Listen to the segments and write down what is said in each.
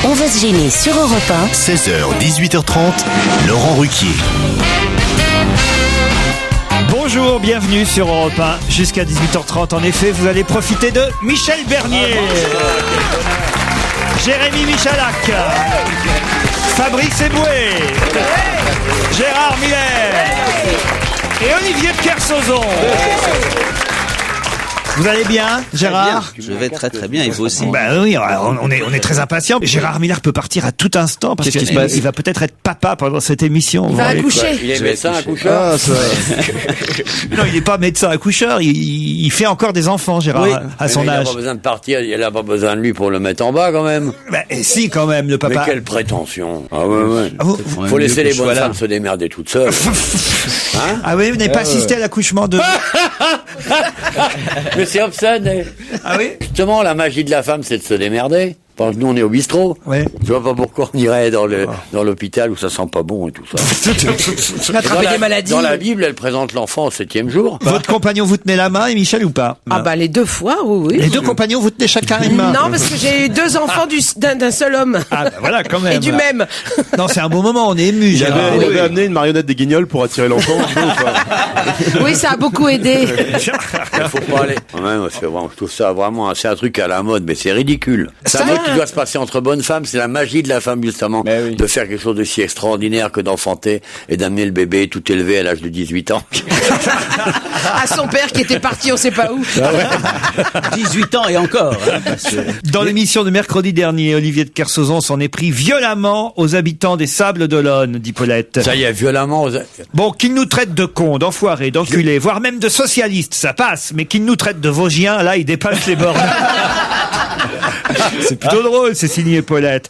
On va se gêner sur Europe 1. 16h, 18h30, Laurent Ruquier. Bonjour, bienvenue sur Europe 1. Jusqu'à 18h30, en effet, vous allez profiter de Michel Bernier, Jérémy Michalak, Fabrice Eboué, Gérard Miller et Olivier de Kersauzon. Vous allez bien, Gérard? Je vais très très bien, et vous aussi. Ben oui, on est très impatients. Gérard Miller peut partir à tout instant parce Qu'est-ce qui se passe? qu'il va peut-être être papa pendant cette émission. Il va accoucher. Il est médecin accoucheur. Non, il n'est pas médecin accoucheur. Il fait encore des enfants, Gérard, à son âge. Il n'a pas besoin de partir. Il n'a pas besoin de lui pour le mettre en bas quand même. Ben, si, quand même, le papa. Mais quelle prétention. Ah ouais. Ah, Faut laisser les bonnes femmes se démerder toutes seules. Hein? Ah oui, vous n'avez pas assisté à l'accouchement de... Mais c'est obscène. Ah oui? Justement, la magie de la femme, c'est de se démerder. Parce que nous, on est au bistrot. Ouais. Je vois pas pourquoi on irait dans l'hôpital où ça sent pas bon et tout ça. Attraper des maladies. Dans la Bible, elle présente l'enfant au 7e jour. Votre compagnon vous tenait la main, et Michel, ou pas? Ah bah les deux fois, oui. Les deux compagnons vous tenaient chacun une main? Non, parce que j'ai eu deux enfants d'un seul homme. Ah bah voilà, quand même. Et du même. Non, c'est un beau moment, on est ému, Il Gérard. avait amené une marionnette des Guignols pour attirer l'enfant. Oui, ça a beaucoup aidé. Il faut pas aller. Ouais, je trouve ça vraiment, c'est un truc à la mode, mais c'est ridicule. C'est un truc qui doit se passer entre bonnes femmes. C'est la magie de la femme, justement, de faire quelque chose de si extraordinaire que d'enfanter et d'amener le bébé tout élevé à l'âge de 18 ans. À son père qui était parti on sait pas où. 18 ans et encore. Dans l'émission de mercredi dernier, Olivier de Kersauzon s'en est pris violemment aux habitants des Sables d'Olonne, dit Paulette. Ça y est, violemment. Bon, qu'ils nous traitent de cons, d'enfoirés, d'enculés, voire même de socialistes, ça passe, mais qu'ils nous traitent de Vosgiens, là, ils dépassent les bornes. C'est plutôt drôle, c'est signé Paulette.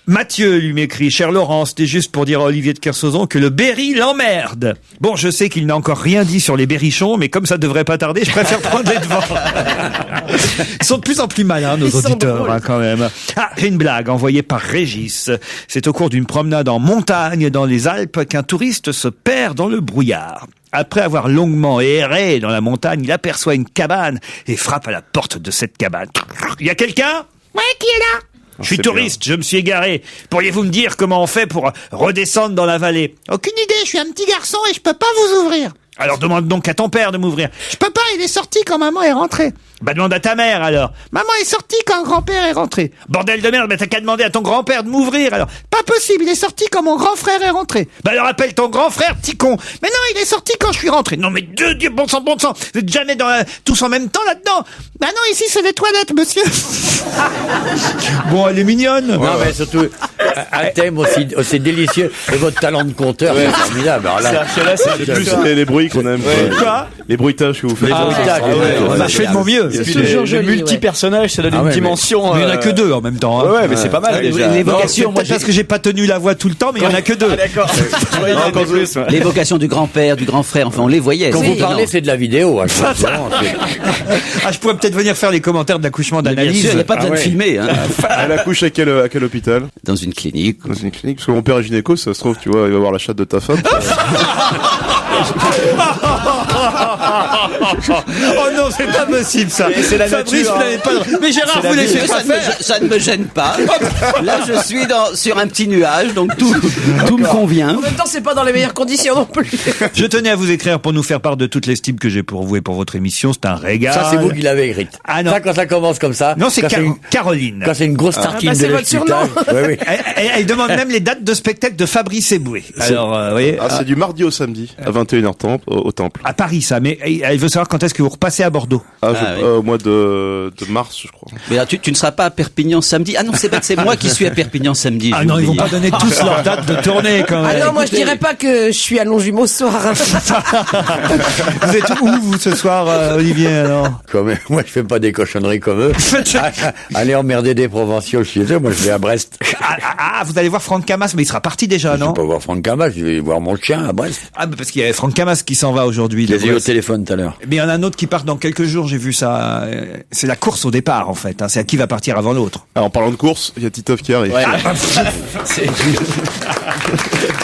Mathieu lui m'écrit: cher Laurent, c'était juste pour dire à Olivier de Kersauzon que le Berry l'emmerde. Bon, je sais qu'il n'a encore rien dit sur les berrichons, mais comme ça devrait pas tarder, je préfère prendre les devants. Ils sont de plus en plus malins, nos auditeurs, hein, quand même. Ah, une blague envoyée par Régis. C'est au cours d'une promenade en montagne dans les Alpes qu'un touriste se perd dans le brouillard. Après avoir longuement erré dans la montagne, il aperçoit une cabane et frappe à la porte de cette cabane. Il y a quelqu'un? Ouais, qui est là? Je suis touriste, je me suis égaré. Pourriez-vous me dire comment on fait pour redescendre dans la vallée? Aucune idée, je suis un petit garçon et je peux pas vous ouvrir. Alors demande donc à ton père de m'ouvrir. Je peux pas, il est sorti quand maman est rentrée. Bah demande à ta mère alors. Maman est sortie quand grand-père est rentré. Bordel de merde, bah t'as qu'à demander à ton grand-père de m'ouvrir alors. Pas possible, il est sorti quand mon grand frère est rentré. Bah alors appelle ton grand frère, petit con. Mais non, il est sorti quand je suis rentré. Non mais de Dieu, bon sang, vous êtes jamais tous en même temps là-dedans. Bah non, ici c'est les toilettes, monsieur. Bon, elle est mignonne. Non, mais surtout, un thème aussi délicieux. Et votre talent de conteur, c'est formidable. Alors là, C'est plus les bruits qu'on aime. Quoi? Les bruitages que vous faites. Bah, je fais de mon mieux. Et puis les multi-personnages, ça donne une dimension. Mais il y en a que deux en même temps. Hein. Ouais, mais c'est pas mal déjà. L'évocation, moi parce que j'ai pas tenu la voix tout le temps, mais il y en a que deux. D'accord. L'évocation du grand-père, du grand-frère, enfin on les voyait. quand vous parlez, c'est de la vidéo. Hein, Ah, je pourrais peut-être venir faire les commentaires d'accouchement Bien d'analyse. sûr, il n'y a pas besoin de filmer. Hein. Elle accouche à quel hôpital? Dans une clinique. Dans une clinique. Parce que mon père est gynéco, ça se trouve, tu vois, il va voir la chatte de ta femme. Oh non, c'est pas possible ça. C'est la Fabrice, nature, vous n'avez pas. Mais Gérard, vous laissez pas faire. Ça ne me gêne pas. Là, je suis sur un petit nuage, donc tout me convient. En même temps, c'est pas dans les meilleures conditions non plus. Je tenais à vous écrire pour nous faire part de toute l'estime que j'ai pour vous et pour votre émission. C'est un régal. Ça, c'est vous qui l'avez écrite. Ah non. Ça, quand ça commence comme ça. Non, c'est quand Caroline. Quand c'est une grosse tartine c'est de votre surnom. Oui. Elle demande même les dates de spectacle de Fabrice Eboué. Alors, vous voyez, C'est du mardi au samedi, à 21h au Temple. à Paris ça, mais elle veut savoir quand est-ce que vous repassez à Bordeaux. Oui. oui. Au mois de mars, je crois. Mais là, tu ne seras pas à Perpignan samedi. Ah non, c'est moi qui suis à Perpignan samedi. Ah j'ai non, ils vont oublié. pas donner tous leurs dates de tournée quand même. Ah non, moi je dirais pas que je suis à Longjumeau ce soir. Vous êtes où vous ce soir, Olivier alors? Moi, je fais pas des cochonneries comme eux. Allez emmerder des provinciaux chez eux. Moi, je vais à Brest. Vous allez voir Franck Camas, mais il sera parti déjà, Je non? vais pas voir Franck Camas, je vais voir mon chien à Brest. Ah, bah parce qu'il y a Franck Camas qui s'en va aujourd'hui. Je les ai eu au téléphone tout à l'heure. Mais il y en a un autre qui part dans quelques jours, j'ai vu ça. C'est la course au départ, en fait. Hein. C'est à qui va partir avant l'autre. Alors, en parlant de course, il y a Titov qui arrive. Ouais.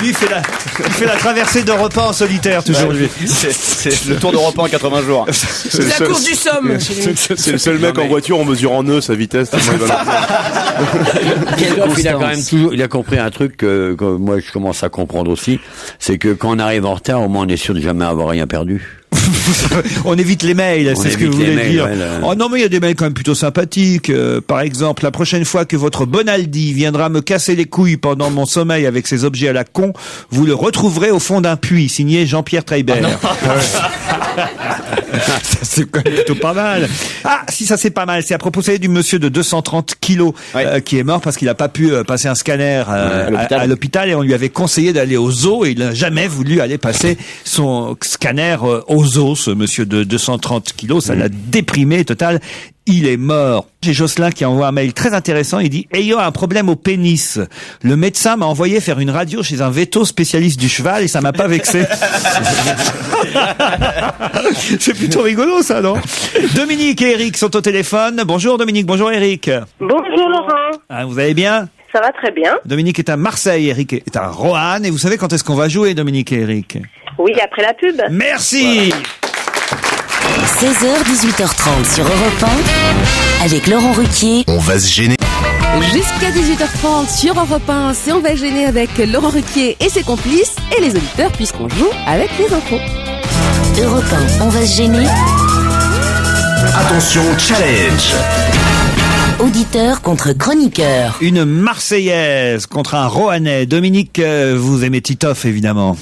Lui, il fait la traversée d'Europe 1 en solitaire, toujours lui. C'est le tour d'Europe 1 en 80 jours. C'est la course du somme. C'est le seul mec en voiture, on mesure en nœuds sa vitesse. Il a compris un truc que moi je commence à comprendre aussi, c'est que quand on arrive en retard, au moins on est sûr de jamais avoir rien perdu. On évite les mails, c'est ce que vous voulez dire. Oh non, mais il y a des mails quand même plutôt sympathiques. Par exemple, la prochaine fois que votre Bonaldi viendra me casser les couilles pendant mon sommeil avec ses objets à la con, vous le retrouverez au fond d'un puits, signé Jean-Pierre Treibert. Ça, c'est quand même plutôt pas mal. Ah, si, ça c'est pas mal. C'est à propos, vous savez, du monsieur de 230 kilos qui est mort parce qu'il n'a pas pu passer un scanner à l'hôpital, et on lui avait conseillé d'aller au zoo, et il n'a jamais voulu aller passer son scanner au zoo, ce monsieur de 230 kilos. Ça l'a déprimé total. Il est mort. J'ai Jocelyn qui envoie un mail très intéressant. Il dit: ayant un problème au pénis, le médecin m'a envoyé faire une radio chez un véto spécialiste du cheval et ça m'a pas vexé. C'est plutôt rigolo, ça, non? Dominique et Eric sont au téléphone. Bonjour Dominique, bonjour Eric. Bonjour Laurent. Ah, vous allez bien? Ça va très bien. Dominique est à Marseille, Eric est à Roanne. Et vous savez quand est-ce qu'on va jouer, Dominique et Eric? Oui, après la pub. Merci. Voilà. 16h, 18h30 sur Europe 1, avec Laurent Ruquier. On va se gêner. Jusqu'à 18h30 sur Europe 1, c'est On va gêner avec Laurent Ruquier et ses complices et les auditeurs, puisqu'on joue avec les infos. Europe 1, on va se gêner. Attention, challenge. Auditeur contre chroniqueur. Une Marseillaise contre un Roannais. Dominique, vous aimez Titoff, évidemment.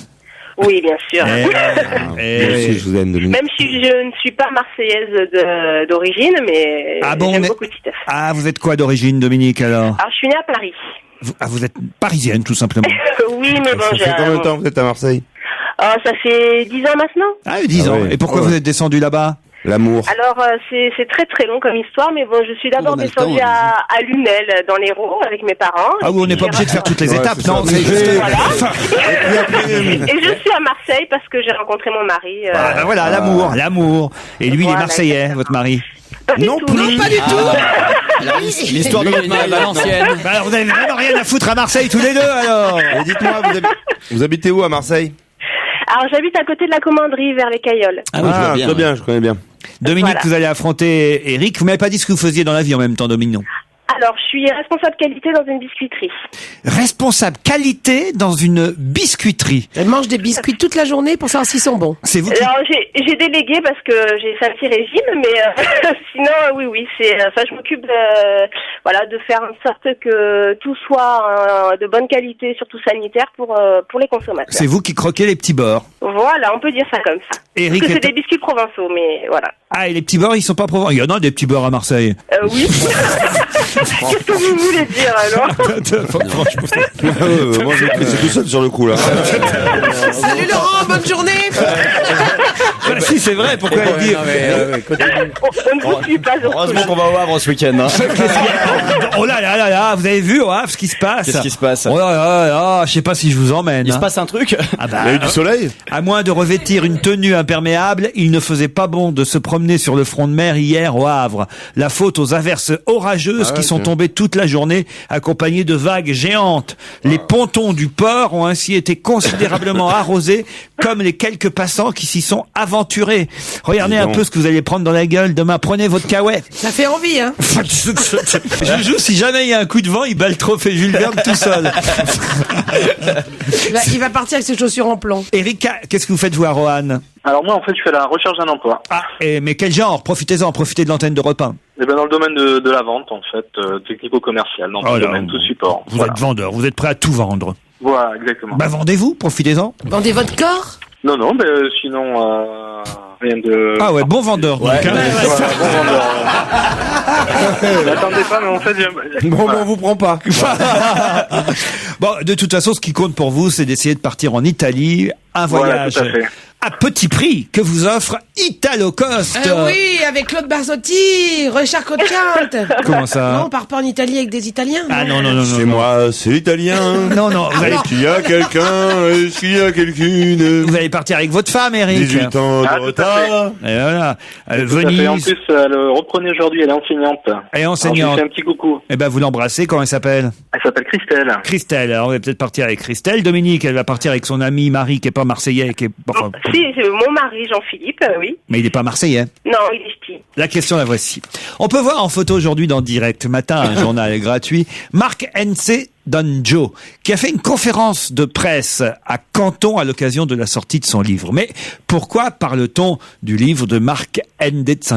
Oui, bien sûr. Je vous aime, Dominique. Même si je ne suis pas marseillaise d'origine, mais j'aime beaucoup Titeuf. Ah, vous êtes quoi d'origine, Dominique, alors? Alors, je suis née à Paris. Vous êtes parisienne, tout simplement. Oui, mais bon, Ça fait combien de temps que vous êtes à Marseille? Ça fait 10 ans maintenant. Ah, 10 ans. Et pourquoi vous êtes descendu là-bas? L'amour. Alors, c'est très très long comme histoire, mais bon, je suis d'abord descendue à Lunel, dans l'Hérault, avec mes parents. Ah oui, on n'est pas obligé de faire toutes les étapes, non? Voilà. Et je suis à Marseille parce que j'ai rencontré mon mari. Voilà, l'amour. Et lui, il est marseillais, votre mari? Non, pas du tout. L'histoire de votre mari à l'ancienne. Alors, vous avez vraiment rien à foutre à Marseille, tous les deux, alors? Et dites-moi, vous habitez où à Marseille? Alors, j'habite à côté de la commanderie, vers les Cailloles. Ah oui, très bien, je connais bien. Dominique, Voilà. vous allez affronter Eric. Vous m'avez pas dit ce que vous faisiez dans la vie en même temps, Dominique, non? Alors, je suis responsable qualité dans une biscuiterie. Responsable qualité dans une biscuiterie. Elle mange des biscuits toute la journée pour savoir s'ils sont bons. C'est vous qui... Alors, j'ai délégué parce que j'ai fait un petit régime, mais sinon, oui, je m'occupe de faire en sorte que tout soit de bonne qualité, surtout sanitaire pour les consommateurs. C'est vous qui croquez les petits bords. Voilà, on peut dire ça comme ça. Eric Parce que c'est des biscuits provençaux, mais voilà. Ah, et les petits bords, ils sont pas provençaux. Il y en a des petits bords à Marseille. Oui. Qu'est-ce que vous voulez dire alors? Moi, je suis tout seul sur le coup, là. Salut Laurent, bonne journée. Bah, si, c'est vrai, pourquoi elle dit... On ne vous suit pas. Heureusement qu'on va au Havre ce week-end. Hein. Oh là là là là, vous avez vu ce qui se passe? Qu'est-ce qui se passe? Oh là là là, je sais pas si je vous emmène. Il se passe un truc? Ah bah, Il y a eu du soleil? à moins de revêtir une tenue imperméable, il ne faisait pas bon de se promener sur le front de mer hier au Havre. La faute aux averses orageuses qui sont tombées toute la journée, accompagnées de vagues géantes. Les pontons du port ont ainsi été considérablement arrosés, comme les quelques passants qui s'y sont aventurés. Regardez un peu ce que vous allez prendre dans la gueule demain. Prenez votre caouette. Ça fait envie, hein. Je joue, si jamais il y a un coup de vent, il bat le trophée Jules Verne tout seul. Il va partir avec ses chaussures en plomb. Erika, qu'est-ce que vous faites vous à Roanne? Alors moi, en fait, je fais la recherche d'un emploi. Ah, mais quel genre? Profitez-en, profitez de l'antenne d'Europe 1. Et ben dans le domaine de la vente, en fait, technico-commercial, dans le domaine tout support. Vous êtes vendeur, vous êtes prêt à tout vendre. Voilà, exactement. Bah vendez-vous, profitez-en. Vendez votre corps. Non, sinon, rien de... Ah ouais, bon vendeur. Donc, hein. Bon vendeur. N'attendez pas, mais en fait, Bon, on vous prend pas. Bon, de toute façon, ce qui compte pour vous, c'est d'essayer de partir en Italie. Un voyage Voilà, tout à fait. à petit prix que vous offre Italo Cost. Oui, avec Claude Barzotti, Richard Coquinte. Comment ça? Non, on part pas en Italie avec des Italiens. Ah non. C'est moi, c'est l'italien. Non, vous allez... Est-ce qu'il y a quelqu'un? Est-ce qu'il y a quelqu'une? Vous allez partir avec votre femme, Eric. 18 ans de Ah, tout à retard. Et voilà. Tout à fait. En Venise. plus, elle reprenait aujourd'hui, elle est enseignante. Elle est Alors, je lui enseignante. fais un petit coucou. Eh ben, vous l'embrassez. Comment elle s'appelle? Elle s'appelle Christelle. Christelle. Alors, on va peut-être partir avec Christelle. Dominique, elle va partir avec son ami Marie, qui est pas marseillais, qui est... Enfin, Si, c'est mon mari, Jean-Philippe, oui. mais il est pas marseillais. Non, il est ch'ti. La question, la voici. On peut voir en photo aujourd'hui dans Direct Matin, un journal gratuit, Marc N.C. Danjo, qui a fait une conférence de presse à Canton à l'occasion de la sortie de son livre. Mais pourquoi parle-t-on du livre de Marc N.C.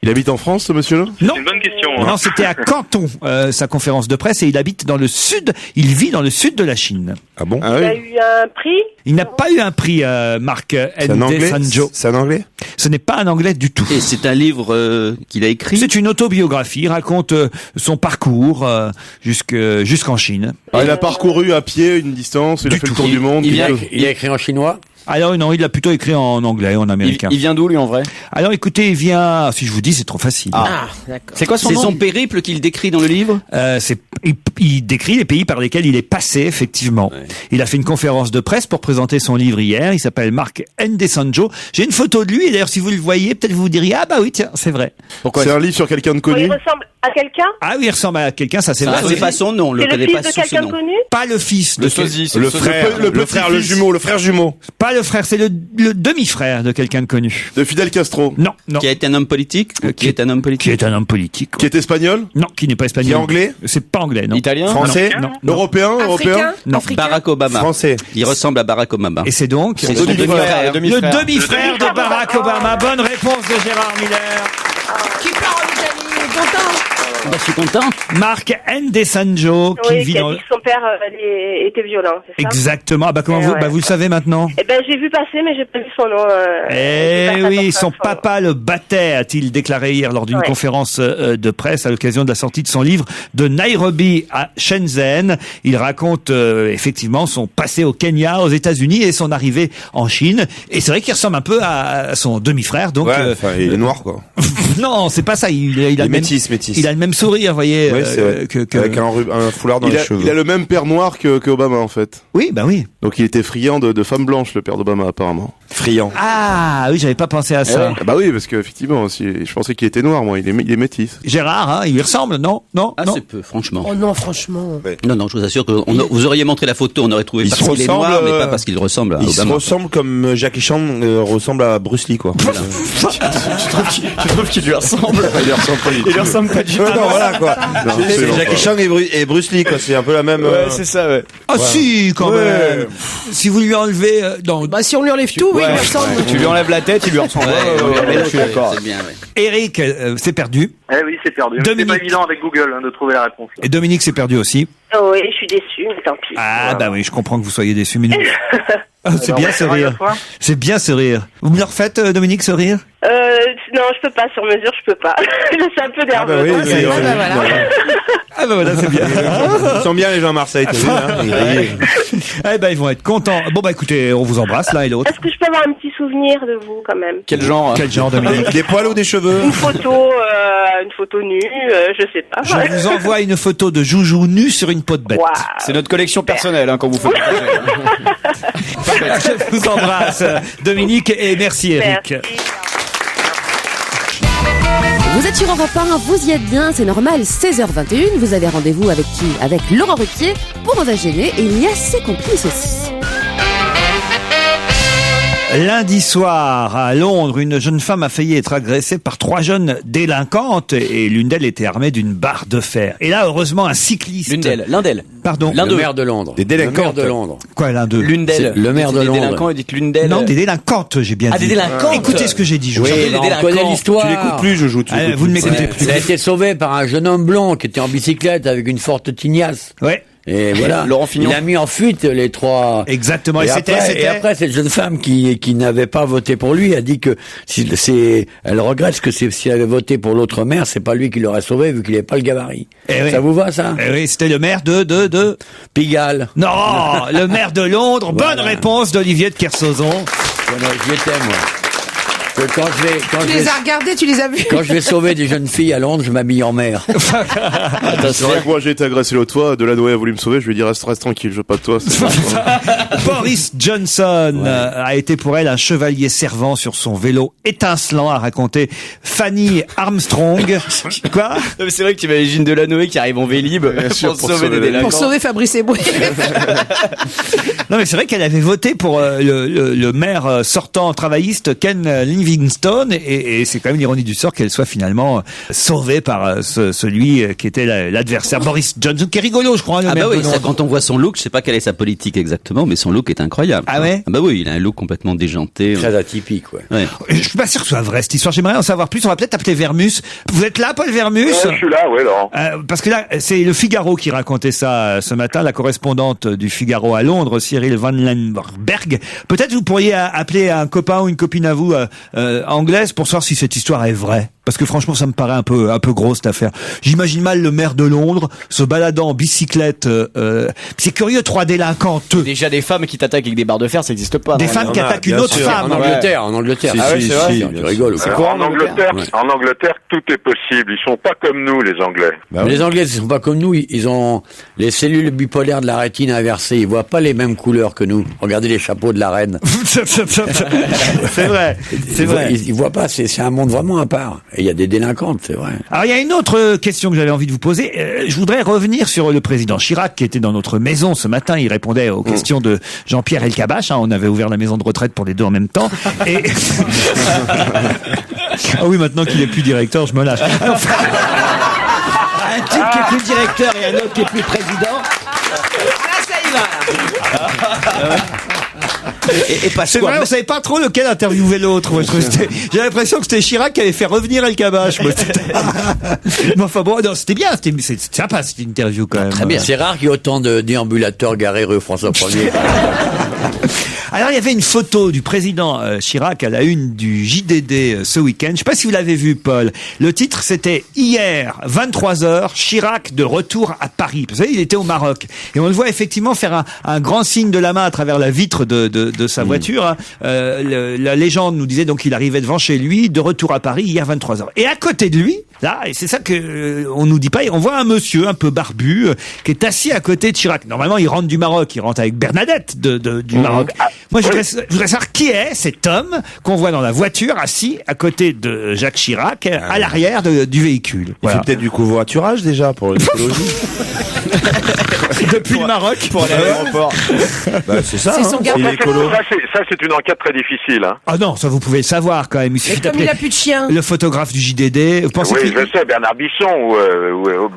Il habite en France, ce monsieur-là? Non. C'est une bonne question. Non, c'était à Canton, sa conférence de presse, et il habite dans le sud, il vit dans le sud de la Chine. Ah bon? Il a eu un prix. Il n'a pas eu un prix, Marc C'est un anglais? N.C. C'est un anglais? Ce n'est pas un anglais du tout. Et c'est un livre qu'il a écrit. C'est une autobiographie, il raconte son parcours jusqu'en Chine. Il a parcouru à pied une distance, il a fait le tour du monde. Il a écrit en chinois? Alors non, il a plutôt écrit en anglais, en américain. Il vient d'où, lui, en vrai? Alors écoutez, il vient... Si je vous dis, c'est trop facile. Ah, d'accord. C'est quoi son C'est nom? son périple qu'il décrit dans le livre. Il décrit les pays par lesquels il est passé, effectivement. Ouais. Il a fait une conférence de presse pour présenter son livre hier. Il s'appelle Marc N.C. J'ai une photo de lui, et d'ailleurs, si vous le voyez, peut-être vous vous diriez, ah bah oui, tiens, c'est vrai. Pourquoi? C'est un livre sur quelqu'un de connu? Il ressemble à quelqu'un? Ah oui, il ressemble à quelqu'un, ça c'est vrai. C'est pas son nom, C'est le fils de quelqu'un de connu? Pas le fils. Le sosie. Le frère, le jumeau, le frère jumeau. Pas le frère, c'est le demi-frère de quelqu'un de connu. De Fidel Castro. Non. Qui a été un homme politique? Qui est un homme politique? Qui est un homme politique. Qui est espagnol? Non, qui n'est pas espagnol. Qui est anglais? C'est pas anglais, non. Italien? Français? Non. Européen? Non. Barack Obama. Français. Il ressemble à Barack Obama. Et c'est donc C'est le son demi-frère. demi-frère de Barack Obama. Bonne réponse de Gérard Miller. Qui part en Italie? Content? Je suis content. Marc N.C. qui vit qui a dans... dit que son père était violent, c'est ça? Exactement. Ah bah comment vous, ouais. bah vous le savez maintenant. Eh ben j'ai vu passer, mais j'ai pas vu son nom. Oui, son papa le battait, a-t-il déclaré hier lors d'une conférence de presse à l'occasion de la sortie de son livre de Nairobi à Shenzhen. Il raconte effectivement son passé au Kenya, aux États-Unis et son arrivée en Chine. Et c'est vrai qu'il ressemble un peu à son demi-frère. Donc ouais, il est noir quoi. Non, c'est pas ça. Il a métis. Il a le même sourire, vous voyez, avec un foulard dans les cheveux. Il a le même père noir que Obama en fait. Oui, bah oui. Donc il était friand de femmes blanches, le père d'Obama apparemment. Friand. Ah oui, j'avais pas pensé à ça. Bah oui, parce que effectivement, je pensais qu'il était noir, moi. Il est métis. Gérard, hein, il lui ressemble, non? Ah, c'est peu, franchement. Oh non, franchement. Ouais. Non, je vous assure que vous auriez montré la photo, on aurait trouvé parce qu'il est noir, mais pas parce qu'il ressemble à Obama. Il se ressemble comme Jackie Chan ressemble à Bruce Lee, quoi. Tu trouves qu'il lui ressemble? Il lui ressemble pas du tout. Non, voilà, quoi. C'est Jackie Chan et Bruce Lee, quoi. C'est un peu la même. Ouais, c'est ça, ouais. Ah si, quand même. Si vous lui enlevez Bah si on lui enlève tout, oui, il lui ressemble. Tu lui enlèves la tête, il lui ressemble. Je suis d'accord. C'est bien, ouais. Eric, c'est perdu. Eh oui, c'est perdu. C'est pas évident avec Google de trouver la réponse. Et Dominique, c'est perdu aussi. Oh oui, je suis déçu, mais tant pis. Ah bah oui, je comprends que vous soyez déçu, mais c'est bien ce rire. C'est bien ce rire. Vous me le refaites, Dominique, ce rire? Non, je peux pas, sur mesure, je peux pas. C'est un peu nerveux. Ah bah oui, Ah bah voilà, c'est bien. Ils sont bien les gens à Marseille, t'as vu, hein. Eh ben, ils vont être contents. Bon bah écoutez, on vous embrasse l'un et l'autre. Est-ce que je peux avoir un petit souvenir de vous, quand même? Quel genre? Quel genre, Dominique? Des poils ou des cheveux? Une photo nue, je sais pas. Je vous envoie une photo de Joujou nu sur une peau de bête. Wow. C'est notre collection personnelle, hein, quand vous faites. Je vous embrasse, Dominique, et merci Eric. Merci. Vous êtes sur Europe 1, vous y êtes bien, c'est normal, 16h21, vous avez rendez-vous avec qui? Avec Laurent Ruquier pour On va gêner, et il y a ses complices aussi. Lundi soir, à Londres, une jeune femme a failli être agressée par 3 jeunes délinquantes et l'une d'elles était armée d'une barre de fer. Et là, heureusement, un cycliste... L'un d'elles. Pardon. Le maire de Londres. Des délinquantes. Le maire de Londres. Quoi, l'un d'eux? L'une d'elles. Le maire de Des Londres. délinquants, et dites l'une d'elles. Non, des délinquantes, j'ai bien dit. Ah, des délinquantes. Écoutez ce que j'ai dit, je vous Oui, en prie. on connaît l'histoire. Tu l'écoutes plus, je joue. Vous ne m'écoutez plus. Il a été sauvé par un jeune homme blond qui était en bicyclette avec une forte tignasse. Ouais. Et voilà. Laurent Fignon. Il a mis en fuite les 3. Exactement. Et après, cette jeune femme qui n'avait pas voté pour lui a dit que elle regrette que si elle avait voté pour l'autre maire, c'est pas lui qui l'aurait sauvé vu qu'il n'avait pas le gabarit. Eh oui. Ça vous va, ça? Eh oui, c'était le maire de... Pigalle. Non, le maire de Londres. Bonne réponse d'Olivier de Kersauzon. J'y étais, moi. Tu les as regardés, tu les as vus. Quand je vais sauver des jeunes filles à Londres, je m'habille en mer. C'est vrai que moi j'ai été agressé l'autre fois, Delanoë a voulu me sauver, je lui ai dit reste tranquille, je veux pas de toi. Boris Johnson a été pour elle un chevalier servant sur son vélo étincelant, a raconté Fanny Armstrong. Quoi? Non, mais c'est vrai que tu imagines Delanoë qui arrive en Vélib pour sauver des délinquants. Pour sauver Fabrice Eboué. Non mais c'est vrai qu'elle avait voté pour le maire sortant travailliste Ken Livingstone et c'est quand même l'ironie du sort qu'elle soit finalement sauvée par celui qui était l'adversaire Boris Johnson, qui est rigolo je crois. Ah bah oui, ça, quand on voit son look, je sais pas quelle est sa politique exactement, mais son look est incroyable. Ah ouais? Ah bah oui, il a un look complètement déjanté. Très atypique, ouais. Je suis pas sûr que ce soit vrai cette histoire, j'aimerais en savoir plus, on va peut-être appeler Vermus. Vous êtes là Paul Vermus? Je suis là, oui, Laurent. Parce que là, c'est le Figaro qui racontait ça ce matin, la correspondante du Figaro à Londres, Cyril Van Lemberg. Peut-être vous pourriez appeler un copain ou une copine à vous anglaise pour savoir si cette histoire est vraie. Parce que franchement, ça me paraît un peu gros cette affaire. J'imagine mal le maire de Londres se baladant en bicyclette. C'est curieux, 3 délinquantes. Déjà des femmes qui t'attaquent avec des barres de fer, ça n'existe pas. Des femmes qui attaquent une autre femme. En Angleterre. Ah ouais, c'est vrai. Tu rigoles. C'est quoi en Angleterre, tout est possible. Ils sont pas comme nous, les Anglais. Les Anglais, ils sont pas comme nous. Ils ont les cellules bipolaires de la rétine inversées. Ils voient pas les mêmes couleurs que nous. Regardez les chapeaux de la reine. C'est vrai. C'est vrai. Ils voient pas. C'est un monde vraiment à part. Et il y a des délinquantes, c'est vrai. Alors il y a une autre question que j'avais envie de vous poser. Je voudrais revenir sur le président Chirac qui était dans notre maison ce matin. Il répondait aux questions de Jean-Pierre Elkabbach. On avait ouvert la maison de retraite pour les deux en même temps. Et ah oui, maintenant qu'il est plus directeur, je me lâche. Alors, un type qui est plus directeur et un autre qui est plus président. Là, ça y va. Et c'est vrai, on savait pas trop lequel interviewer l'autre. J'ai l'impression que c'était Chirac qui avait fait revenir Elkabbach. Mais enfin bon, non, c'était bien, c'était sympa cette interview quand même. Très bien. C'est rare qu'il y ait autant de déambulateurs garés rue François 1er. Alors il y avait une photo du président Chirac à la une du JDD ce week-end. Je sais pas si vous l'avez vu, Paul. Le titre c'était hier 23h, Chirac de retour à Paris. Vous savez, il était au Maroc et on le voit effectivement faire un grand signe de la main à travers la vitre de sa voiture. La légende nous disait donc qu'il arrivait devant chez lui, de retour à Paris hier 23h. Et à côté de lui, là, et c'est ça que on nous dit pas, on voit un monsieur un peu barbu qui est assis à côté de Chirac. Normalement, il rentre du Maroc, il rentre avec Bernadette du Maroc. Moi, je voudrais savoir qui est cet homme qu'on voit dans la voiture assis à côté de Jacques Chirac à l'arrière du véhicule. Il fait peut-être du covoiturage déjà pour l'écologie. Depuis le Maroc pour aller à l'aéroport. C'est ça. C'est son gars. Il est écolo. Ça, c'est une enquête très difficile. Hein. Ah non, ça vous pouvez le savoir quand même. Il suffit comme il a plus de chien. Le photographe du JDD. Vous pensez Oui, je sais, Bernard Bisson.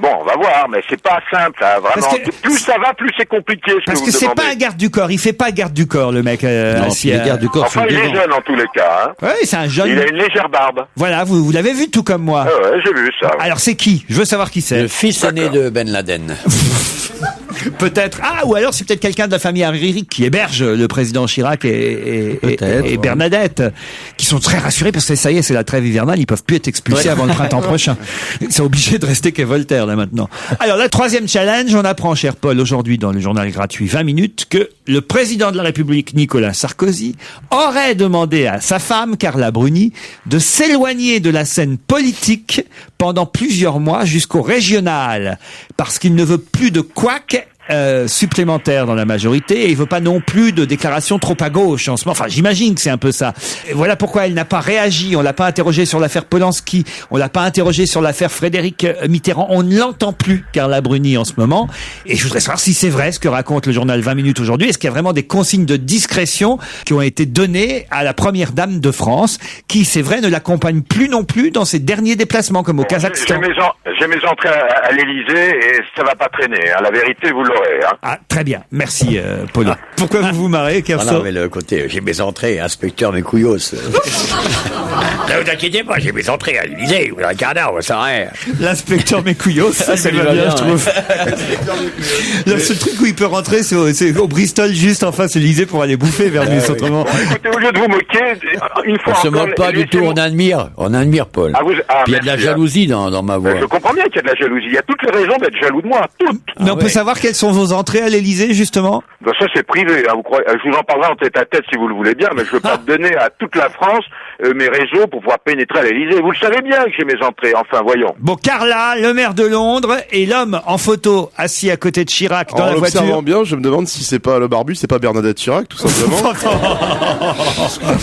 Bon, on va voir, mais c'est pas simple. Hein, vraiment. Plus ça va, plus c'est compliqué. Parce que c'est pas un garde du corps. Il fait pas garde du corps, le mec. Non, il est garde du corps. Enfin, il est jeune en tous les cas. Hein. Oui, c'est un jeune. Il a une légère barbe. Voilà, vous l'avez vu tout comme moi. Ouais, j'ai vu ça. Alors c'est qui? Je veux savoir qui c'est. Le fils aîné de Ben Laden. Peut-être. Ah, ou alors c'est peut-être quelqu'un de la famille Hariri qui héberge le président Chirac et Bernadette, qui sont très rassurés parce que ça y est, c'est la trêve hivernale, ils peuvent plus être expulsés avant le printemps prochain. Ils sont obligés de rester qu'à Voltaire là maintenant. Alors la troisième challenge, on apprend, cher Paul, aujourd'hui dans le journal gratuit 20 minutes, que le président de la République, Nicolas Sarkozy, aurait demandé à sa femme, Carla Bruni, de s'éloigner de la scène politique pendant plusieurs mois jusqu'au régional, parce qu'il ne veut plus de couacs supplémentaire dans la majorité et il veut pas non plus de déclarations trop à gauche en ce moment. Enfin, j'imagine que c'est un peu ça. Et voilà pourquoi elle n'a pas réagi. On l'a pas interrogé sur l'affaire Polanski. On l'a pas interrogé sur l'affaire Frédéric Mitterrand. On ne l'entend plus, Carla Bruni, en ce moment. Et je voudrais savoir si c'est vrai ce que raconte le journal 20 minutes aujourd'hui. Est-ce qu'il y a vraiment des consignes de discrétion qui ont été données à la première dame de France, qui, c'est vrai, ne l'accompagne plus non plus dans ses derniers déplacements, comme au Kazakhstan. J'ai mes entrées à l'Élysée et ça va pas traîner. Hein. La vérité, vous l'aurez. Hein. Ah, très bien. Merci, Polo. Pourquoi vous vous marrez, Kerstin? Non, mais le côté, j'ai mes entrées, inspecteur mes couillos. Ne vous inquiétez pas, j'ai mes entrées à l'Élysée, ou dans un quart d'heure, on s'arrête. L'inspecteur mes couillos, ça va bien, je trouve. Le seul truc où il peut rentrer, c'est au Bristol, juste en face de l'Élysée pour aller bouffer vers lui, autrement. Écoutez, au lieu de vous moquer, une fois on se moque pas du tout, on admire, Paul. Puis il y a de la jalousie dans ma voix. Je comprends bien qu'il y a de la jalousie. Il y a toutes les raisons d'être jaloux de moi. Toutes. Mais on peut savoir quelles sont sont vos entrées à l'Élysée, justement? Ben ça c'est privé, hein, vous croyez. Je vous en parlerai en tête à tête si vous le voulez bien, mais je veux pas donner à toute la France mes réseaux pour pouvoir pénétrer à l'Élysée. Vous le savez bien que j'ai mes entrées, enfin voyons. Bon, Carla, le maire de Londres, et l'homme en photo assis à côté de Chirac dans la voiture. En observant bien, je me demande si c'est pas le barbu, c'est pas Bernadette Chirac, tout simplement.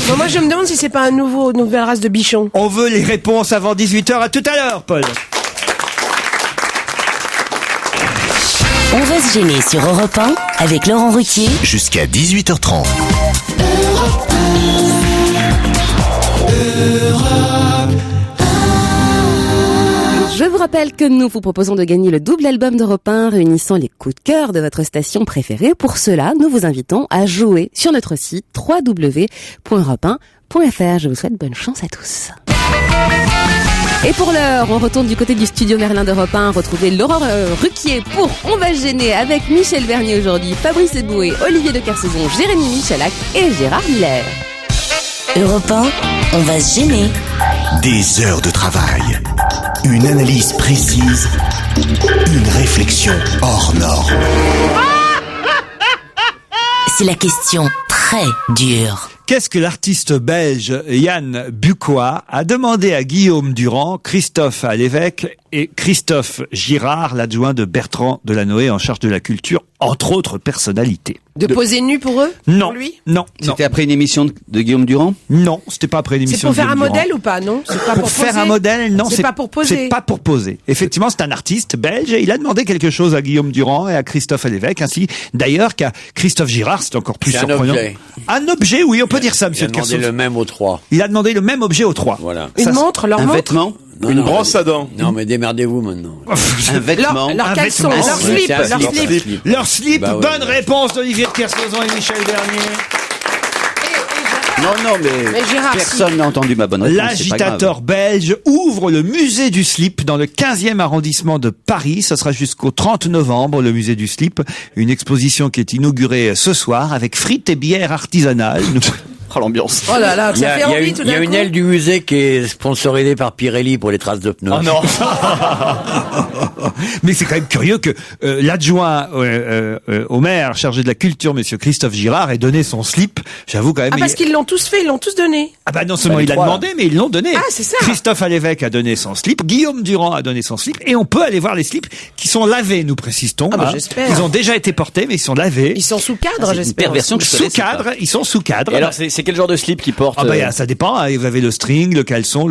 Bon, moi je me demande si c'est pas nouvelle race de bichon. On veut les réponses avant 18h. À tout à l'heure, Paul. On va se gêner sur Europe 1 avec Laurent Ruquier. Jusqu'à 18h30. Je vous rappelle que nous vous proposons de gagner le double album d'Europe 1 réunissant les coups de cœur de votre station préférée. Pour cela, nous vous invitons à jouer sur notre site www.europe1.fr. Je vous souhaite bonne chance à tous. Et pour l'heure, on retourne du côté du studio Merlin d'Europe 1, retrouver Laurent Ruquier pour On va se gêner avec Michel Bernier aujourd'hui, Fabrice Eboué, Olivier de Kersauzon, Jérémy Michalak et Gérard Miller. Europe 1, on va se gêner. Des heures de travail. Une analyse précise. Une réflexion hors norme. C'est la question très dure. Qu'est-ce que l'artiste belge Yann Bucois a demandé à Guillaume Durand, Christophe Lévesque et Christophe Girard, l'adjoint de Bertrand Delanoë en charge de la culture, entre autres personnalités? De poser nu pour eux? Non. Pour lui? Non. C'était après une émission de Guillaume Durand? Non, c'était pas après une émission de C'est pour faire un Guillaume modèle Durand. ou pas, non? C'est pas Pour faire poser. un modèle, non. C'est pas pour poser. C'est pas pour poser. Effectivement, c'est un artiste belge et il a demandé quelque chose à Guillaume Durand et à Christophe Lévesque, ainsi d'ailleurs qu'à Christophe Girard, c'est encore plus C'est un surprenant. objet. Un objet, oui, on peut dire ça, Il monsieur a de demandé Kersauzon. le même aux trois. Il a demandé le même objet aux trois. Voilà. Une montre, leur Un montre? vêtement? Une brosse à dents. Non, mais démerdez-vous maintenant. Un vêtement? Leur Un caleçon, vêtement. leur Ouais, slip, c'est un leur slip. slip. Leur slip, Bah ouais, bonne ouais. réponse d'Olivier de Kersauzon et Michel Bernier. Non, Mais Gérard, personne n'a entendu ma bonne réponse. c'est pas L'agitateur belge ouvre le musée du slip dans le 15e arrondissement de Paris. Ce sera jusqu'au 30 novembre, le musée du slip. Une exposition qui est inaugurée ce soir avec frites et bières artisanales. Oh, l'ambiance. Oh là là, Il y ça a, fait il y a envie une, tout il y a d'un une coup. aile du musée qui est sponsorisée par Pirelli pour les traces de pneus. Oh non. Mais c'est quand même curieux que l'adjoint au maire chargé de la culture, monsieur Christophe Girard, ait donné son slip. J'avoue quand même. Ah, parce qu'ils l'ont tous fait, ils l'ont tous donné. Ah bah non seulement les il a trois, demandé, mais ils l'ont donné. Ah, c'est ça. Christophe Lévesque a donné son slip, Guillaume Durand a donné son slip, et on peut aller voir les slips qui sont lavés, nous précisons. Ah bah, j'espère. Ils ont déjà été portés, mais ils sont lavés. Ils sont sous cadre, C'est une j'espère. perversion que je Sous connaissais cadre, pas. ils sont sous cadre. Et alors, c'est quel genre de slip qu'ils portent? Ah bah ça dépend. Hein. Vous avez le string, le caleçon,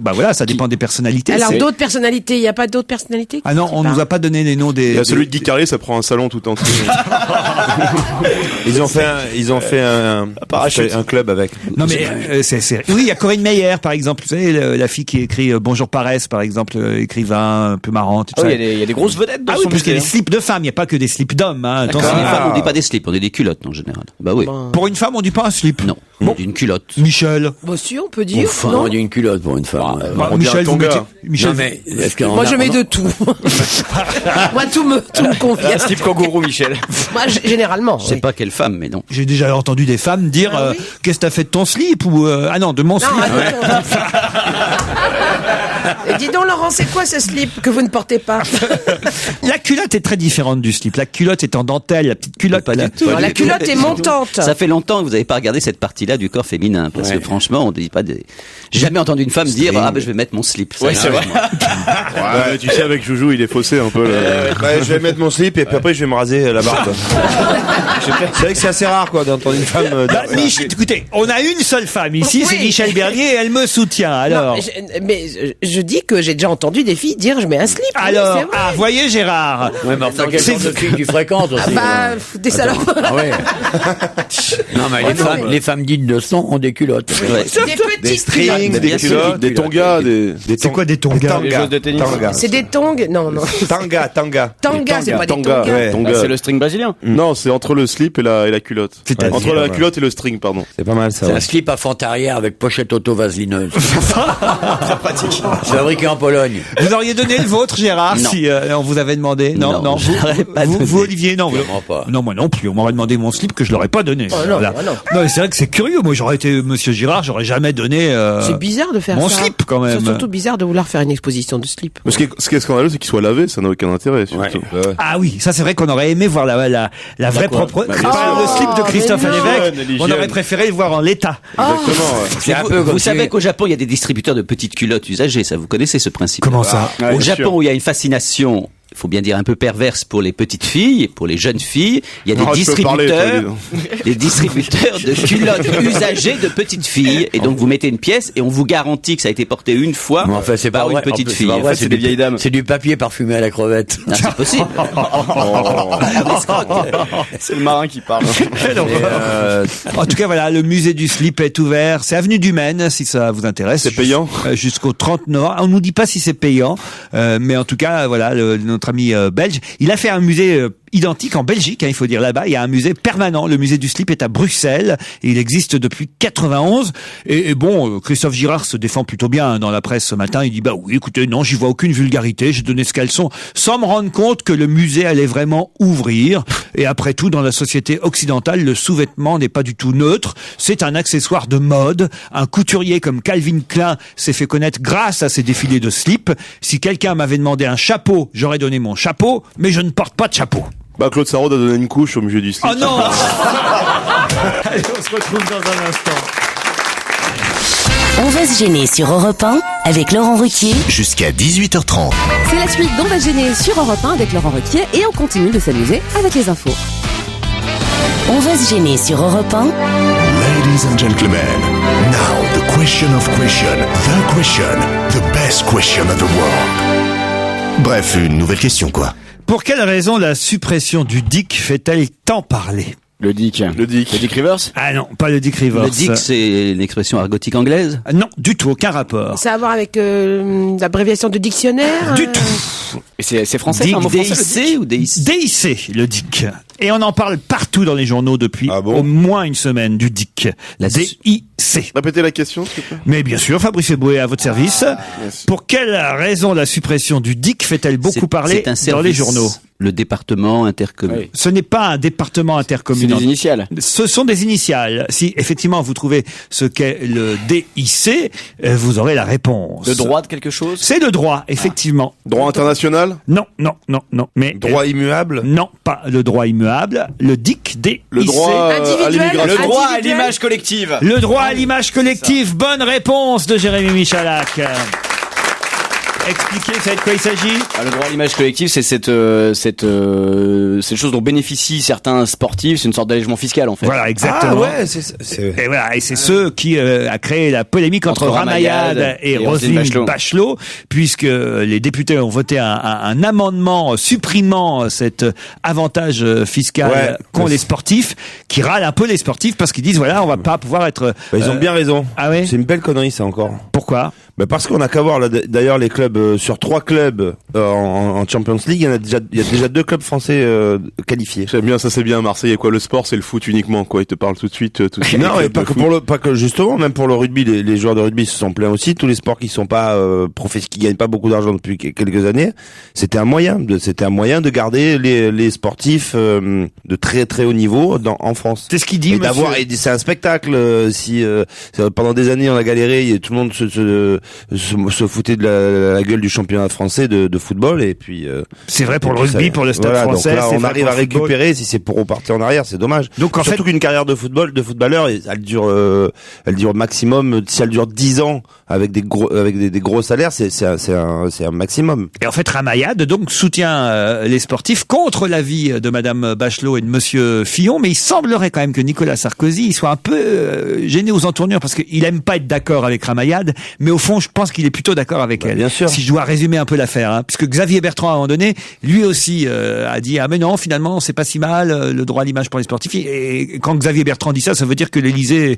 bah voilà, ça dépend des personnalités. Alors C'est- d'autres personnalités, il n'y a pas d'autres personnalités? Ah non, on nous a pas donné les noms des. Il y a celui de Guy Carlier, ça prend un salon tout entier. Ils ont fait un club avec. Non mais oui, il y a Corinne Meyer par exemple, vous savez la fille qui écrit Bonjour Paresse par exemple, écrivain un peu marrante. Ah oui, il y a des grosses vedettes dans Ah oui, son parce qu'il y a musée, des slips de femmes, il n'y a pas que des slips d'hommes. Hein. Quand Attention. c'est des femmes, on dit pas des slips, on dit des culottes en général. Bah oui. Pour une femme, on dit pas un slip. Non, on dit une culotte. Michel. Bah si, on peut dire. Enfin, non on dit une culotte pour une femme. Bah, on dit Michel, un vous tonga. mettez. Michel, Non, mais est-ce qu'on Moi a- je mets on- de tout. Moi tout me convient. Un slip kangourou, Michel. Moi généralement. Je sais oui. pas quelle femme, mais non. j'ai déjà entendu des femmes dire Ah oui qu'est-ce que t'as fait de ton slip ou ah non de mon Non, slip. Et dis donc Laurent, c'est quoi ce slip que vous ne portez pas? La culotte est très différente du slip. La culotte est en dentelle, la petite culotte. Pas là. du tout. Alors, la culotte est montante. Ça fait longtemps que vous n'avez pas regardé cette partie-là du corps féminin, parce que franchement, on dit pas des. J'ai jamais entendu une femme dire ah ben je vais mettre mon slip. Ça, Ouais, c'est vrai. Ouais, tu sais, avec Joujou, il est faussé un peu. Je vais mettre mon slip et puis après je vais me raser la barbe. C'est vrai que c'est assez rare quoi d'entendre une femme. Bah, écoutez, on a une seule femme ici, c'est Oui. Michel Bernier, et elle me soutient. Alors, Non, mais je dis que j'ai déjà entendu des filles dire je mets un slip. Oui, alors, c'est vrai. voyez Gérard. Ouais, mais enfin, quel C'est- genre de fille tu fréquentes aussi? Bah, des salopes. Ah ouais. Non, mais les femmes dignes de son ont des culottes. Ouais. Des petites strings, Bien des sûr. culottes, Des tongas, des. C'est quoi des tongas? Les choses de tennis. C'est des tongs. Non, non. Tanga. Tanga, c'est pas des Tonga, tongas. Ouais. tonga. Bah, c'est le string brésilien. Non, c'est entre le slip et la culotte. C'est-à-dire, Entre la ouais. culotte et le string, pardon. C'est pas mal ça. C'est Ouais. un slip à fente arrière avec pochette auto-vaselineuse. C'est fabriqué en Pologne. Vous auriez donné le vôtre, Gérard, Non. si on vous avait demandé? Non, Non, Vous, j'aurais pas vous, donné. vous, Olivier, non. Clairement pas. Non, moi non plus. On m'aurait demandé mon slip que je l'aurais pas donné. Oh non, oh non. Non, c'est vrai que c'est curieux. Moi, j'aurais été Monsieur Girard, j'aurais jamais donné C'est bizarre de faire mon ça. slip, quand même. C'est surtout bizarre de vouloir faire une exposition de slip. Mais ce qui est scandaleux, c'est qu'il soit lavé, ça n'a aucun intérêt, surtout. Ouais. Ah oui, ça c'est vrai qu'on aurait aimé voir la vraie propre. Bah, C'est bien pas sûr. le slip de Christophe mais non. Lévesque. On aurait préféré le voir en l'état. Exactement. Vous savez qu'au Japon, il y a des distributeurs de petites culottes usagées. Ça, vous connaissez ce principe? Comment ça? Au Japon, où il y a une fascination, il faut bien dire un peu perverse pour les petites filles, pour les jeunes filles, il y a des distributeurs de culottes usagées de petites filles. Et donc vous mettez une pièce et on vous garantit que ça a été porté une fois c'est par pas une vrai. petite fille. En fait, c'est des vieilles dames. C'est du papier parfumé à la crevette. Ah, c'est possible. C'est le marin qui parle. En tout cas, voilà, le musée du slip est ouvert. C'est avenue du Maine, si ça vous intéresse. C'est payant jusqu'au 30 novembre. On nous dit pas si c'est payant, mais en tout cas, voilà, notre ami belge, il a fait un musée identique en Belgique, il faut dire là-bas. Il y a un musée permanent. Le musée du slip est à Bruxelles et il existe depuis 91. Et bon, Christophe Girard se défend plutôt bien dans la presse ce matin. Il dit bah oui, écoutez, non, j'y vois aucune vulgarité. J'ai donné ce caleçon sans me rendre compte que le musée allait vraiment ouvrir. Et après tout, dans la société occidentale, le sous-vêtement n'est pas du tout neutre. C'est un accessoire de mode. Un couturier comme Calvin Klein s'est fait connaître grâce à ses défilés de slip. Si quelqu'un m'avait demandé un chapeau, j'aurais donné mon chapeau, mais je ne porte pas de chapeau. Bah, Claude Sarraud a donné une couche au musée du slip. Oh non! Allez, on se retrouve dans un instant. On va se gêner sur Europe 1 avec Laurent Ruquier. Jusqu'à 18h30. C'est la suite d'On va se gêner sur Europe 1 avec Laurent Ruquier et on continue de s'amuser avec les infos. On va se gêner sur Europe 1. Ladies and gentlemen, now the question of the best question of the world. Bref, une nouvelle question, quoi. Pour quelle raison la suppression du DIC fait-elle tant parler? Le Dick Rivers? Ah non, pas le Dick Rivers. Le Dick, c'est une expression argotique anglaise? Non, du tout, aucun rapport. Ça a à voir avec l'abréviation de dictionnaire? Du tout. Et c'est français, DIC, un mot français, DIC ou DIC? DIC, le DIC. Et on en parle partout dans les journaux depuis au moins une semaine du DIC. La DIC. Répétez la question, s'il te plaît. Mais bien sûr, Fabrice Eboué à votre service. Pour quelle raison la suppression du DIC fait-elle beaucoup parler dans les journaux? Le département intercommunal. Ce n'est pas un département intercommunal. C'est des initiales. Ce sont des initiales. Si effectivement vous trouvez ce qu'est le DIC, vous aurez la réponse. Le droit de quelque chose? C'est le droit, effectivement. Droit international? Non. Mais droit immuable? Non, pas le droit immuable. Le DIC, DIC. Le droit à l'immigration? Le droit à l'image collective. Le droit à l'image collective. Bonne réponse de Jérémy Michalak. Expliquez, ça de quoi il s'agit? Le droit à l'image collective, c'est cette chose dont bénéficient certains sportifs. C'est une sorte d'allègement fiscal, en fait. Voilà, exactement. Ah ouais, Et voilà, et c'est ce qui a créé la polémique entre Ramayad et Roselyne Bachelot, puisque les députés ont voté un amendement supprimant cet avantage fiscal qu'ont les sportifs, qui râlent un peu les sportifs parce qu'ils disent voilà, on va pas pouvoir être. Ils ont bien raison. Ah ouais. C'est une belle connerie, ça encore. Pourquoi? Parce qu'on a qu'à voir d'ailleurs les clubs sur 3 clubs en Champions League, il y a déjà 2 clubs français qualifiés. J'aime bien, ça c'est bien à Marseille, quoi. Le sport c'est le foot uniquement, quoi. Ils te parlent tout de suite. Non, et pas que justement, même pour le rugby, les joueurs de rugby se sont plaints aussi. Tous les sports qui sont pas qui gagnent pas beaucoup d'argent depuis quelques années, c'était un moyen de garder les sportifs de très très haut niveau en France. C'est ce qu'il dit. Et c'est un spectacle. Si pendant des années on a galéré, et tout le monde se foutait de la gueule du championnat français de football, et puis c'est vrai pour le rugby, pour le stade français. Donc là, on arrive à récupérer. Si c'est pour repartir en arrière, c'est dommage. Donc surtout qu'une carrière de footballeur, elle dure maximum, si elle dure 10 ans avec des gros salaires, c'est un maximum. Et en fait, Ramayad donc soutient les sportifs contre l'avis de Madame Bachelot et de Monsieur Fillon, mais il semblerait quand même que Nicolas Sarkozy soit un peu gêné aux entournures parce qu'il aime pas être d'accord avec Ramayad, mais au fond, je pense qu'il est plutôt d'accord avec elle. Bien sûr. Si je dois résumer un peu l'affaire, puisque Xavier Bertrand à un moment donné, lui aussi a dit mais non, finalement c'est pas si mal le droit à l'image pour les sportifs. Et quand Xavier Bertrand dit ça veut dire que l'Élysée,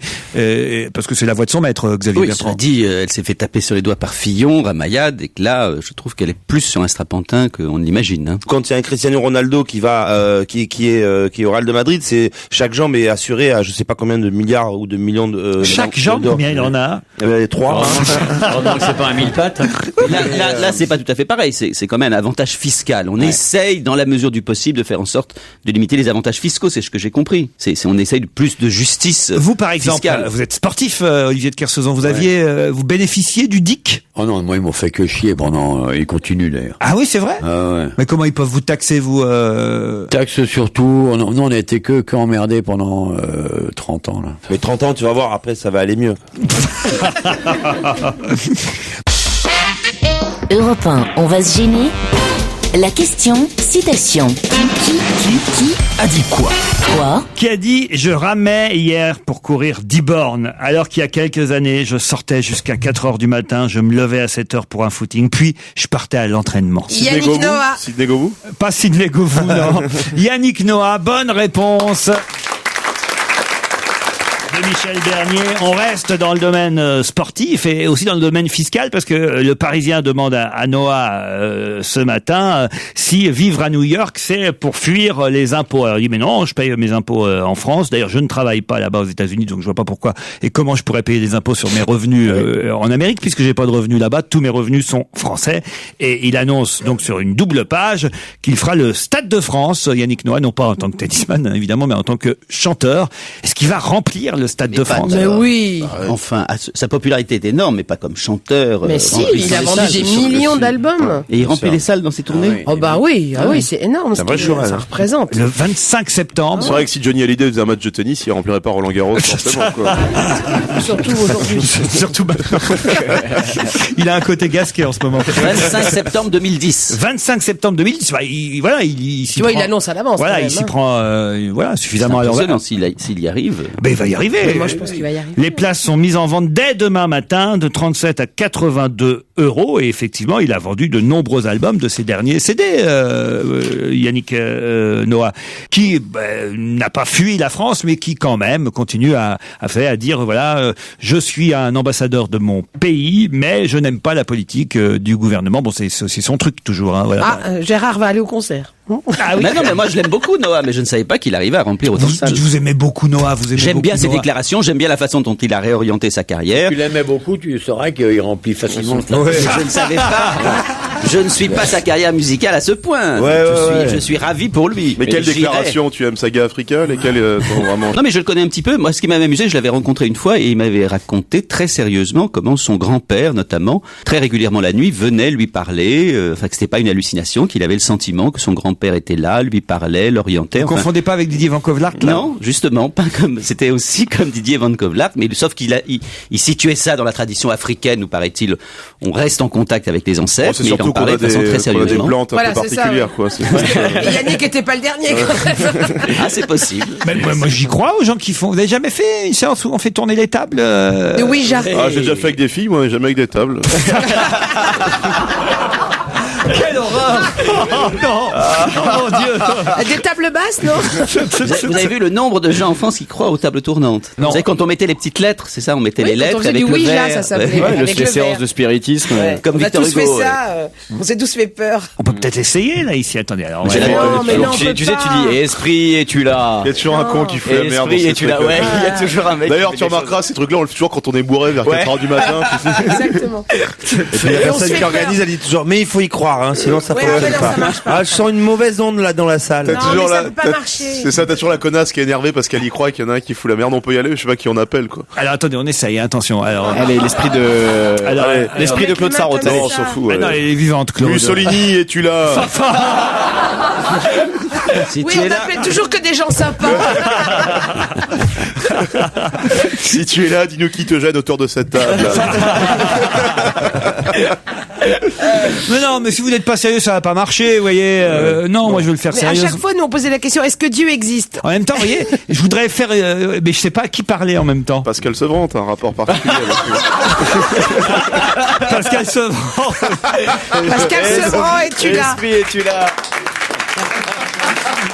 parce que c'est la voix de son maître, Xavier Bertrand. Cela dit, elle s'est fait taper sur les doigts par Fillon, Ramayad, et que là, je trouve qu'elle est plus sur un strapontin qu'on ne l'imagine. Quand il y a un Cristiano Ronaldo qui va, qui est au Real de Madrid, c'est chaque jambe est assurée à je sais pas combien de milliards ou de millions de. Chaque jambe, combien il en a? 3. Donc c'est pas un mille pattes. Là, c'est pas tout à fait pareil. C'est quand même un avantage fiscal. On essaye, dans la mesure du possible, de faire en sorte de limiter les avantages fiscaux. C'est ce que j'ai compris. On essaye de plus de justice. Vous, par exemple, fiscale. vous êtes sportif, Olivier de Kersauzon. Vous bénéficiez du DIC? Oh non, moi ils m'ont fait que chier pendant. Ils continuent d'ailleurs. Ah oui, c'est vrai. Ouais. Mais comment ils peuvent vous taxer, vous Taxe surtout. Nous, on a été que emmerdés pendant 30 ans là. Mais 30 ans, tu vas voir, après ça va aller mieux. Europe 1, on va se gêner. La question, citation. Qui a dit quoi? Quoi? Qui a dit « Je ramais hier pour courir 10 bornes, alors qu'il y a quelques années, je sortais jusqu'à 4 heures du matin, je me levais à 7 heures pour un footing, puis je partais à l'entraînement. » Yannick Noah. Sidney Govou? Pas Sidney Govou, non. Yannick Noah, bonne réponse de Michel Bernier. On reste dans le domaine sportif et aussi dans le domaine fiscal parce que le Parisien demande à Noah ce matin si vivre à New York c'est pour fuir les impôts. Alors il dit mais non, je paye mes impôts en France. D'ailleurs je ne travaille pas là-bas aux États-Unis donc je vois pas pourquoi et comment je pourrais payer des impôts sur mes revenus en Amérique puisque j'ai pas de revenus là-bas. Tous mes revenus sont français et il annonce donc sur une double page qu'il fera le Stade de France. Yannick Noah, non pas en tant que tennisman évidemment mais en tant que chanteur. Est-ce qu'il va remplir le Stade de France? Mais oui. Enfin, sa popularité est énorme, mais pas comme chanteur. Mais si, il a vendu des millions d'albums. Et il remplit les salles dans ses tournées. Oh bah oui, c'est énorme. Ça représente. Le 25 septembre. C'est vrai que si Johnny Hallyday faisait un match de tennis, il remplirait pas Roland Garros forcément. Quoi. Surtout aujourd'hui. Surtout maintenant. Il a un côté gasqué en ce moment. 25 septembre 2010. 25 septembre 2010. Il annonce à l'avance. Voilà, il s'y prend suffisamment à l'envers. S'il y arrive. Ben, il va y arriver. Mais moi, je pense qu'il va y arriver. Les places sont mises en vente dès demain matin de 37 à 82 euros et effectivement, il a vendu de nombreux albums de ses derniers CD, Yannick Noah, qui n'a pas fui la France, mais qui quand même continue à dire voilà, je suis un ambassadeur de mon pays, mais je n'aime pas la politique du gouvernement. Bon, c'est son truc toujours. Hein, voilà. Gérard va aller au concert. Ah oui. Mais non, mais moi je l'aime beaucoup Noah, mais je ne savais pas qu'il arrivait à remplir autant de salles. Vous aimez beaucoup Noah, J'aime bien ses déclarations, j'aime bien la façon dont il a réorienté sa carrière. Tu l'aimais beaucoup, tu saurais qu'il remplit facilement le stade. Je ne savais pas. Je ne suis pas sa carrière musicale à ce point. Je suis ravi pour lui. Mais quelle déclaration? Tu aimes Saga Africa? Lesquelles vraiment? Non, mais je le connais un petit peu. Moi, ce qui m'avait amusé, je l'avais rencontré une fois et il m'avait raconté très sérieusement comment son grand-père, notamment, très régulièrement la nuit, venait lui parler. Que c'était pas une hallucination, qu'il avait le sentiment que son grand-père était là, lui parlait, l'orientait. Vous confondez pas avec Didier Van Kovlart, là? Non, justement, pas comme, c'était aussi comme Didier Van Kovlart, mais sauf qu'il situait ça dans la tradition africaine où, paraît-il, on reste en contact avec les ancêtres, mais il en parlait de façon très sérieusement. Des plantes un peu particulières, quoi. Et Yannick était pas le dernier, quand même. Ah, c'est possible. Mais moi, j'y crois aux gens qui font. Vous avez jamais fait une séance où on fait tourner les tables? Oui, j'arrive. Ah, j'ai déjà fait avec des filles, moi, jamais avec des tables. Quelle horreur! Oh non! Oh mon Dieu! Des tables basses, non? Vous avez vu le nombre de gens en France qui croient aux tables tournantes? Non. Vous savez, quand on mettait les petites lettres, c'est ça, on mettait les lettres avec le verre. Ça s'appelait. Les séances de spiritisme. Comme Victor Hugo. On a tous fait ça, on s'est tous fait peur. On peut peut-être essayer, là, ici. Attendez, alors. Tu sais, tu dis, esprit, es-tu là? Il y a toujours un con qui fait la merde. Esprit, es-tu là? Ouais, il y a toujours un mec. D'ailleurs, tu remarqueras, ces trucs-là, on le fait toujours quand on est bourré vers 4h du matin. Exactement. Et puis la personne qui organise, elle dit toujours, mais il faut y croire, hein, sinon ça fonctionne pas. Ah, je sens une mauvaise onde là dans la salle. Non, mais ça peut pas marcher. C'est ça, t'as toujours la connasse qui est énervée parce qu'elle y croit qu'il y en a un qui fout la merde, on peut y aller, je sais pas qui on appelle, quoi. Alors attendez, on essaye, attention. Alors, allez, l'esprit de Claude Sarraute. Non, on s'en fout. Non, elle est vivante, Claude. Mussolini, es-tu là? Oui, on appelle toujours que des gens sympas. Si tu es là, dis-nous qui te gêne autour de cette table. Mais non, mais si vous n'êtes pas sérieux, ça va pas marcher, vous voyez. Non, moi je veux le faire Mais sérieusement. à chaque fois, nous on posait la question, est-ce que Dieu existe? En même temps, vous voyez, je voudrais faire, mais je sais pas à qui parler en même temps. Pascal Sevran, t'as un rapport particulier avec Pascal Sevran. Pascal Sevran, es-tu là? Esprit, es-tu là?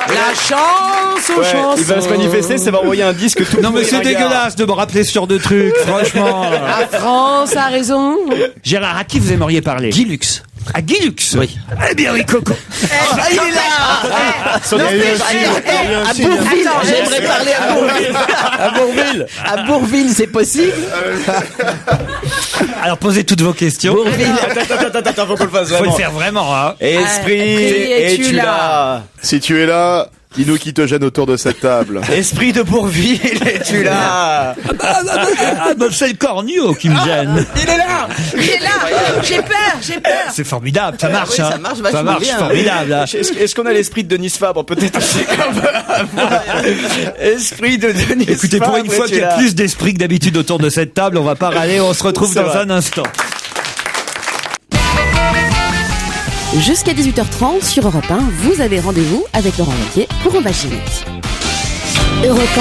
La chance aux chansons. Il va se manifester, ça va envoyer un disque tout. Non mais c'est dégueulasse de me rappeler ce genre de trucs, franchement. La France a raison. Gérard, à qui vous aimeriez parler? Guy Lux. À Guilux. Oui. Eh bien oui, Coco. Il est là. À Bourville, j'aimerais parler à Bourville. À Bourville. À Bourville, c'est possible? Alors posez toutes vos questions. Bourville. Attends, faut qu'on le fasse Faut vraiment. le faire vraiment, hein. Esprit, es-tu là? Si tu es là, dis-nous qui te gêne autour de cette table. Esprit de Bourville, es-tu là? C'est le cornio qui me gêne. Il est là. Il est là. J'ai peur. C'est formidable, ça marche, oui, hein. ça marche vachement bien. Formidable. Hein. Est-ce qu'on a l'esprit de Denis Fabre? Peut-être aussi comme esprit de Denis Fabre. Écoutez, pour une fois qu'il y a plus d'esprit que d'habitude autour de cette table, on va pas râler, on se retrouve C'est dans vrai. un instant. Jusqu'à 18h30 sur Europe 1, vous avez rendez-vous avec Laurent Ruquier pour On va gêner. Europe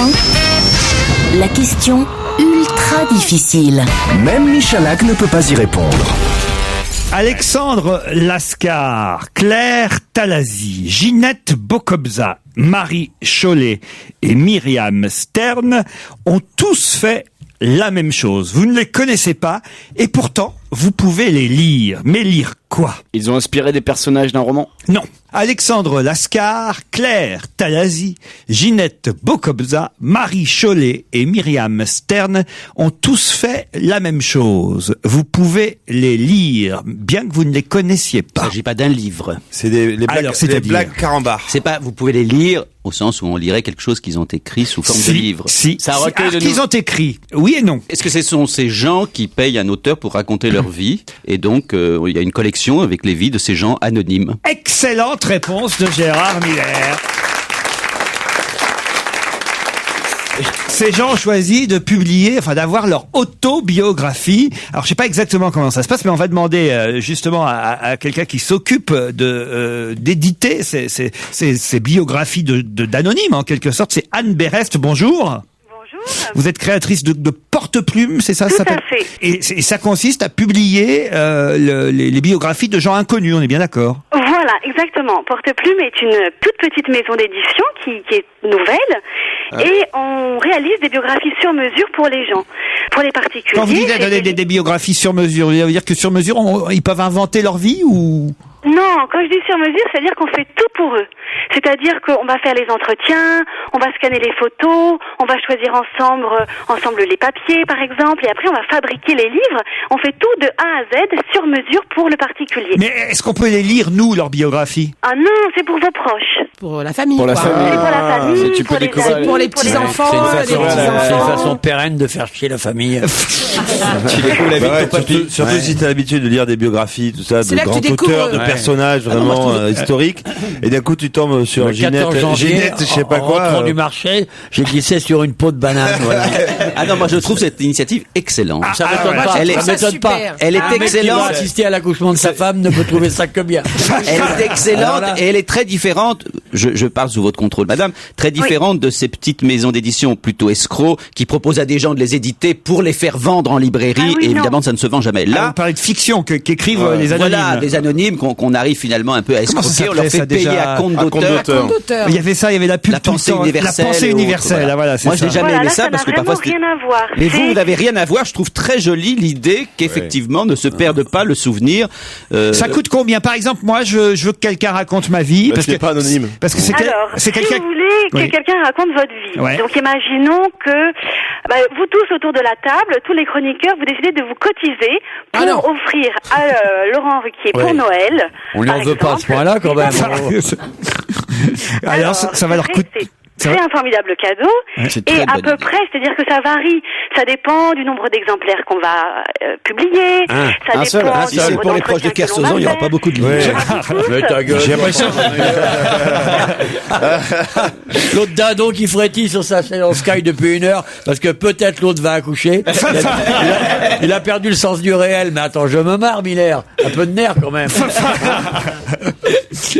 1, la question ultra difficile. Même Michalak ne peut pas y répondre. Alexandre Lascar, Claire Talazi, Ginette Bokobza, Marie Chollet et Myriam Stern ont tous fait la même chose. Vous ne les connaissez pas et pourtant vous pouvez les lire. Mais lire quoi? Ils ont inspiré des personnages d'un roman? Non. Alexandre Lascar, Claire Talazi, Ginette Bokobza, Marie Chollet et Myriam Stern ont tous fait la même chose. Vous pouvez les lire, bien que vous ne les connaissiez Il pas. ne s'agit pas d'un livre. C'est des Alors, blagues, c'est-à-dire les blagues carambars. C'est pas, vous pouvez les lire au sens où on lirait quelque chose qu'ils ont écrit sous forme de livre. Ça recueille recueille de qu'ils nous- ont écrit. Oui et non. Est-ce que ce sont ces gens qui payent un auteur pour raconter leur vie? Et donc, il y a une collection avec les vies de ces gens anonymes. Excellente réponse de Gérard Miller. Ces gens ont choisi de publier, enfin d'avoir leur autobiographie. Alors je sais pas exactement comment ça se passe, mais on va demander justement à quelqu'un qui s'occupe de d'éditer ces biographies d'anonymes en quelque sorte. C'est Anne Berest. Bonjour. Vous êtes créatrice de porte-plume, c'est ça? Tout Ça à s'appelle fait. Et ça consiste à publier les biographies de gens inconnus, on est bien d'accord? Voilà, exactement. Porte-Plume est une toute petite maison d'édition qui est nouvelle et on réalise des biographies sur mesure pour les gens, pour les particuliers. Quand vous dites c'est des biographies sur mesure, vous voulez dire que sur mesure, ils peuvent inventer leur vie ou? Non, quand je dis sur mesure, c'est-à-dire qu'on fait tout pour eux. C'est-à-dire qu'on va faire les entretiens, on va scanner les photos, on va choisir ensemble les papiers, par exemple, et après on va fabriquer les livres. On fait tout de A à Z sur mesure pour le particulier. Mais est-ce qu'on peut les lire, nous, leurs biographies? Ah non, c'est pour vos proches. Pour la famille. Pour la quoi. famille. C'est pour la famille, tu peux pour les découvrir- amis, Pour les petits-enfants, C'est une petits-enfants. façon pérenne de faire chier la famille. Tu découvres la vie Bah de ouais, ton papy. surtout si t'as l'habitude de lire des biographies, tout ça, C'est de là que grands tu découvres. auteurs, de Ouais. personnages Ah non, moi, vraiment je trouve- historiques, et d'un coup tu tombes sur Le 14 janvier, Ginette, je sais pas en quoi. rentrant du marché, j'ai glissé sur une peau de banane. Voilà. Ah non, moi je trouve cette initiative excellente. Ça m'étonne ouais. pas. Moi, je Elle trouve ça m'étonne pas. super. Elle est Un mec qui va excellente. assister à l'accouchement de sa femme ne peut trouver ça que bien. Elle est excellente Alors là- et elle est très différente. Je parle sous votre contrôle, madame. Très différente de ces petites maisons d'édition plutôt escrocs qui proposent à des gens de les éditer pour les faire vendre en librairie. Ah oui, et non. évidemment, ça ne se vend jamais. Là, Là, vous parlez de fiction qu'écrivent les anonymes. voilà, des anonymes qu'on arrive finalement un peu à Comment ça escroquer. On s'appelait, leur fait ça, payer déjà à compte À compte d'auteur. d'auteur. Compte d'auteur. Il y avait ça, il y avait la pub La tout le pensée temps. universelle. La pensée ou autre, universelle, voilà. voilà, c'est Moi, ça. j'ai jamais Voilà, aimé là, ça parce que n'a parfois vraiment rien à voir. mais vous C'est- n'avez rien à voir. Je trouve très jolie l'idée qu'effectivement ne se perde pas le souvenir. Ça coûte combien? Par exemple, moi, je veux que quelqu'un raconte ma vie. Parce qu'il n'est pas anonyme. Parce que c'est Alors, c'est si quelqu'un. vous voulez que Oui. quelqu'un raconte votre vie, Ouais. donc imaginons que vous tous autour de la table, tous les chroniqueurs, vous décidez de vous cotiser pour Alors. offrir à Laurent Ruquier pour Ouais. Noël. On lui par en veut pas à ce exemple. point-là quand même. Alors, ça va leur c'est coûter. vrai que C'est un formidable cadeau. C'est Et très à bonne peu idée. près, c'est-à-dire que ça varie. Ça dépend du nombre d'exemplaires qu'on va publier. Ça un seul. dépend Si du c'est nombre pour les proches de d'entretiens que l'on Kersozon, va il n'y aura faire. pas beaucoup de livres. Mais ta gueule. J'ai l'impression. L'autre dindon qui frétille sur sa chaise en Sky depuis 1 heure parce que peut-être l'autre va accoucher. Il a perdu le sens du réel. Mais attends, je me marre, Miller. Un peu de nerf quand même.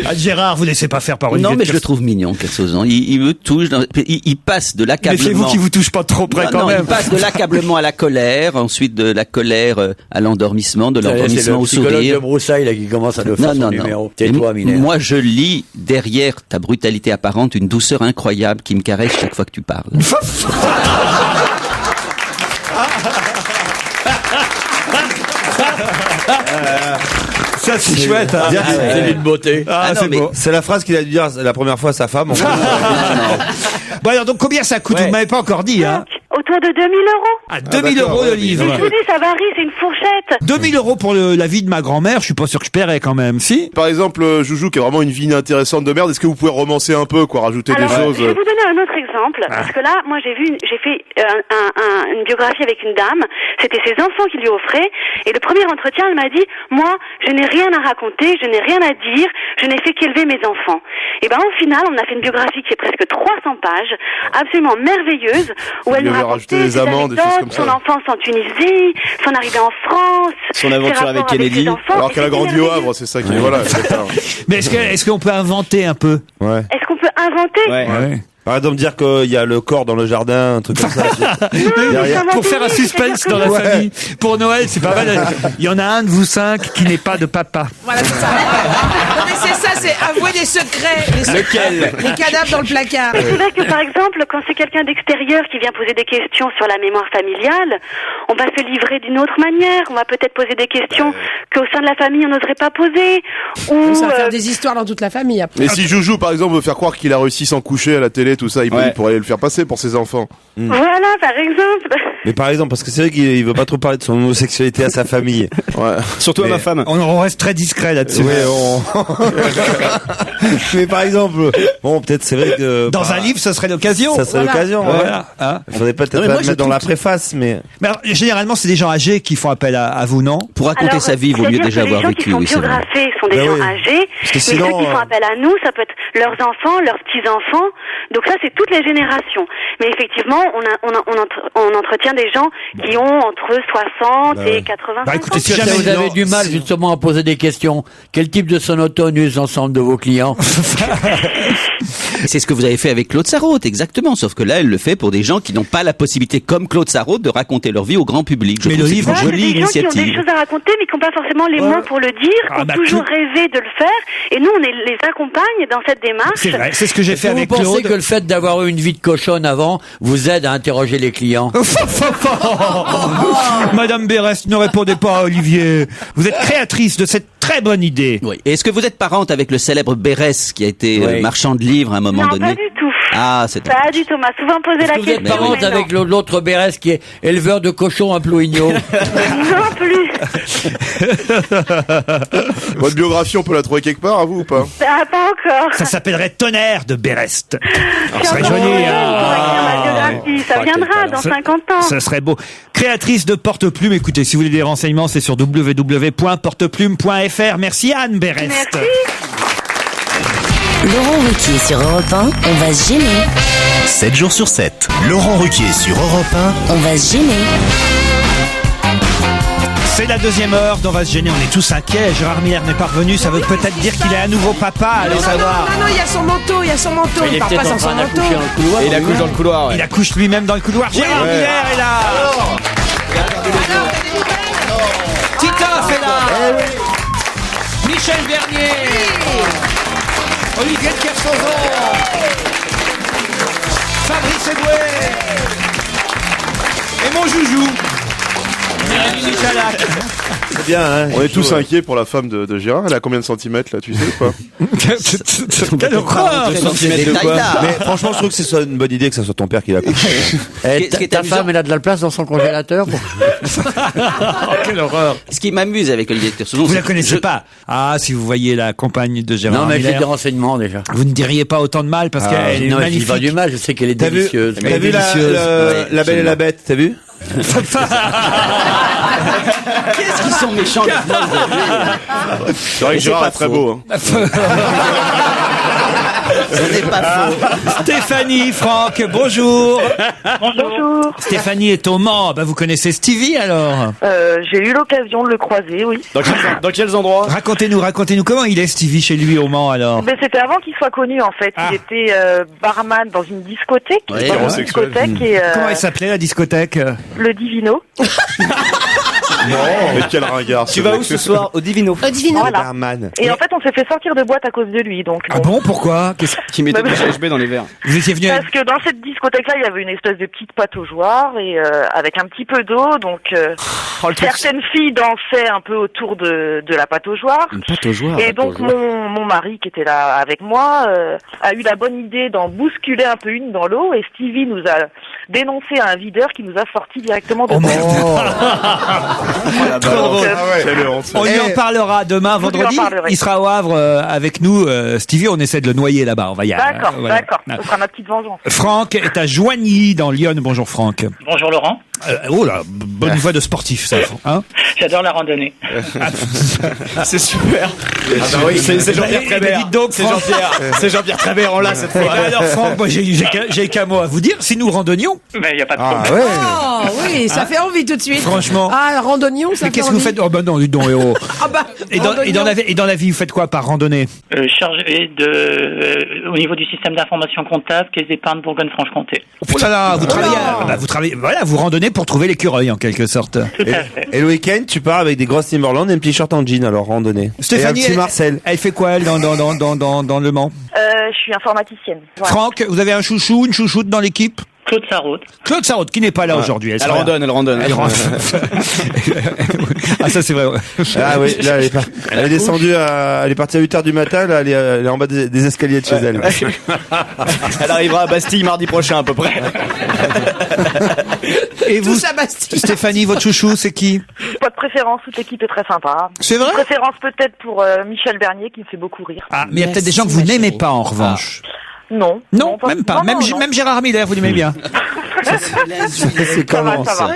Ah, Gérard, vous laissez pas faire par Olivier Non, mais de je le trouve mignon, Kersozon. Il me touche. Il passe de l'accablement. Méfiez-vous qu'il vous touche pas trop près Non, quand non, même. il passe de l'accablement à la colère, ensuite de la colère à l'endormissement, de C'est l'endormissement le au psychologue de sourire. Broussailles là, qui commence à nous faire son numéro. Tais-toi, Miller. Moi, je lis derrière ta brutalité apparente une douceur incroyable qui me caresse chaque fois que tu parles. Ça, c'est chouette. Hein. C'est une beauté. Ah, non, c'est mais- beau. C'est la phrase qu'il a dû dire la première fois à sa femme. Bon, alors, donc, combien ça coûte? Vous m'avez pas encore dit, hein? Autour de 2000 euros. Ah, 2000 euros le livre. Je vous dis, ça varie, c'est une fourchette. 2000 euros pour la vie de ma grand-mère, je suis pas sûr que je paierais quand même, si? Par exemple, Joujou qui a vraiment une vie inintéressante de merde, est-ce que vous pouvez romancer un peu, quoi, rajouter Alors, des choses je vais vous donner un autre exemple, parce que là, moi, j'ai fait une biographie avec une dame. C'était ses enfants qui lui offraient, et le premier entretien, elle m'a dit, moi, je n'ai rien à raconter, je n'ai rien à dire, je n'ai fait qu'élever mes enfants. Et ben, au final, on a fait une biographie qui est presque 300 pages, absolument merveilleuse, où elle Vous nous avez racontait rajouté des ses amants, des choses anecdotes, comme son ça. enfance en Tunisie, son arrivée en France, Son ses aventure rapports avec Kennedy. ses enfants, Alors et qu'elle a c'est grandi au merveilleux. Havre, c'est ça qui est, voilà. Mais est-ce qu'on peut inventer un peu? Ouais. Est-ce qu'on peut inventer? Ouais. Par exemple, dire qu'il y a le corps dans le jardin, un truc comme ça. Derrière. Pour faire un suspense dans la famille. Pour Noël, c'est pas mal. Il y en a un de vous 5 qui n'est pas de papa. Voilà, c'est ça. Non, mais c'est ça, c'est avouer des secrets. Lequel? Les cadavres dans le placard. C'est vrai que, par exemple, quand c'est quelqu'un d'extérieur qui vient poser des questions sur la mémoire familiale, on va se livrer d'une autre manière. On va peut-être poser des questions qu'au sein de la famille, on n'oserait pas poser. Ou, Ça va faire des histoires dans toute la famille après. Et si Joujou, par exemple, veut faire croire qu'il a réussi sans coucher à la télé, tout ça, il pourrait le faire passer pour ses enfants. Voilà, par exemple. Mais par exemple, parce que c'est vrai qu'il veut pas trop parler de son homosexualité à sa famille. Ouais. Surtout à ma femme. On reste très discret là-dessus. Ouais, Mais par exemple, bon, peut-être c'est vrai que Dans un livre, ce serait l'occasion. ça serait l'occasion. Ouais. Voilà. Hein. Il faudrait peut-être Non, mais la moi, je mettre dans la trouve- préface, mais Mais alors, généralement, c'est des gens âgés qui font appel à vous, non? Pour raconter Alors, sa vie, il vaut mieux c'est-à-dire déjà que avoir les gens vécu, qui sont oui, c'est vrai. biographiés sont des Ben gens oui. âgés, Parce que mais sinon, ceux qui font appel à nous, ça peut être leurs enfants, leurs petits-enfants, donc ça c'est toutes les générations. Mais effectivement, on entretient des gens qui ont entre 60 et 85 Bah, écoutez, ans. si Est-ce que jamais vous avez du mal justement à poser des questions? Quel type de sonotone use l'ensemble de vos clients? C'est ce que vous avez fait avec Claude Sarraute, exactement. Sauf que là, elle le fait pour des gens qui n'ont pas la possibilité, comme Claude Sarraute, de raconter leur vie au grand public. Je Mais trouve le que livre, c'est Voilà, une c'est jolie des gens qui ont des initiative. choses à raconter, mais qui n'ont pas forcément les mots pour le dire, qui Ah, ont bah, toujours Claude- rêvé de le faire, et nous on les accompagne dans cette démarche. C'est vrai, c'est ce que j'ai Est-ce fait que vous avec pensez Claude. que le fait d'avoir eu une vie de cochonne avant vous aide à interroger les clients? Madame Berest, ne répondez pas à Olivier. Vous êtes créatrice de cette très bonne idée. Oui. Et est-ce que vous êtes parente avec le célèbre Bérès, qui a été Oui. marchand de livres à un moment Non, donné? pas du tout. Ah, c'est Pas du tout, on m'a souvent posé Est-ce la que vous êtes question. parente mais non. avec l'autre Bérès qui est éleveur de cochons à Plouigneau? Non plus. Votre biographie, on peut la trouver quelque part, à vous ou pas? Ah, pas encore. Ça s'appellerait Tonnerre de Berest. C'est serait encore joli, jeune hein. pour écrire ma biographie. Ça viendra dans 50 ans. Ça serait beau. Créatrice de porte-plume. Écoutez, si vous voulez des renseignements, c'est sur www.porteplume.fr. Merci Anne Berest. Merci. Laurent Ruquier sur Europe 1, on va se gêner. 7 jours sur 7. Laurent Ruquier sur Europe On va se gêner. C'est la deuxième heure d'On va se gêner. On est tous inquiets. Gérard Miller n'est pas revenu. Ça veut peut-être dire qu'il est un nouveau papa. Allez Non, savoir. non, il y a son manteau, il y a son manteau. Il part peut-être pas en sans son train manteau. d'accoucher dans le couloir. Et il accouche dans le couloir, ouais. Il accouche lui-même dans le couloir. Gérard Miller est là. Titoff est là. Michel Bernier. Olivier de Kersauzon. Fabrice Eboué. Et mon joujou. Jérémy Michalak. c'est bien, hein. On est tous inquiets pour la femme de Gérard. Elle a combien de centimètres, là, tu sais ou pas? Quelle horreur. 2 centimètres de quoi? Mais franchement, je trouve que c'est une bonne idée que ça soit ton père qui l'a couché. Eh, Ce qui est ta amusant- femme, elle a de la place dans son congélateur? Quelle horreur. Ce qui m'amuse avec Olivier de Kersauzon, Vous c'est la que connaissez je- pas. Ah, si vous voyez la compagne de Gérard Non, mais j'ai Miller, des renseignements déjà. vous ne diriez pas autant de mal parce qu'elle est non, je dis magnifique. pas du mal, je sais qu'elle est T'as vu, délicieuse. t'as vu délicieuse. la Belle et la Bête, t'as vu? Qu'est-ce qu'ils sont méchants les gens aujourd'hui. C'est vrai que Gérard est très beau, hein. Ce n'est pas faux. Stéphanie, Franck, bonjour. Bonjour. Stéphanie est au Mans. Bah, vous connaissez Stevie alors? J'ai eu l'occasion de le croiser, oui. Dans quels endroits? Racontez-nous comment il est Stevie chez lui au Mans alors? Mais c'était avant qu'il soit connu en fait. Ah. Il était barman dans une discothèque. Oui, dans une homosexuel. discothèque et Comment elle s'appelait la discothèque? le Divino. Mais quel ringard. Tu vas où ce soir? Au Divino. Au Divino. Voilà. Barman. Et en fait, on s'est fait sortir de boîte à cause de lui, donc. Ah bon, pourquoi? Qui mettait du GHB dans les verres. Vous étiez venu Parce que dans cette discothèque-là, il y avait une espèce de petite pataugeoire et avec un petit peu d'eau, donc certaines filles dansaient un peu autour de la pataugeoire. Une pataugeoire. Et donc mon mari qui était là avec moi a eu la bonne idée d'en bousculer un peu une dans l'eau et Stevie nous a dénoncé à un videur qui nous a sorti directement de Trop drôle. Quelle honte. On lui en parlera demain, Vous lui en vendredi. parlerez. Il sera au Havre avec nous. Stevie, on essaie de le noyer là-bas. On va y aller. D'accord, Voilà. d'accord. Ce sera ma petite vengeance. Franck est à Joigny, dans Lyon. Bonjour Franck. Bonjour Laurent, Oh là, bonne voix de sportif, ça. Hein. j'adore la randonnée. C'est super. Ah bah oui, c'est Jean-Pierre bah, Trébert. dites donc, C'est Franck. C'est Jean-Pierre Trébert, on l'a cette fois. Alors Franck, moi j'ai qu'un mot à vous dire. Si nous randonnions, Mais il n'y a pas de Ah problème. ouais. Oh oui, ça fait envie tout de suite. Franchement. Ah, randonnion, ça mais fait qu'est-ce que vous envie. faites? Oh bah non, dis donc, héros. Ah bah, Et randonnion. dans la vie, vous faites quoi par randonnée? Chargé au niveau du système d'information comptable, Caisse d'épargne Bourgogne-Franche-Comté. Oh putain là, vous travaillez, voilà, vous randonnez pour trouver l'écureuil en quelque sorte. Tout à fait. Et le week-end, tu pars avec des grosses Timberland et un petit short en jean, alors randonnée. Stéphanie, et un petit Marcel. Elle fait quoi elle dans Le Mans? Je suis informaticienne. Voilà. Franck, vous avez un chouchou, une chouchoute dans l'équipe? Claude Sarraute. Claude Sarraute, qui n'est pas là aujourd'hui. Elle randonne. Elle randonne. Ah ça c'est vrai. Ah oui, là elle est descendue elle est partie à 8h du matin, là elle est en bas des escaliers de chez elle. Elle arrivera à Bastille mardi prochain à peu près. Et vous, Tous à Bastille. Stéphanie, votre chouchou, c'est qui? Pas de préférence, toute l'équipe est très sympa. C'est vrai? Une préférence peut-être pour Michel Bernier qui me fait beaucoup rire. Ah, mais il y a peut-être des gens que vous n'aimez pas en revanche. Non. Non, même pas. Non, non. Même Gérard Miller, vous l'aimez bien. C'est comment Ça va.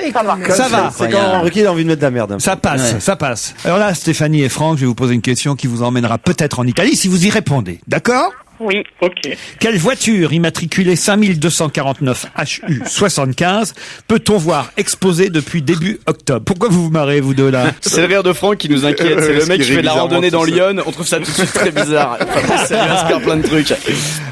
Ça va. C'est quand Ricky a envie de mettre de la merde. Ça passe, ça passe. Alors là, Stéphanie et Franck, je vais vous poser une question qui vous emmènera peut-être en Italie si vous y répondez. D'accord? Oui. Ok. Quelle voiture immatriculée 5249 HU 75 peut-on voir exposée depuis début octobre? Pourquoi vous vous marrez, vous deux, là? C'est le rire de Franck qui nous inquiète. C'est le mec qui fait de la randonnée dans bizarrement Lyon. On trouve ça tout de suite très bizarre. Ça lui inspire plein de trucs.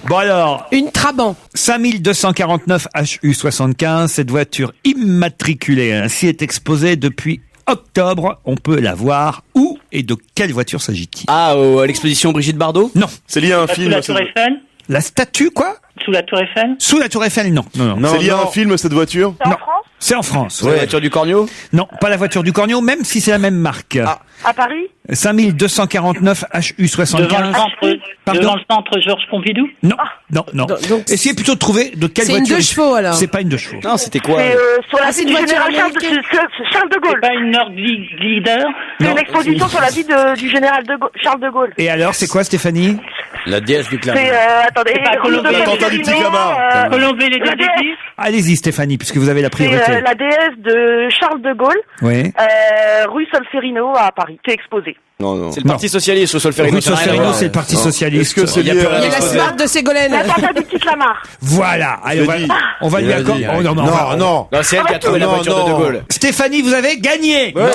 Bon alors, Une Trabant. 5249 HU 75, cette voiture immatriculée ainsi est exposée depuis octobre. On peut la voir où et de quelle voiture s'agit-il? Ah, à l'exposition Brigitte Bardot? Non. C'est lié à un Sous film. la Tour Eiffel? La statue, quoi? Sous la Tour Eiffel? Sous la Tour Eiffel, non. C'est lié à un film, cette voiture. C'est en Non. France? C'est en France. C'est la voiture du Cornio? Non, pas la voiture du Cornio, même si c'est la même marque. À Paris? 5249 HU 75. Devant le centre Georges Pompidou? Non, non. Donc, Essayez plutôt de trouver de quelle c'est une voiture. 2 chevaux, alors. C'est pas une 2 chevaux. Non, c'était quoi? C'est sur la c'est vie une du voiture général américaine. Charles de Gaulle. C'est pas une Nordglider? C'est une exposition sur la vie du général Charles de Gaulle. Et alors, c'est quoi, Stéphanie? La déesse du clamart. C'est, attendez, C'est pas Colombie. L'attentat du petit clamart. Colombé les deux la déesse, églises? Allez-y, Stéphanie, puisque vous avez la c'est priorité. la déesse de Charles de Gaulle, Oui. rue Solferino à Paris, qui est exposée. Non. C'est le Parti Socialiste, au Solferino. Rue Solferino, c'est le Parti Socialiste. Est-ce que c'est Il y a lié plus à rien Il y a la smart de Ségolène. L'attentat du petit clamart. Voilà. Allez, on va lui accorder. Oh, non, Non. Non, c'est elle qui a trouvé la voiture de De Gaulle. Stéphanie, vous avez gagné. Ouais.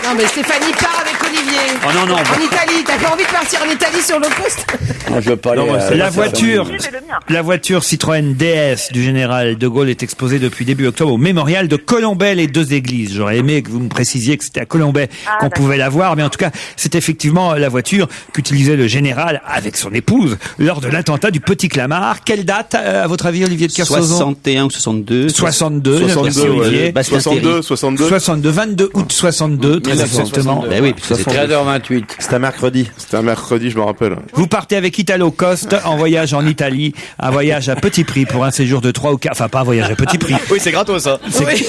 Non, mais Stéphanie part avec Olivier. Oh non, non. En Italie. T'as pas envie de partir en Italie sur low cost? Moi, je veux pas aller. La voiture, Oui, mais le mien. la voiture Citroën DS du général de Gaulle est exposée depuis début octobre au mémorial de Colombey les deux églises. J'aurais aimé que vous me précisiez que c'était à Colombey qu'on pouvait la voir, mais en tout cas, c'est effectivement la voiture qu'utilisait le général avec son épouse lors de l'attentat du Petit Clamart. Quelle date, à votre avis, Olivier de Kersauzon? 61 ou 62. 62, 62, merci ouais. Olivier. Bastien 62, 22 août 62, très exactement. Ben oui, puisque C'est 13h28. C'était un mercredi. C'était un mercredi, je me rappelle. Vous partez avec Italo Cost en voyage en Italie, un voyage à petit prix pour un séjour de 3 ou 4, enfin pas un voyage à petit prix. Oui, c'est gratos, ça. Oui.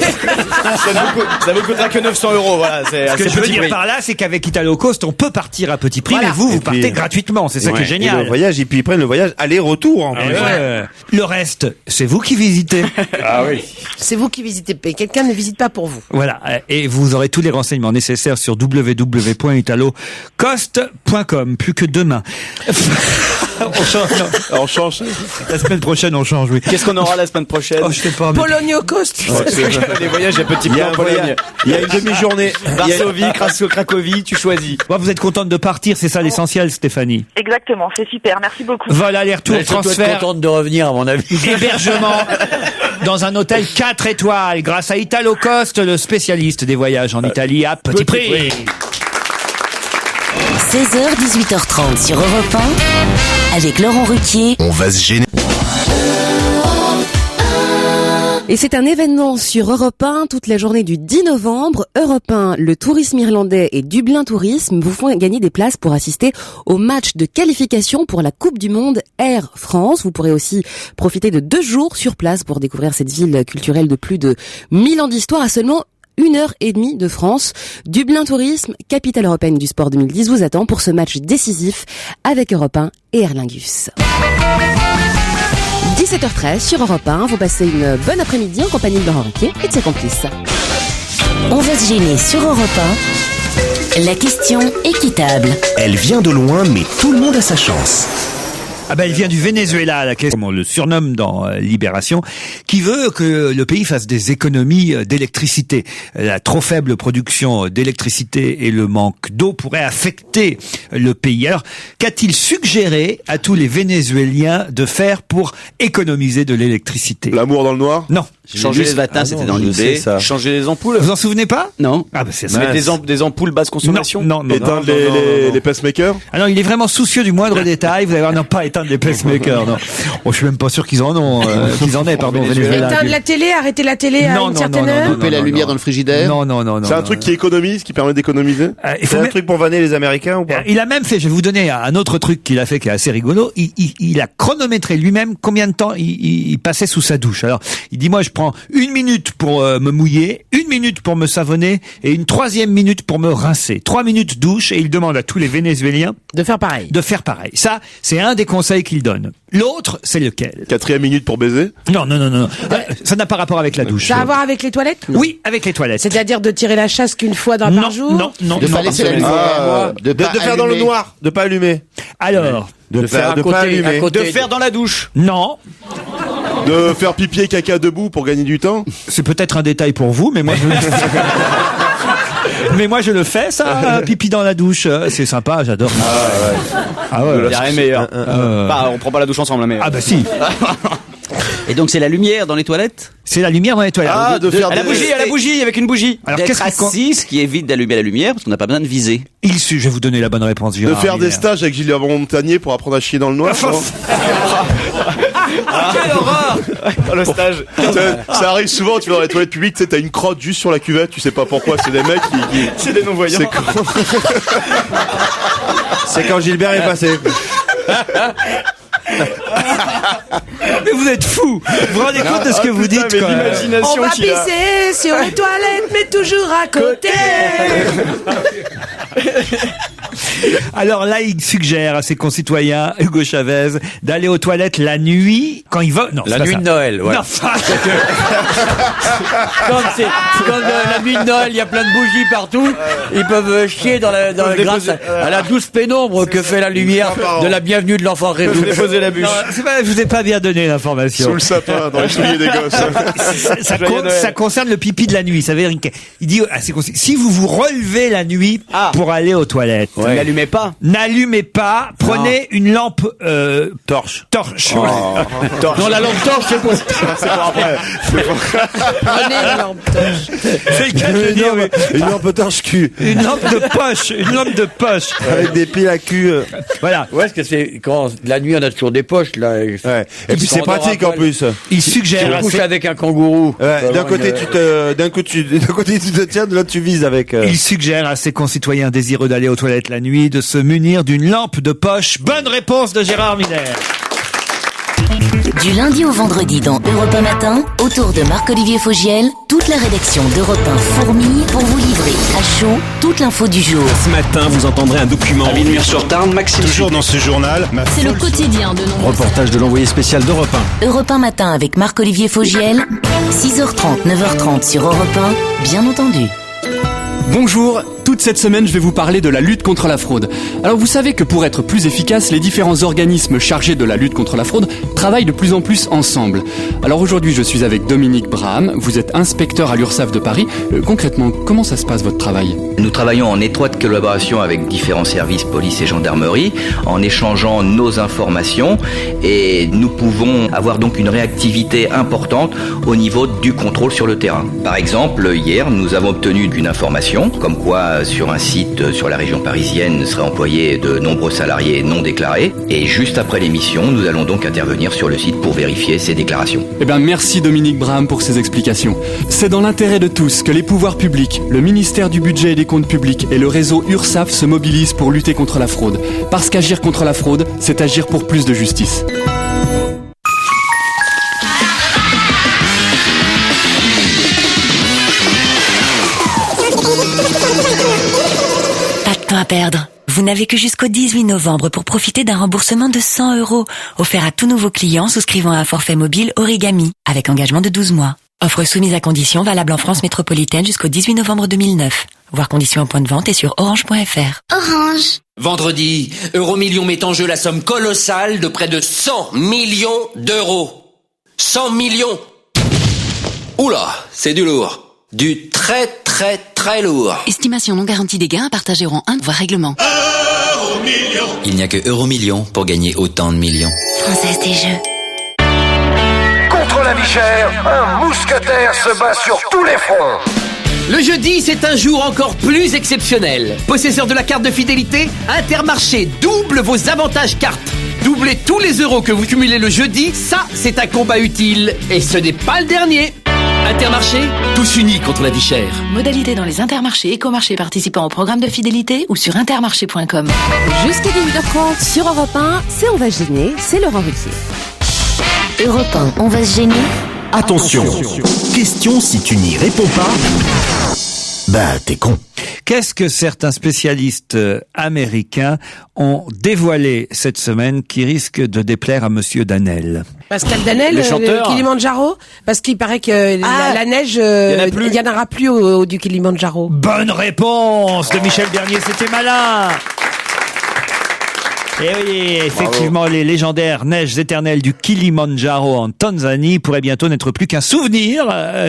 Ça vous coûtera que 900 €, voilà. C'est Ce que assez je veux petit dire prix. par là, c'est qu'avec Italo Cost, on peut partir à petit prix, Voilà. mais vous Et partez puis- gratuitement. C'est ça qui est Et génial. le voyage, et puis ils prennent le voyage aller-retour en plus. Ouais. Le reste, c'est vous qui visitez. Ah oui. C'est vous qui visitez. Quelqu'un ne visite pas pour vous. Voilà. Et vous aurez tous les renseignements nécessaires sur www.italocost.com. Plus que demain. On change. Non. On change. La semaine prochaine, on change, oui. Qu'est-ce qu'on aura la semaine prochaine? Oh, je sais pas. mais- Pologno Cost. Les voyages à petit Il y prix a en un Pologne. voyage. Il y a une demi-journée. Varsovie, Cracovie, tu choisis. Bon, vous êtes contente de partir, c'est ça l'essentiel, Stéphanie. Exactement, c'est super, merci beaucoup. Vol, aller-rêtre, Elle doit être transfert, contente de revenir, à mon avis. hébergement. dans un hôtel 4 étoiles grâce à Italo Cost, le spécialiste des voyages en Italie à petit prix. 16h, 18h30 sur Europe 1, avec Laurent Ruquier. On va se gêner. Et c'est un événement sur Europe 1 toute la journée du 10 novembre. Europe 1, le tourisme irlandais et Dublin Tourisme vous font gagner des places pour assister au match de qualification pour la Coupe du Monde Air France. Vous pourrez aussi profiter de 2 jours sur place pour découvrir cette ville culturelle de plus de 1000 ans d'histoire à seulement 1h30 de France. Dublin Tourisme, capitale européenne du sport 2010, vous attend pour ce match décisif avec Europe 1 et Aer Lingus. 17h13 sur Europe 1, vous passez une bonne après-midi en compagnie de Laurent Ruquier et de ses complices. On va se gêner sur Europe 1. La question équitable. Elle vient de loin, mais tout le monde a sa chance. Ah ben, elle vient du Venezuela, la question, on le surnomme dans Libération, qui veut que le pays fasse des économies d'électricité. La trop faible production d'électricité et le manque d'eau pourraient affecter le pays. Alors, qu'a-t-il suggéré à tous les Vénézuéliens de faire pour économiser de l'électricité? L'amour dans le noir? Non. Changer les matins, c'était dans l'idée. Changer les ampoules. Vous en souvenez pas? Non. Ah ben c'est ça. Mettre des ampoules basse consommation. Non. Éteindre les pacemakers? Ah non, il est vraiment soucieux du moindre détail. Vous allez voir, non, pas éteindre les pacemakers, non. Oh, je suis même pas sûr qu'ils en ont, qu'ils en aient, pardon, Venezuela. Éteindre la télé, arrêter la télé à une certaine heure. Couper la lumière dans le frigidaire. Non. C'est un truc qui économise, qui permet d'économiser? C'est un truc pour vanner les Américains ou pas? Il a même fait, je vais vous donner un autre truc qu'il a fait qui est assez rigolo. Il a chronométré lui-même combien de temps il passait sous sa douche. Alors, il dit, moi, je prends 1 minute pour me mouiller, 1 minute pour me savonner et une 3e minute pour me rincer. 3 minutes douche, et il demande à tous les Vénézuéliens de faire pareil. Ça, c'est un des conseils qu'il donne. L'autre, c'est lequel? 4e minute pour baiser? Non. Ça n'a pas pas rapport avec la douche. Ça a à voir avec les toilettes? Oui, avec les toilettes. C'est-à-dire de tirer la chasse qu'une fois par jour? Non. De pas laisser la lumière. De faire dans le noir, de pas allumer. Alors, de faire pas allumer. De faire dans la douche. non. De faire pipi et caca debout pour gagner du temps? C'est peut-être un détail pour vous, mais moi je mais moi je le fais, ça, pipi dans la douche, c'est sympa, j'adore. Ah ouais. Il y a rien de meilleur. On prend pas la douche ensemble, mais. Ah bah si. Et donc c'est la lumière dans les toilettes? C'est la lumière dans les toilettes. À la bougie, avec une bougie. Alors D'être assis, ce qui évite d'allumer la lumière, parce qu'on n'a pas besoin de viser. Je vais vous donner la bonne réponse, De Gérard faire des Miller. stages avec Gilles Montagnier pour apprendre à chier dans le noir? Quelle horreur! Le stage. Ça arrive souvent, tu vas dans les toilettes publiques, tu sais, t'as une crotte juste sur la cuvette, tu sais pas pourquoi, c'est des mecs qui... C'est des non-voyants. C'est quand Gilbert est passé. Mais vous êtes fous. Vous vous rendez compte de ce que vous dites, quoi. On va pisser sur les toilettes, mais toujours à côté. Alors là, il suggère à ses concitoyens, Hugo Chavez, d'aller aux toilettes la nuit quand il va. Non, la nuit de Noël, ouais. Non, Comme la nuit de Noël, il y a plein de bougies partout. Ils peuvent chier grâce à la douce pénombre que fait la lumière de la bienvenue de l'enfant Rédou. Déposer la bûche. non, c'est pas, je vous ai pas bien donné l'information. Sous le sapin, dans les souliers des gosses. Ça concerne le pipi de la nuit. Ça veut dire il dit, si vous vous relevez la nuit pour aller aux toilettes, N'allumez pas. N'allumez pas. Prenez une lampe torche. Non, la lampe torche, c'est pour après. Prenez une lampe torche. C'est le cas de le dire. Une lampe torche cul. Une lampe de poche. Une lampe de poche. Avec des piles à cul. Voilà. Ouais, parce que c'est quand la nuit on a toujours des poches là. Ouais. Et puis c'est pratique en plus. Il suggère. Tu couches avec un kangourou. Ouais, d'un côté tu te tiens, de l'autre tu vises avec. Il suggère à ses concitoyens désireux d'aller aux toilettes la nuit de se munir d'une lampe de poche. Bonne réponse de Gérard Miller. Du lundi au vendredi dans Europe 1 Matin, autour de Marc-Olivier Fogiel, toute la rédaction d'Europe 1 fourmille pour vous livrer à chaud toute l'info du jour. Ce matin, vous entendrez un document. À minuit sur Tarn, Maxime. Toujours dans ce journal. C'est le quotidien de nombreux. Reportage de l'envoyé spécial d'Europe 1. Europe 1 Matin avec Marc-Olivier Fogiel, 6h30, 9h30 sur Europe 1, bien entendu. Bonjour, toute cette semaine je vais vous parler de la lutte contre la fraude. Alors vous savez que pour être plus efficace, les différents organismes chargés de la lutte contre la fraude travaillent de plus en plus ensemble. Alors aujourd'hui, je suis avec Dominique Braham. Vous êtes inspecteur à l'URSSAF de Paris. Concrètement, comment ça se passe votre travail ? Nous travaillons en étroite collaboration avec différents services, police et gendarmerie, en échangeant nos informations et nous pouvons avoir donc une réactivité importante au niveau du contrôle sur le terrain. Par exemple, hier, nous avons obtenu une information comme quoi sur un site sur la région parisienne seraient employés de nombreux salariés non déclarés et juste après l'émission, nous allons donc intervenir sur le site pour vérifier ces déclarations. Eh bien, merci Dominique Braham pour ces explications. C'est dans l'intérêt de tous que les pouvoirs publics, le ministère du Budget et des Comptes publics et le réseau URSSAF se mobilisent pour lutter contre la fraude. Parce qu'agir contre la fraude, c'est agir pour plus de justice. Pas de temps à perdre. Vous n'avez que jusqu'au 18 novembre pour profiter d'un remboursement de 100 € offert à tous nouveaux clients souscrivant à un forfait mobile Origami avec engagement de 12 mois. Offre soumise à conditions valable en France métropolitaine jusqu'au 18 novembre 2009. Voir conditions en point de vente et sur orange.fr. Orange. Vendredi, Euromillions met en jeu la somme colossale de près de 100 millions d'euros. 100 millions. Oula, c'est du lourd. Du très très très lourd. Estimation non garantie des gains à partager en 1 voire règlement. Il n'y a que Euromillions pour gagner autant de millions. Française des Jeux. Contre la vie chère, un mousquetaire se bat sur tous les fronts. Le jeudi, c'est un jour encore plus exceptionnel. Possesseur de la carte de fidélité, Intermarché double vos avantages cartes. Doublez tous les euros que vous cumulez le jeudi, ça, c'est un combat utile. Et ce n'est pas le dernier. Intermarché, tous unis contre la vie chère. Modalité dans les intermarchés écomarchés participant au programme de fidélité ou sur intermarché.com. Jusqu'à 18h30 sur Europe 1, c'est On va se gêner, c'est Laurent Ruquier. Europe 1, on va se gêner. Attention. Question si tu n'y réponds pas. Bah, t'es con. Qu'est-ce que certains spécialistes américains ont dévoilé cette semaine qui risque de déplaire à Monsieur Danel? Pascal Danel, le Kilimandjaro, parce qu'il paraît que la neige, il y en aura plus au du Kilimandjaro. Bonne réponse de Michel Bernier, c'était malin. Et oui, effectivement, les légendaires neiges éternelles du Kilimandjaro en Tanzanie pourraient bientôt n'être plus qu'un souvenir,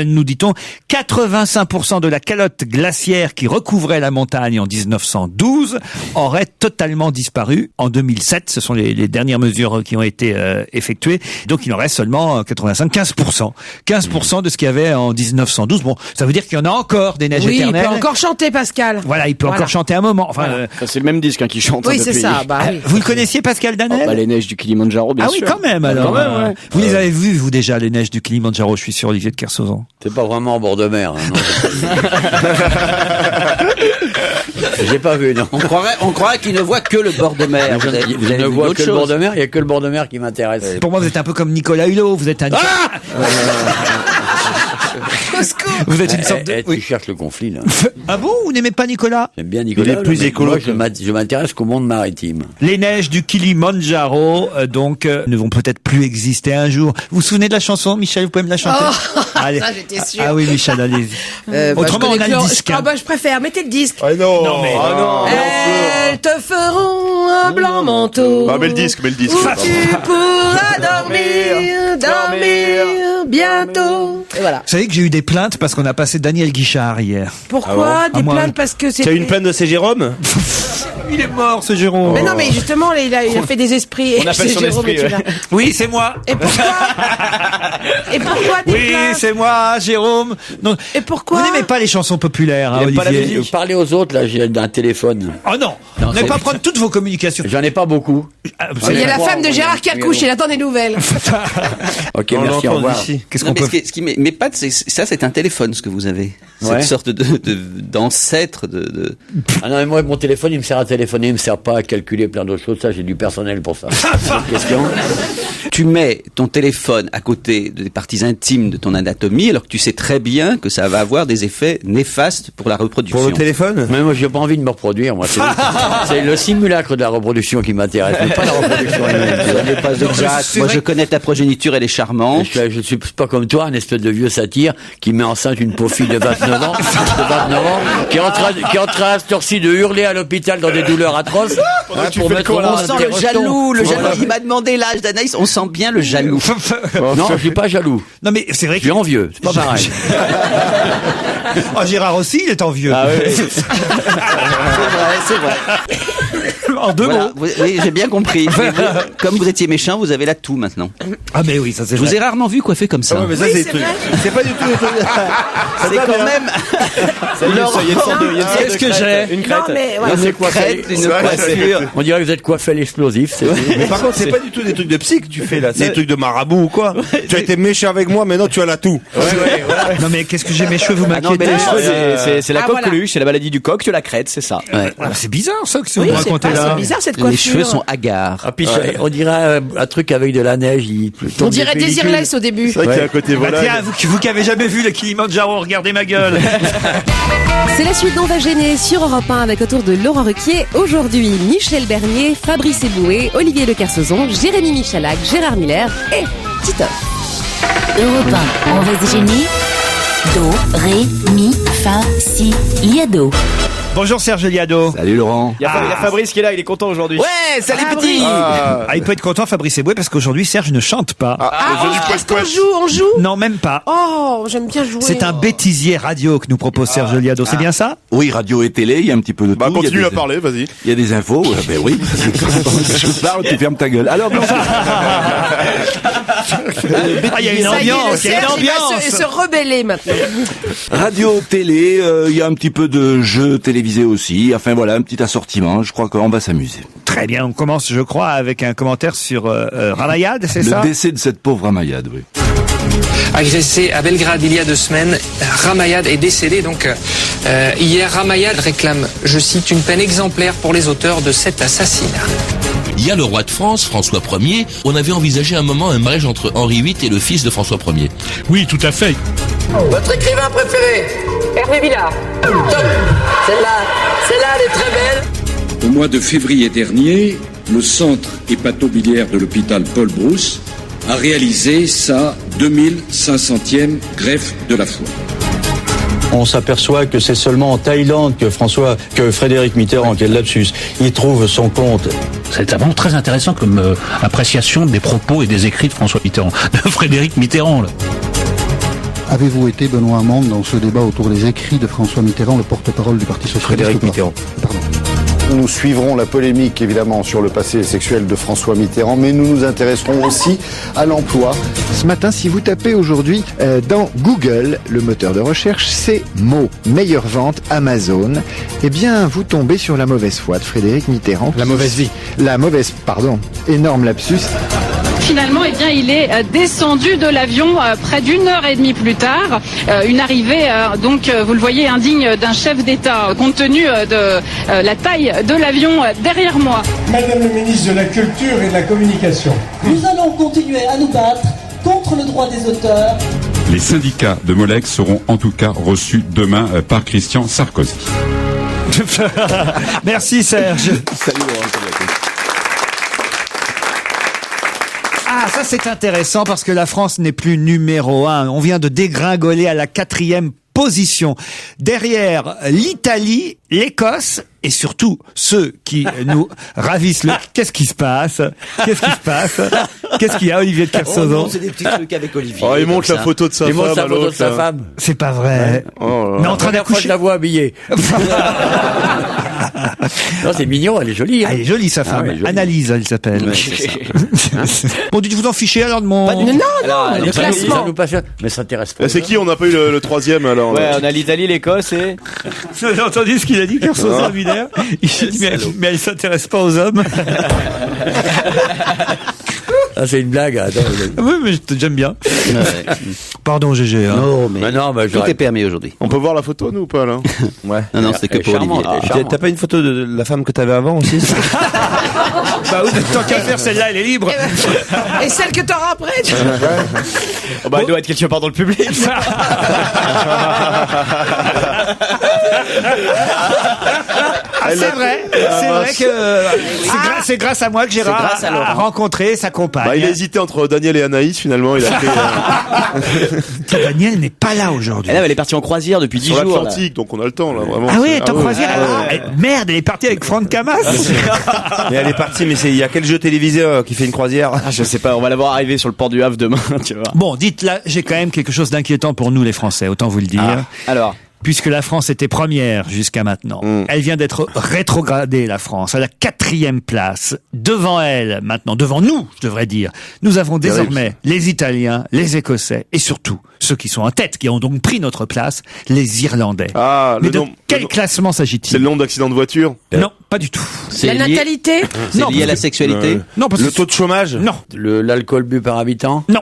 nous dit-on. 85% de la calotte glaciaire qui recouvrait la montagne en 1912 aurait totalement disparu en 2007. Ce sont les dernières mesures qui ont été effectuées. Donc il en reste seulement 15%. 15% de ce qu'il y avait en 1912. Bon, ça veut dire qu'il y en a encore des neiges éternelles. Il peut encore chanter, Pascal. Voilà, il peut encore chanter un moment. Enfin, c'est le même disque qui chante. Oui, c'est ça. Bah, oui. Vous le connaissiez, Pascal Danel? Les neiges du Kilimandjaro, bien sûr. Ah oui, quand même, alors. Quand même, ouais. Vous les avez vues, vous, déjà, les neiges du Kilimandjaro, je suis sûr, Olivier de Kersauzon. C'est pas vraiment en bord de mer. Hein, j'ai pas vu, non. On croirait qu'il ne voit que le bord de mer. Vous ne vois que le bord de mer, il y a que le bord de mer qui m'intéresse. Pour moi, vous êtes un peu comme Nicolas Hulot, vous êtes un... Vous êtes une sorte de... Tu cherches le conflit, là. Ah bon? Vous n'aimez pas Nicolas? J'aime bien Nicolas. Il est plus écolo. Moi, je m'intéresse qu'au monde maritime. Les neiges du Kilimandjaro, ne vont peut-être plus exister un jour. Vous vous souvenez de la chanson, Michel? Vous pouvez me la chanter? Allez. Ça, j'étais sûr. Ah oui, Michel, allez-y. Autrement, on a le disque. Je préfère. Mettez le disque. Ah non. Elles te feront un blanc manteau. Ah, mets le disque. Où tu pourras dormir bientôt. Et voilà. Vous savez que j'ai eu des plaintes parce qu'on a passé Daniel Guichard hier. Pourquoi des plaintes? Parce que c'est... Tu as eu une plainte de ces Jérôme? Il est mort, ce Jérôme. Mais non, mais justement, il a fait des esprits. On appelle son esprit. Oui, c'est moi. Et pourquoi des Oui, plaintes? c'est moi, Jérôme. Non. Et pourquoi? Vous n'aimez pas les chansons populaires, hein, Pas la Olivier? musique. Parlez aux autres, là, j'ai un téléphone. Oh non, vous n'allez pas prendre toutes vos communications. J'en ai pas beaucoup. Il y a la femme de Gérard qui accouche, il attend des nouvelles. Ok, merci, au revoir. Qu'est-ce qu'on peut... Ce qui m'épate, c'est un téléphone, ce que vous avez. Cette sorte d'ancêtre de... Ah non, mais moi, mon téléphone, il me sert à téléphoner, il me sert pas à calculer plein d'autres choses. Ça, j'ai du personnel pour ça. Question. Tu mets ton téléphone à côté des parties parties intimes de ton anatomie, alors que tu sais très bien que ça va avoir des effets néfastes pour la reproduction. Pour le téléphone? Mais moi, j'ai pas envie de me reproduire, moi. C'est le simulacre de la reproduction qui m'intéresse, mais pas la reproduction elle-même. Ça n'est pas exact. Moi, je connais ta progéniture, elle est charmante. Je suis pas comme toi, un espèce de vieux satire qui met enceinte une pauvre fille de 29 ans, qui est en train à cette heure-ci de hurler à l'hôpital dans des douleurs atroces. Pour mettre on sent le jaloux, il m'a demandé l'âge d'Anaïs, on sent bien le jaloux. Non, je suis pas jaloux. Non, mais c'est vrai que... Je suis envieux, c'est pas pareil. Oh, Gérard aussi, il est envieux. Ah oui. c'est vrai. En deux mots. Oui, j'ai bien compris. Comme vous étiez méchant, vous avez la toux maintenant. Ah, mais oui, ça c'est Je vrai. vous ai rarement vu coiffé comme ça. Ah ouais, mais ça, c'est pas du tout les trucs. C'est quand même. Qu'est-ce que j'ai? Une crête. Non, mais Une crête, une coiffure. On dirait que vous êtes coiffé à l'explosif. Mais par contre, c'est pas du tout des trucs de psy que tu fais là. C'est des trucs de marabout ou quoi? Tu as été méchant avec moi, maintenant tu as la toux. Non, mais qu'est-ce que j'ai mes cheveux, vous m'inquiétez. Les cheveux, c'est la voilà. coqueluche, c'est la maladie du coq, tu as la crête, c'est ça. Ah, c'est bizarre ça que Oui, vous c'est racontez là. bizarre cette coiffure. Les cheveux sont hagards. Ah, puis on dirait un truc avec de la neige. On dirait Désirless au début. C'est vrai qu'il y a un côté Bah, volaille. tiens, vous qui avez jamais vu le Kilimanjaro, regardez ma gueule. C'est la suite d'On va gêner sur Europe 1 avec autour de Laurent Ruquier. Aujourd'hui, Michel Bernier, Fabrice Eboué, Olivier Le Kersauzon, Jérémy Michalak, Gérard Miller et Titoff. Europe 1, on va se gêner. Do, ré, mi, fa, si, liado. Bonjour Serge Liado. Salut Laurent. Il y a Fabrice qui est là, il est content aujourd'hui. Ouais, salut petit. Il peut être content Fabrice Eboué parce qu'aujourd'hui Serge ne chante pas. Est-ce qu'on joue? Non, même pas. Oh, j'aime bien jouer. C'est un bêtisier radio que nous propose Serge Liado, c'est bien ça? Oui, radio et télé, il y a un petit peu de tout. Il y a Continue des- à parler, vas-y. Il y a des infos, ben oui. Je parle, tu fermes ta gueule. Alors, Il y a une Ça y est, le ambiance, il y a une Serge, il va ambiance. se rebeller maintenant. radio, télé, il y a un petit peu de jeux télévisés aussi. Enfin voilà, un petit assortiment. Je crois qu'on va s'amuser. Très bien, on commence je crois avec un commentaire sur Ramayad, c'est ça? Le décès de cette pauvre Ramayad, oui. Agressé à Belgrade il y a 2 semaines, Ramayad est décédé. Donc hier, Ramayad réclame, je cite, une peine exemplaire pour les auteurs de cet assassinat. Il y a le roi de France, François Ier. On avait envisagé un moment un mariage entre Henri VIII et le fils de François Ier. Oui, tout à fait. Votre écrivain préféré? Hervé Villard. Top. Celle-là, elle est très belle. Au mois de février dernier, le centre hépatobiliaire de l'hôpital Paul Brousse a réalisé sa 2500e greffe de la foie. On s'aperçoit que c'est seulement en Thaïlande que Frédéric Mitterrand, quel lapsus, y trouve son compte. C'est vraiment très intéressant comme appréciation des propos et des écrits de François Mitterrand, de Frédéric Mitterrand. Là. Avez-vous été, Benoît Hamon, dans ce débat autour des écrits de François Mitterrand, le porte-parole du Parti Socialiste? Frédéric Mitterrand. Pardon. Nous suivrons la polémique, évidemment, sur le passé sexuel de François Mitterrand, mais nous nous intéresserons aussi à l'emploi. Ce matin, si vous tapez aujourd'hui dans Google, le moteur de recherche, c'est mots, meilleure vente, Amazon, eh bien, vous tombez sur la mauvaise foi de Frédéric Mitterrand. La mauvaise vie. Pardon, énorme lapsus. Finalement, eh bien, il est descendu de l'avion près d'1h30 plus tard. Une arrivée, donc, vous le voyez, indigne d'un chef d'État, compte tenu de la taille de l'avion derrière moi. Madame le ministre de la Culture et de la Communication. Nous allons continuer à nous battre contre le droit des auteurs. Les syndicats de Molex seront en tout cas reçus demain par Christian Sarkozy. Merci Serge. Salut Laurent. Ah, ça c'est intéressant parce que la France n'est plus numéro 1. On vient de dégringoler à la 4e position. Derrière l'Italie, l'Écosse et surtout ceux qui nous ravissent le... Qu'est-ce qui se passe? Qu'est-ce qui se passe? Qu'est-ce qu'il y a, Olivier de Kersauzon? C'est des petits trucs avec Olivier. Oh, il montre la photo de sa femme. C'est pas vrai. Oh, mais en train d'accoucher. Je la vois habillée. Non, c'est mignon, elle est jolie. Hein. Elle est jolie, sa femme. jolie. Analyse, elle s'appelle. Ouais, c'est ça. Bon, dites-vous en fichez alors de mon... Non, le classement. Ça nous passionne. Mais ça intéresse pas. C'est qui? On n'a pas eu le 3e alors? Ouais, on a l'Italie, l'Écosse et... Vous avez entendu ce qu'il a dit, Kersauzon Miller? Il dit, mais elle s'intéresse pas aux hommes. Ah, c'est une blague. Attends, oui, mais j'aime bien. Ouais. Pardon, GG. Hein. Non, mais non, tout est permis aujourd'hui. On peut voir la photo, nous, ou pas, là? Ouais. Non, c'était que pour Olivier. T'as pas une photo de la femme que t'avais avant aussi? Bah oui, tant qu'à faire, celle-là, elle est libre. Et celle que t'auras après. Oh bah, il doit être quelque part dans le public. C'est vrai que c'est grâce à moi que Gérard a rencontré sa compagne. Bah, il a hésité entre Daniel et Anaïs, finalement, il a pris... Daniel n'est pas là aujourd'hui. Elle est partie en croisière depuis 10 jours. Sur l'Atlantique, donc on a le temps, là, vraiment. Ah oui, elle est en croisière. Merde, elle est partie avec Franck Camas. Mais elle est partie, mais il y a quel jeu télévisé qui fait une croisière? Je sais pas, on va la voir arriver sur le port du Havre demain, tu vois. Bon, dites là, j'ai quand même quelque chose d'inquiétant pour nous les Français, autant vous le dire. Alors, puisque la France était première jusqu'à maintenant. Elle vient d'être rétrogradée, la France, à la 4e place. Devant elle, maintenant, devant nous, je devrais dire, nous avons désormais les Italiens, les Écossais et surtout ceux qui sont en tête, qui ont donc pris notre place, les Irlandais. Mais de quel classement s'agit-il? C'est le nombre d'accidents de voiture? Non, pas du tout. La natalité? C'est lié à la sexualité? Non, parce le taux de chômage? Non. L'alcool bu par habitant? Non.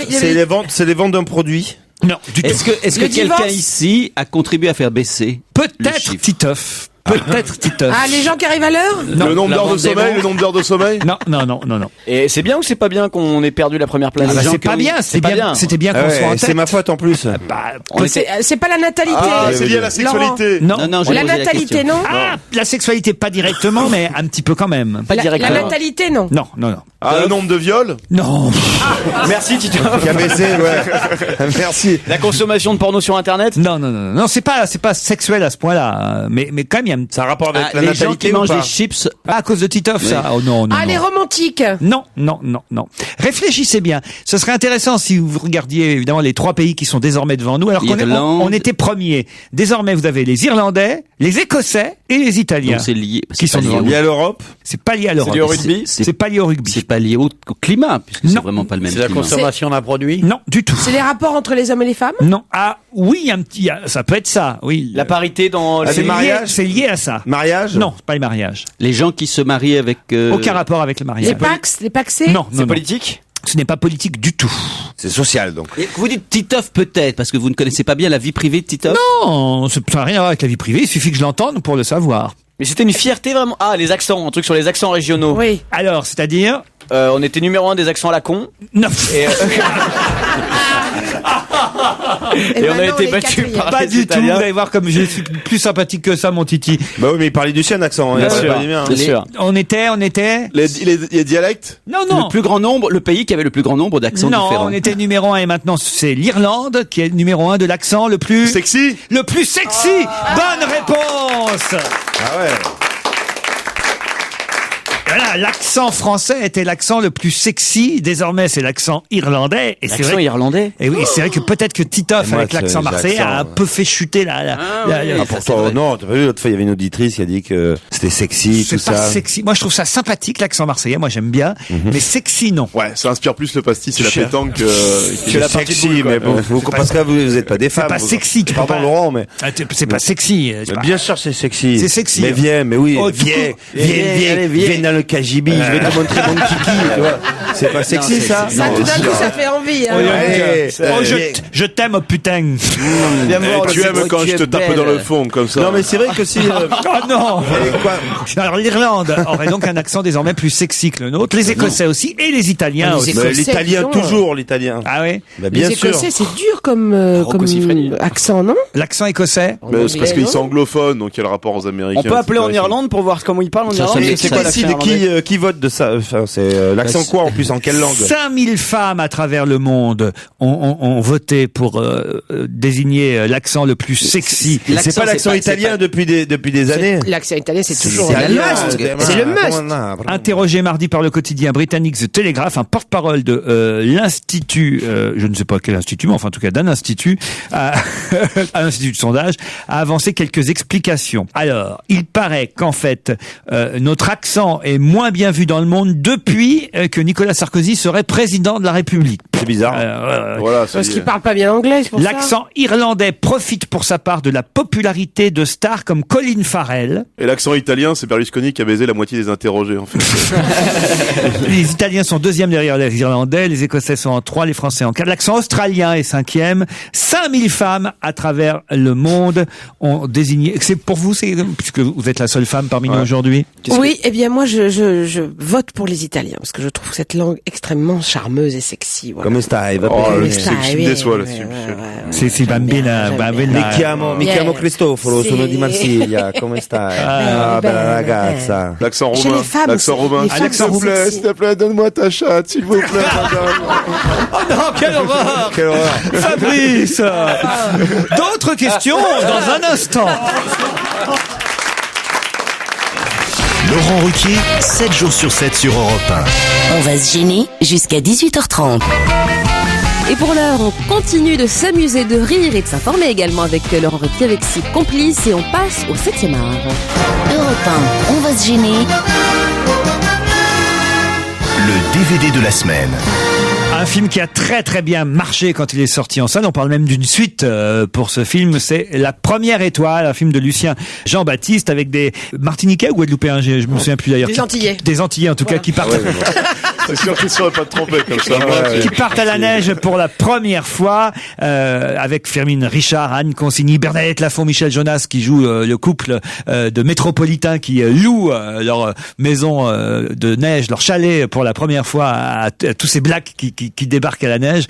C'est les ventes d'un produit? Non, du tout. Est-ce que quelqu'un ici a contribué à faire baisser peut-être Titoff? Peut-être Titoff. Ah, les gens qui arrivent à l'heure? Le nombre d'heures de sommeil? Non. Et c'est bien ou c'est pas bien qu'on ait perdu la première place? C'est pas bien, c'était bien qu'on soit en tête. C'est ma faute en plus. C'est pas la natalité. C'est lié à la sexualité. Non. La natalité, non? Ah, la sexualité, pas directement, mais un petit peu quand même. La natalité, non? Non. Ah, le nombre de viols? Non. Merci, Tito. KBC, ouais. Merci. La consommation de porno sur Internet? Non, c'est pas sexuel à ce point-là. Mais quand même, ça a un rapport avec la les natalité gens qui mangent des chips. À cause de Titoff, ça. Oh non. Les romantiques. Non. Réfléchissez bien. Ce serait intéressant si vous regardiez évidemment les 3 pays qui sont désormais devant nous. Alors qu'on était premiers. Désormais, vous avez les Irlandais, les Écossais et les Italiens. Donc c'est lié. Qui sont liés à l'Europe? C'est pas lié à l'Europe. C'est lié au rugby? C'est pas lié au rugby. C'est pas lié au climat, puisque c'est vraiment pas le même climat. C'est la consommation d'un produit? Non, du tout. C'est les rapports entre les hommes et les femmes? Non. Ah, oui, ça peut être ça, oui. La parité dans les mariages? C'est lié à ça. Mariage? Non, pas les mariages. Les gens qui se marient avec... Aucun rapport avec le mariage. Les paxés? Non. C'est politique? Ce n'est pas politique du tout. C'est social, donc. Et vous dites Titoff peut-être, parce que vous ne connaissez pas bien la vie privée de Titoff? Non, ça n'a rien à voir avec la vie privée, il suffit que je l'entende pour le savoir. Mais c'était une fierté vraiment. Ah, les accents, un truc sur les accents régionaux. Oui. Alors, c'est-à-dire? On était numéro 1 des accents à la con. Non. Et on a été battu par pas les du Italiens. tout. Vous allez voir comme je suis plus sympathique que ça, mon Titi. Bah oui, mais il parlait du sien accent. Bien sûr. On était. Les dialectes? Non. Le plus grand nombre, le pays qui avait le plus grand nombre d'accents différents. Non, on était numéro 1 et maintenant c'est l'Irlande qui est numéro 1 de l'accent le plus sexy. Le plus sexy. Bonne réponse. Ah ouais. Voilà, l'accent français était l'accent le plus sexy. Désormais, c'est l'accent irlandais. Et l'accent irlandais. Et oui, c'est vrai que peut-être que Titoff avec l'accent marseillais a un peu fait chuter pourtant, non, t'as vu, l'autre fois, il y avait une auditrice qui a dit que c'était sexy, tout ça. C'est pas sexy. Moi, je trouve ça sympathique, l'accent marseillais. Moi, j'aime bien. Mais sexy, non. Ouais, ça inspire plus le pastis et la pétanque que la partie sexy, mais bon, parce que vous êtes pas des femmes. C'est pas sexy, tu pardon, Laurent, mais. C'est pas sexy. Bien sûr, c'est sexy. C'est sexy. Mais viens, viens dans le KGB, je vais te montrer mon kiki, tu vois. C'est pas sexy, ça? Ça, tout d'un coup, ça fait envie, je t'aime, oh putain. Tu aimes quand je te tape dans le fond, comme ça. Non, mais c'est vrai que si... Oh non! Alors, l'Irlande aurait donc un accent désormais plus sexy que le nôtre. Les Écossais aussi, et les Italiens aussi. L'italien, toujours l'italien. Ah oui? Bien sûr. Les Écossais, c'est dur comme accent, non? L'accent écossais? C'est parce qu'ils sont anglophones, donc il y a le rapport aux Américains. On peut appeler en Irlande pour voir comment ils parlent en Irlande? C'est quoi l'accent irlandais? Qui vote de ça? Enfin, c'est l'accent quoi en plus? En quelle langue? 5000 femmes à travers le monde ont voté pour désigner l'accent le plus sexy. C'est pas l'accent italien depuis des années? L'accent italien, c'est toujours le must. C'est le must. Interrogé mardi par le quotidien britannique The Telegraph, un porte-parole de l'institut, je ne sais pas quel institut, mais enfin en tout cas d'un institut, à l'institut de sondage, a avancé quelques explications. Alors, il paraît qu'en fait, notre accent est moins bien vu dans le monde depuis que Nicolas Sarkozy serait président de la République. C'est bizarre. Voilà, parce qu'il parle pas bien anglais, c'est pour ça. L'accent irlandais profite pour sa part de la popularité de stars comme Colin Farrell. Et l'accent italien, c'est Berlusconi qui a baisé la moitié des interrogés, en fait. Les Italiens sont 2e derrière les Irlandais, les Écossais sont en 3, les Français en 4. L'accent australien est 5e. 5000 femmes à travers le monde ont désigné. C'est pour vous, puisque vous êtes la seule femme parmi nous aujourd'hui. Oui, eh bien moi je vote pour les Italiens parce que je trouve cette langue extrêmement charmeuse et sexy. Voilà. Come stai? Va Oh, bene. tu me déçois là-dessus. Sì, bambina. Mi chiamo Cristoforo, sono di Marsiglia. Come stai? Ah, bella ragazza. L'accent Chez romain. les femmes, L'accent romain. les femmes sont sexy. S'il te plaît, donne-moi ta chatte, s'il vous plaît, madame. Oh non, quelle horreur! Quelle horreur. Fabrice! D'autres questions dans un instant. Laurent Ruquier, 7 jours sur 7 sur Europe 1. On va se gêner jusqu'à 18h30. Et pour l'heure, on continue de s'amuser, de rire et de s'informer également avec Laurent Ruquier, avec ses complices, et on passe au 7e art. Europe 1, on va se gêner. Le DVD de la semaine. Un film qui a très très bien marché quand il est sorti en salle. On parle même d'une suite pour ce film. C'est La Première Étoile, un film de Lucien Jean-Baptiste avec des Martiniquais ou Guadeloupéens, je me souviens plus d'ailleurs. Des Antillais. Des Antillais en tout cas qui partent. Ouais, c'est sûr qu'il ne saurait pas te tromper comme ça. Qui partent à la neige pour la première fois avec Firmin Richard, Anne Consigny, Bernadette Lafont, Michel Jonas qui joue le couple de métropolitains qui louent leur maison de neige, leur chalet pour la première fois à tous ces blacks qui débarquent à la neige.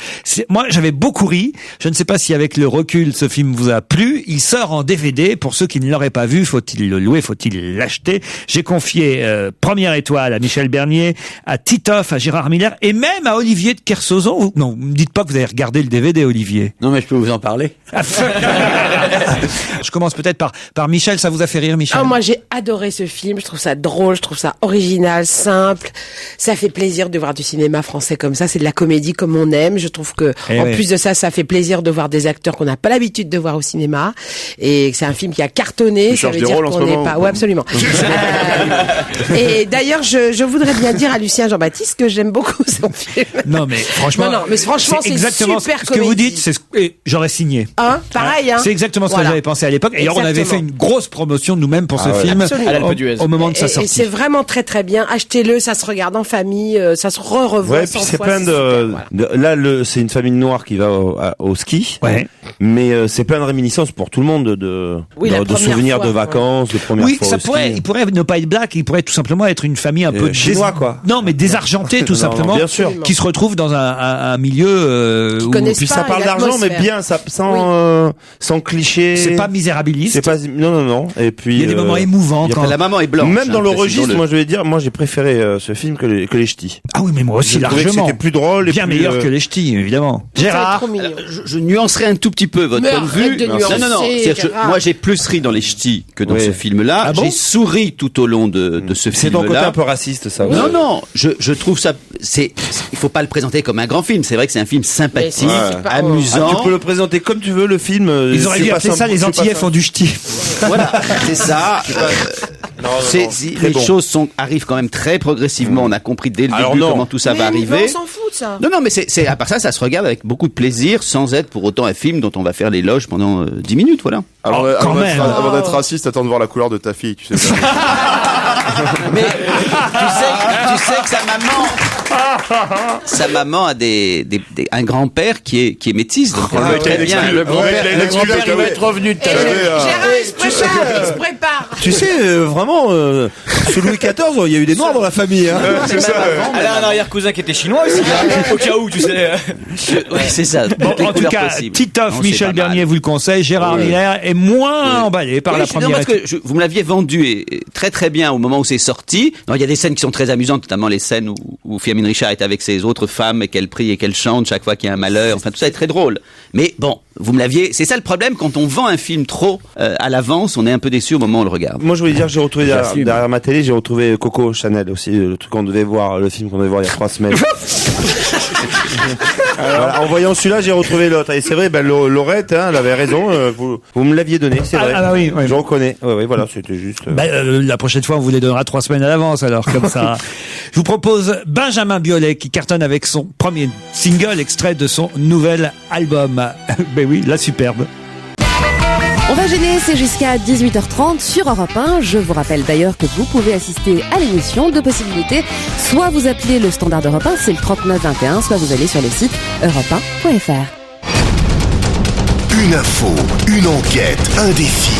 Moi, j'avais beaucoup ri. Je ne sais pas si avec le recul, ce film vous a plu. Il sort en DVD. Pour ceux qui ne l'auraient pas vu, faut-il le louer, faut-il l'acheter? J'ai confié Première Étoile à Michel Bernier, à Titoff, à Gérard Miller et même à Olivier de Kersauzon. Non, vous me dites pas que vous avez regardé le DVD, Olivier. Non, mais je peux vous en parler. Je commence peut-être par Michel. Ça vous a fait rire, Michel? Moi, j'ai adoré ce film. Je trouve ça drôle, je trouve ça original, simple. Ça fait plaisir de voir du cinéma français comme ça. C'est de la comédie comme on aime. Je trouve que, plus de ça, ça fait plaisir de voir des acteurs qu'on n'a pas l'habitude de voir au cinéma. Et c'est un film qui a cartonné. Ça veut dire qu'on n'est pas. Ouais, absolument. Et d'ailleurs, je voudrais bien dire à Lucien Jean-Baptiste que j'aime beaucoup son film. Non, mais franchement. C'est exactement super ce que vous dites. J'aurais signé. Pareil, hein. C'est exactement ce que j'avais pensé à l'époque. Et on avait fait une grosse promotion nous-mêmes pour ce film au moment de sa sortie. Et c'est vraiment très très bien. Achetez-le, ça se regarde en famille, ça se revoit. Ouais, puis c'est plein là, c'est une famille noire qui va au ski. Ouais. Mais c'est plein de réminiscences pour tout le monde de souvenirs de vacances, de première fois. Oui, il pourrait ne pas être black, il pourrait tout simplement être une famille un peu chinois, quoi. Non, mais désargentée, tout simplement. Bien sûr. Qui se retrouve dans un milieu où puis ça parle d'argent, mais bien, sans cliché. C'est pas misérabiliste. C'est pas, non. Et puis. Il y a des moments émouvants quand la maman est blanche. Même dans le registre, moi je vais dire, j'ai préféré ce film que les Ch'tis. Ah oui, mais moi aussi, largement. C'était plus drôle et bien meilleur que les Ch'tis, évidemment. Gérard. Je nuancerai un tout petit peu votre point de vue. Non. Moi, j'ai plus ri dans les Ch'tis que dans ce film-là. J'ai souri tout au long de ce film-là. C'est ton côté un peu raciste, ça. Non. Je trouve ça. Il faut pas le présenter comme un grand film. C'est vrai que c'est un film sympathique, amusant. Tu peux le présenter comme tu veux, le film. Ils auraient dû appeler ça Les Antillais font du ch'ti. Voilà, c'est ça. Les choses arrivent quand même très progressivement. On a compris dès le début comment tout ça va arriver. On s'en fout de ça. Non, mais c'est à part ça se regarde avec beaucoup de plaisir, sans être pour autant un film dont on va faire l'éloge pendant 10 minutes, voilà. Avant d'être raciste, attends de voir la couleur de ta fille, tu sais. Mais tu sais que sa maman a un grand-père qui est métis, donc le grand-père va être revenu de ta Gérard, il se prépare. Tu sais, vraiment, sous Louis XIV, il y a eu des noirs dans la famille. Hein. C'est ça. Elle a un arrière-cousin qui était chinois aussi, au cas où, tu sais. Oui, c'est ça. En tout cas, Titoff, Michel Bernier vous le conseille, Gérard Miller est moins emballé par la première. Parce que vous me l'aviez vendu très très bien au moment où c'est sorti. Il y a des scènes qui sont très amusantes, notamment les scènes où Firmin Richard est avec ses autres femmes et qu'elle prie et qu'elle chante chaque fois qu'il y a un malheur. Enfin, tout ça est très drôle. Mais bon, vous me l'aviez. C'est ça le problème quand on vend un film trop à l'avance, on est un peu déçu au moment où on le regarde. Moi, je voulais dire, j'ai retrouvé derrière ma télé, j'ai retrouvé Coco Chanel aussi, le truc qu'on devait voir, le film qu'on devait voir il y a 3 semaines. Alors, en voyant celui-là, j'ai retrouvé l'autre. Et c'est vrai, Laurette, elle avait raison. Vous me l'aviez donné, c'est vrai. Ah oui. Je reconnais. Oui, voilà, c'était juste. La prochaine fois, on vous les donnera 3 semaines à l'avance, alors comme ça. Je vous propose Benjamin Biolay qui cartonne avec son premier single extrait de son nouvel album. Ben oui, la superbe. On va gêner, c'est jusqu'à 18h30 sur Europe 1. Je vous rappelle d'ailleurs que vous pouvez assister à l'émission. 2 possibilités. Soit vous appelez le standard d'Europe 1, c'est le 3921, soit vous allez sur le site europe1.fr. Une info, une enquête, un défi.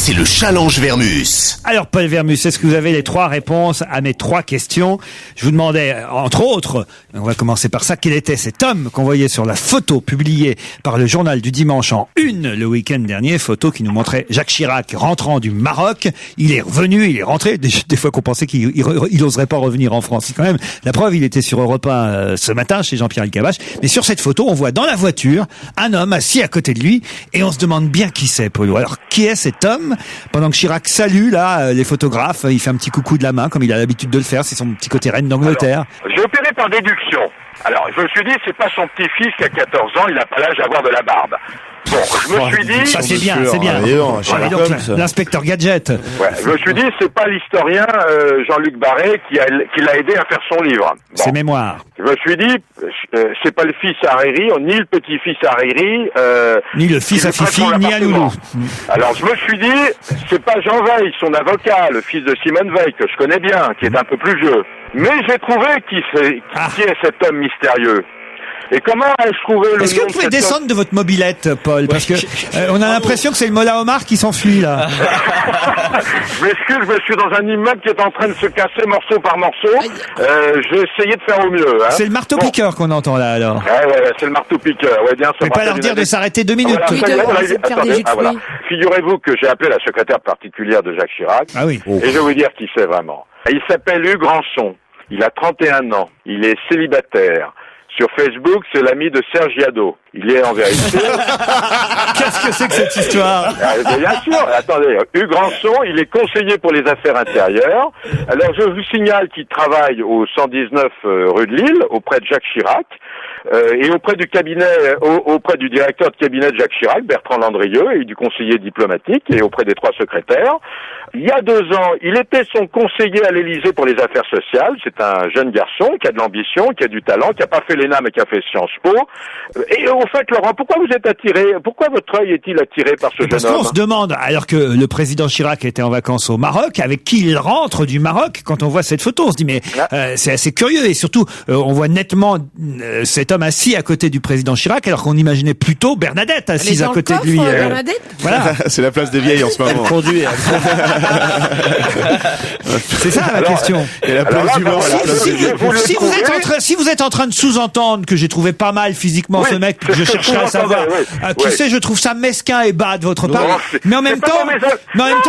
c'est le challenge Vermus. Alors Paul Vermus, est-ce que vous avez les 3 réponses à mes 3 questions? Je vous demandais, entre autres, on va commencer par ça, quel était cet homme qu'on voyait sur la photo publiée par le journal du dimanche en une le week-end dernier, photo qui nous montrait Jacques Chirac rentrant du Maroc. Il est revenu, il est rentré. Des fois qu'on pensait qu'il oserait pas revenir en France. C'est quand même la preuve, il était sur Europe 1 ce matin chez Jean-Pierre Elkabbach. Mais sur cette photo, on voit dans la voiture un homme assis à côté de lui et on se demande bien qui c'est, Paulo. Alors, qui est cet homme? Pendant que Chirac salue, là, les photographes, il fait un petit coucou de la main, comme il a l'habitude de le faire. C'est son petit côté reine d'Angleterre. J'ai opéré par déduction. Alors, je me suis dit, c'est pas son petit-fils qui a 14 ans, il n'a pas l'âge d'avoir de la barbe. Bon, je me suis dit... Ça, c'est bien, c'est bien. L'inspecteur Gadget. Ouais, je me suis dit, c'est pas l'historien Jean-Luc Barré qui l'a aidé à faire son livre. Bon. Ses mémoires. Je me suis dit, c'est pas le fils Hariri, ni le petit-fils Hariri... ni le fils à Fifi, ni à Loulou. Alors, je me suis dit, c'est pas Jean Veil, son avocat, le fils de Simone Veil, que je connais bien, qui est un peu plus vieux. Mais j'ai trouvé qui est cet homme mystérieux. Et comment ai-je trouvé le nom de cet homme? Est-ce que vous pouvez descendre de votre mobilette, Paul? Parce que on a l'impression que c'est le Mola Omar qui s'enfuit, là. Je m'excuse, je suis dans un immeuble qui est en train de se casser morceau par morceau. J'ai essayé de faire au mieux. Hein. C'est le marteau-piqueur qu'on entend là, alors. Ouais, c'est le marteau-piqueur. Ouais, bien sûr. Mais pas leur dire de s'arrêter 2 minutes. Voilà. Figurez-vous que j'ai appelé la secrétaire particulière de Jacques Chirac. Ah oui. Et je vais vous dire qui c'est vraiment. Il s'appelle Hugues Rançon. Il a 31 ans. Il est célibataire. Sur Facebook, c'est l'ami de Serge Jadot. Il est en vérité... Qu'est-ce que c'est que cette histoire? Bien sûr. Attendez, Hugues Rançon, il est conseiller pour les affaires intérieures. Alors, je vous signale qu'il travaille au 119 rue de Lille, auprès de Jacques Chirac. Et auprès du cabinet, auprès du directeur de cabinet de Jacques Chirac, Bertrand Landrieux, et du conseiller diplomatique, et auprès des 3 secrétaires. Il y a 2 ans, il était son conseiller à l'Élysée pour les affaires sociales. C'est un jeune garçon qui a de l'ambition, qui a du talent, qui a pas fait l'ENA mais qui a fait Sciences Po. Et au fait, Laurent, pourquoi vous êtes attiré? Pourquoi votre œil est-il attiré par ce jeune homme? Parce qu'on se demande, alors que le président Chirac était en vacances au Maroc, avec qui il rentre du Maroc, quand on voit cette photo, on se dit mais c'est assez curieux. Et surtout, on voit nettement cet homme assis à côté du président Chirac, alors qu'on imaginait plutôt Bernadette assise à côté de lui. Bernadette. Voilà. C'est la place des vieilles en ce moment. Elle conduit. C'est ça la question. Et la place du mort, la place des vieilles. Si vous êtes en train de sous-entendre que j'ai trouvé pas mal physiquement ce mec, que je chercherai à savoir, qui sait, je trouve ça mesquin et bas de votre part. Mais en même temps,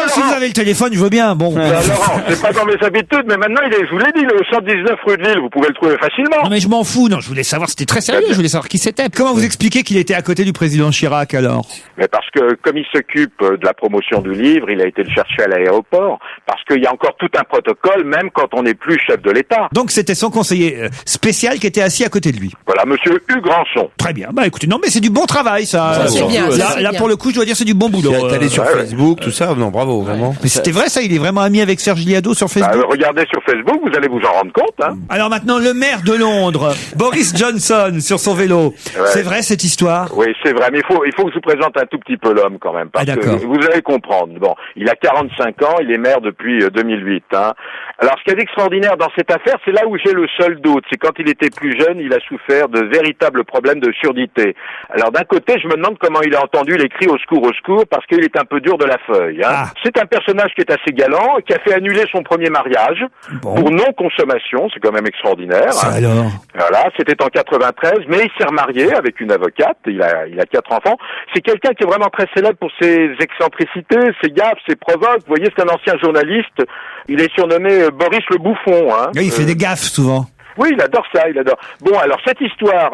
si vous avez le téléphone, je veux bien. Bon. Laurent, c'est pas dans mes habitudes, mais maintenant je vous l'ai dit, il est au 119 rue de Lille, vous pouvez le trouver facilement. Non mais je m'en fous, non, je voulais savoir, c'était très sérieux, je voulais savoir qui c'était. Comment vous expliquez qu'il était à côté du président Chirac alors? Mais parce que comme il s'occupe de la promotion du livre, il a été le chercher à l'aéroport, parce qu'il y a encore tout un protocole, même quand on n'est plus chef de l'État. Donc c'était son conseiller spécial qui était assis à côté de lui. Voilà, monsieur Hugues Rançon. Très bien, bah écoutez, non mais c'est du bon travail ça. C'est bien, là pour le coup, je dois dire c'est du bon boulot. Il est allé sur Facebook, tout ça, non bravo, vraiment. Mais c'était vrai ça, il est vraiment ami avec Serge Jadot sur Facebook. Regardez sur Facebook, vous allez vous en rendre compte. Hein. Alors maintenant, le maire de Londres, Boris Johnson, sur son vélo. Ouais. C'est vrai cette histoire? Oui, c'est vrai, mais il faut que je vous présente un tout petit peu l'homme quand même, parce que vous allez comprendre. Bon, il a 45 ans, il est maire depuis 2008. Hein. Alors, ce qui est extraordinaire dans cette affaire, c'est là où j'ai le seul doute. C'est quand il était plus jeune, il a souffert de véritables problèmes de surdité. Alors, d'un côté, je me demande comment il a entendu les cris au secours, parce qu'il est un peu dur de la feuille. Hein. Ah. C'est un personnage qui est assez galant, qui a fait annuler son premier mariage pour non-consommation. C'est quand même extraordinaire. Ça hein. Alors. Voilà, c'était en 93, mais il s'est remarié avec une avocate. Il a 4 enfants. C'est quelqu'un qui est vraiment très célèbre pour ses excentricités, ses gaffes, ses provoques. Vous voyez, c'est un ancien journaliste. Il est surnommé Boris le Bouffon. Hein. Oui, il fait des gaffes souvent. Oui, il adore ça, il adore. Bon, alors cette histoire,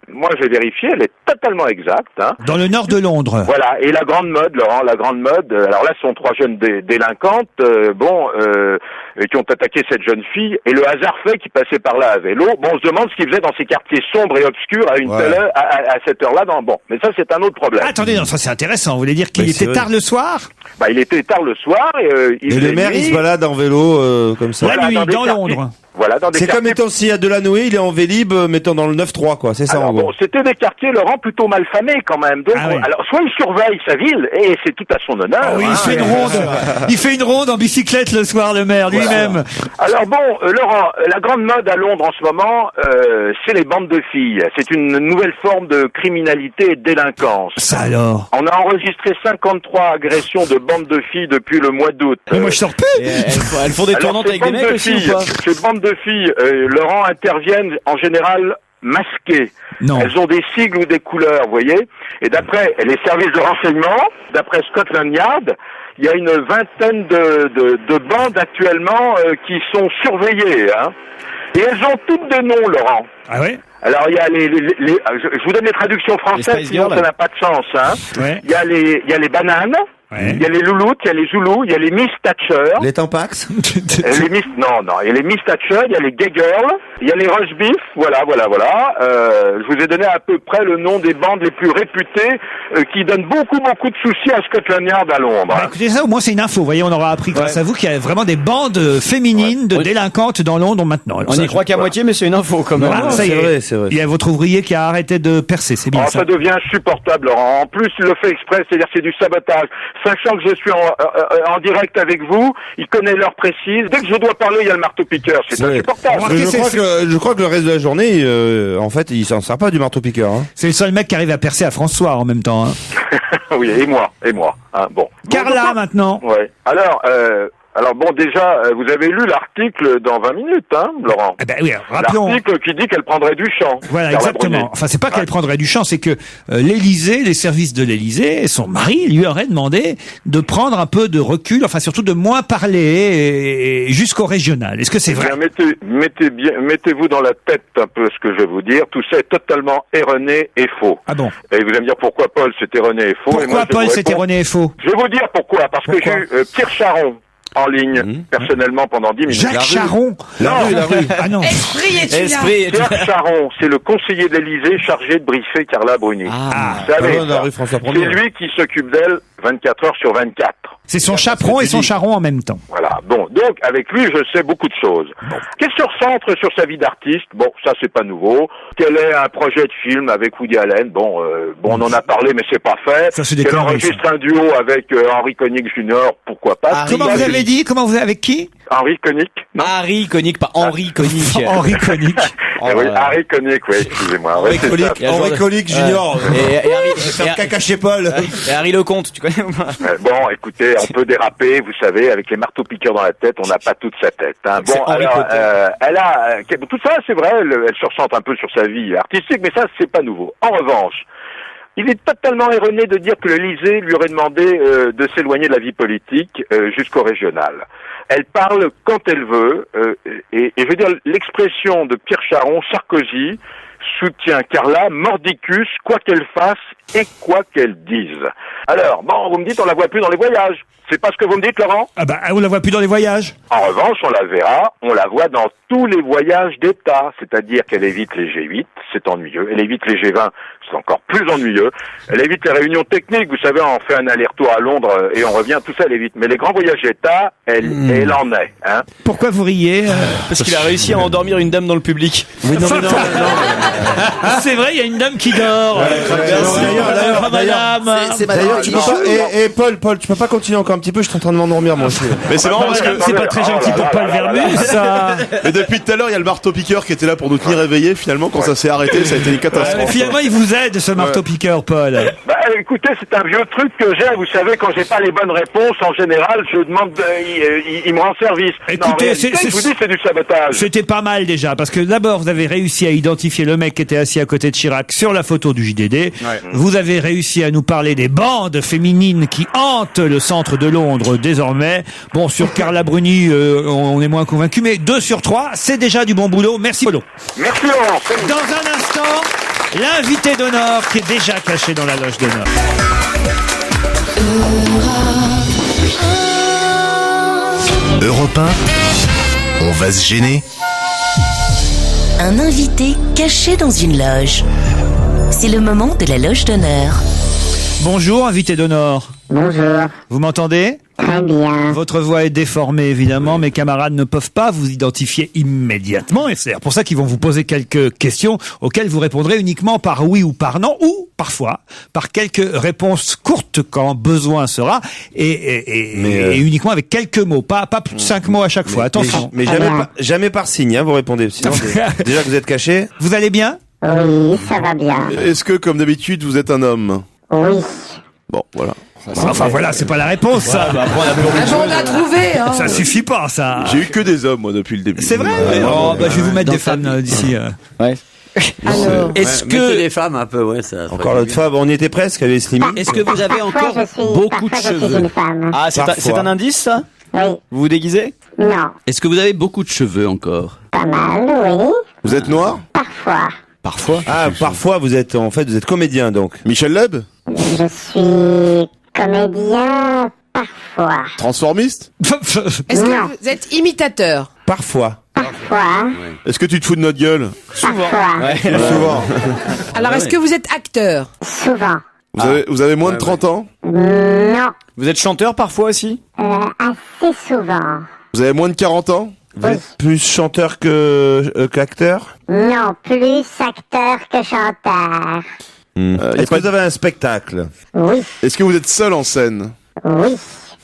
moi j'ai vérifié, elle est totalement exacte. Hein. Dans le nord de Londres. Voilà, et la grande mode, Laurent, la grande mode, alors là ce sont 3 jeunes délinquantes, qui ont attaqué cette jeune fille, et le hasard fait qu'ils passaient par là à vélo. Bon, on se demande ce qu'ils faisaient dans ces quartiers sombres et obscurs à telle heure, à cette heure-là. Bon, mais ça c'est un autre problème. Attendez, non, ça c'est intéressant, vous voulez dire qu'il était tard le soir? Bah, il était tard le soir, et le maire il se balade en vélo, comme ça. La nuit, dans Londres. Voilà, dans des c'est comme étant s'il y a Delanoë, il est en Vélib, mettant dans le 9-3, quoi. C'est ça, alors, en gros. bon, c'était des quartiers, Laurent, plutôt mal famés, quand même. Donc, Oui. alors, soit il surveille sa ville, et c'est tout à son honneur. Ah oui, il fait une ronde. Il fait une ronde en bicyclette le soir, le maire, lui-même. Alors bon, Laurent, la grande mode à Londres en ce moment, c'est les bandes de filles. C'est une nouvelle forme de criminalité et de délinquance. Ça alors. On a enregistré 53 agressions de bandes de filles depuis le mois d'août. Mais moi je sors plus. Elles font des tournantes avec des mecs aussi ou pas? Ces bandes de filles, Laurent, interviennent en général masquées. Non. Elles ont des sigles ou des couleurs, vous voyez. Et d'après les services de renseignement, d'après Scotland Yard, il y a une vingtaine de bandes actuellement qui sont surveillées. Hein. Et elles ont toutes des noms, Laurent. Ah oui? Alors il y a je vous donne les traductions françaises, sinon ça n'a pas de sens. Hein. Ouais. Il y a les bananes. Ouais. Il y a les louloutes, il y a les zoulous, il y a les Miss Thatcher. Les Tampax. Il y a les Miss Thatcher, il y a les Gay Girls, il y a les Rush Beef, voilà. Je vous ai donné à peu près le nom des bandes les plus réputées qui donnent beaucoup de soucis à Scotland Yard à Londres. Bah, écoutez ça, au moins c'est une info. Vous voyez, on aura appris grâce à vous qu'il y a vraiment des bandes féminines de délinquantes dans Londres maintenant. Alors, On n'y croit qu'à moitié, mais c'est une info quand même. Voilà, ça y est. C'est vrai. Il y a votre ouvrier qui a arrêté de percer, c'est bien ça. Ça devient insupportable, Laurent. En plus, il le fait exprès, c'est-à-dire c'est du sabotage. Sachant que je suis en direct avec vous, il connaît l'heure précise. Dès que je dois parler, il y a le marteau-piqueur. C'est insupportable. Je crois que le reste de la journée, en fait, il s'en sert pas du marteau-piqueur. Hein. C'est le seul mec qui arrive à percer à François en même temps. Hein. Oui, et moi. Hein, bon. Carla, maintenant. Ouais. Alors bon, déjà, vous avez lu l'article dans 20 minutes, hein, Laurent? Eh ben oui, rappelons. L'article qui dit qu'elle prendrait du champ. Voilà, exactement. Enfin, c'est pas qu'elle prendrait du champ, c'est que l'Élysée, les services de l'Élysée, son mari lui aurait demandé de prendre un peu de recul, enfin surtout de moins parler et jusqu'au régional. Est-ce que c'est vrai? Mettez-vous dans la tête un peu ce que je vais vous dire. Tout ça est totalement erroné et faux. Ah bon? Et vous allez me dire pourquoi Paul c'est erroné et faux. Pourquoi Paul c'est erroné et faux? Je vais vous dire pourquoi. Parce que j'ai eu Pierre Charon en ligne, personnellement, pendant 10 minutes. Jacques Charon? La rue. Ah non. Pierre Charon, c'est le conseiller de l'Élysée chargé de briefer Carla Bruni. Vous savez, c'est lui qui s'occupe d'elle 24 heures sur 24. C'est son chaperon et son charron en même temps. Voilà. Bon, donc, avec lui, je sais beaucoup de choses. Qu'est-ce qui recentre sur sa vie d'artiste? Bon, ça, c'est pas nouveau. Quel est un projet de film avec Woody Allen? Bon, on en a parlé, mais c'est pas fait. Ça, c'est des Qu'elle conneries, enregistre un duo avec Henry Connick Jr., pourquoi pas? Comment vous avez dit? Avec qui? Henry Connick. Harry Connick, pas Henry Connick. Henry Connick. Oui, Harry Connick, oui, excusez-moi. Henry Connick Junior. Et Harry, faire caca chez Paul. Et Harry Lecomte, tu connais ou pas? Bon, écoutez, on peut déraper, vous savez, avec les marteaux-piqueurs dans la tête, on n'a pas toute sa tête. Hein. Bon, alors, elle a... tout ça, c'est vrai, elle se ressent un peu sur sa vie artistique, mais ça, c'est pas nouveau. En revanche, il est totalement erroné de dire que l'Élysée lui aurait demandé de s'éloigner de la vie politique jusqu'au régional. Elle parle quand elle veut, et je veux dire, l'expression de Pierre Charon, Sarkozy, soutient Carla mordicus, quoi qu'elle fasse et quoi qu'elle dise. Alors, bon, vous me dites on la voit plus dans les voyages. C'est pas ce que vous me dites, Laurent? Ah bah, on la voit plus dans les voyages. En revanche, on la verra, on la voit dans tous les voyages d'État. C'est-à-dire qu'elle évite les G8, c'est ennuyeux. Elle évite les G20, c'est encore plus ennuyeux. Elle évite les réunions techniques, vous savez, on fait un aller-retour à Londres et on revient, tout ça elle évite. Mais les grands voyages d'État, elle en est. Hein. Pourquoi vous riez? Parce qu'il a réussi à endormir une dame dans le public. Oui, non. C'est vrai, il y a une dame qui dort. D'ailleurs, tu peux pas, Paul, tu peux pas continuer encore un petit peu, je suis en train de m'endormir moi aussi. Mais c'est marrant parce que c'est pas très gentil pour Paul Vermus, ça. Mais depuis tout à l'heure, il y a le marteau-piqueur qui était là pour nous tenir éveillés. Finalement, quand ça s'est arrêté, ça a été une catastrophe. Finalement, il vous aide, ce marteau-piqueur, Paul. Bah, écoutez, c'est un vieux truc que j'ai. Vous savez, quand j'ai pas les bonnes réponses, en général, je demande, il me rend service. Écoutez, je vous dis, c'est du sabotage. C'était pas mal déjà, parce que d'abord, vous avez réussi à identifier le mec qui était assis à côté de Chirac sur la photo du JDD. Ouais. Vous avez réussi à nous parler des bandes féminines qui hantent le centre de Londres désormais. Bon, sur Carla Bruni, on est moins convaincu, mais 2 sur 3, c'est déjà du bon boulot. Merci, Polo. Merci, Laurent. Dans un instant, l'invité d'honneur qui est déjà caché dans la loge d'honneur. Europe 1, on va se gêner. Un invité caché dans une loge. C'est le moment de la loge d'honneur. Bonjour, invité d'honneur. Bonjour. Vous m'entendez? Très bien. Votre voix est déformée, évidemment. Mes camarades ne peuvent pas vous identifier immédiatement. Et c'est pour ça qu'ils vont vous poser quelques questions auxquelles vous répondrez uniquement par oui ou par non, ou parfois par quelques réponses courtes quand besoin sera, et uniquement avec quelques mots, pas plus de 5 mots à chaque fois. Attention. Mais jamais par signe, vous répondez. Sinon, déjà que vous êtes caché. Vous allez bien? Oui, ça va bien. Est-ce que, comme d'habitude, vous êtes un homme? Oui. Bon, voilà. Enfin voilà, c'est pas la réponse, ça. On l'a trouvé, hein. Ça suffit pas, ça. J'ai eu que des hommes, moi, depuis le début. C'est vrai? Je vais vous mettre des femmes d'ici. Ouais. Alors, Est-ce Mettez que les femmes un peu, ouais, ça. Encore l'autre fois, on y était presque, avec Slimmy. est-ce que vous avez encore beaucoup de Je suis cheveux? une femme. Ah, c'est Parfois. un indice, ça? Oui. Vous vous déguisez? Non. Est-ce que vous avez beaucoup de cheveux encore? Pas mal, oui. Vous êtes noir? Parfois. Parfois. Ah, parfois, vous êtes comédien, donc. Michel Leb? Je suis comédien parfois. Transformiste? est-ce Non. que vous êtes imitateur? Parfois. Parfois. Souvent. Est-ce que tu te fous de notre gueule? Parfois. Souvent. Alors, est-ce que vous êtes acteur? Souvent. Vous avez moins de 30 ans? Non. Vous êtes chanteur parfois aussi? Assez souvent. Vous avez moins de 40 ans? Vous êtes plus chanteur qu'acteur? Non, plus acteur que chanteur. Est-ce que vous avez un spectacle? Oui. Est-ce que vous êtes seul en scène? Oui.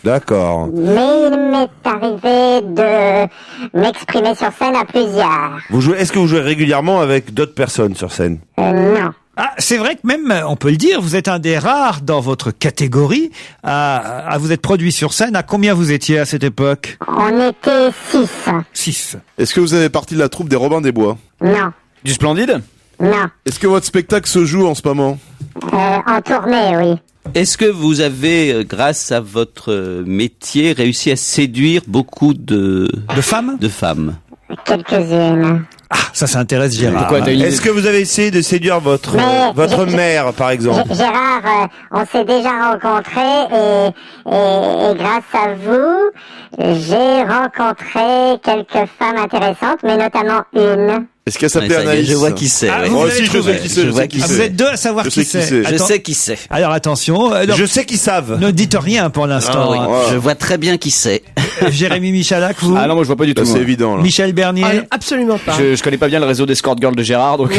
D'accord. Mais il m'est arrivé de m'exprimer sur scène à plusieurs. Est-ce que vous jouez régulièrement avec d'autres personnes sur scène? Non. Ah, c'est vrai que même, on peut le dire, vous êtes un des rares dans votre catégorie à vous être produit sur scène. À combien vous étiez à cette époque? On était 6. 6. Est-ce que vous avez partie de la troupe des Robins des Bois? Non. Du Splendide? Non. Est-ce que votre spectacle se joue en ce moment? En tournée, oui. Est-ce que vous avez, grâce à votre métier, réussi à séduire beaucoup de femmes? De femmes. Quelques-unes. Ah, ça intéresse Gérard. Pourquoi, Est-ce que vous avez essayé de séduire votre mère, par exemple? Gérard, on s'est déjà rencontrés et grâce à vous, j'ai rencontré quelques femmes intéressantes, mais notamment une. Est-ce qu'elle s'appelait Anaïs? Je vois qui c'est. Ah, ouais. vous Moi avez aussi, je trouvé. sais qui c'est. Je vois qui Ah, vous êtes deux à savoir Je qui sais qui c'est. c'est. Je Attends- sais qui c'est. Alors attention. Je sais qu'ils savent. Ne dites rien pour l'instant. Ah oui, je vois très bien qui c'est. Jérémy Michalak, vous? Ah non, moi je vois pas du tout. C'est moi. évident, là. Michel Bernier? Ah, absolument pas. Je connais pas bien le réseau d'escort girl de Gérard, donc.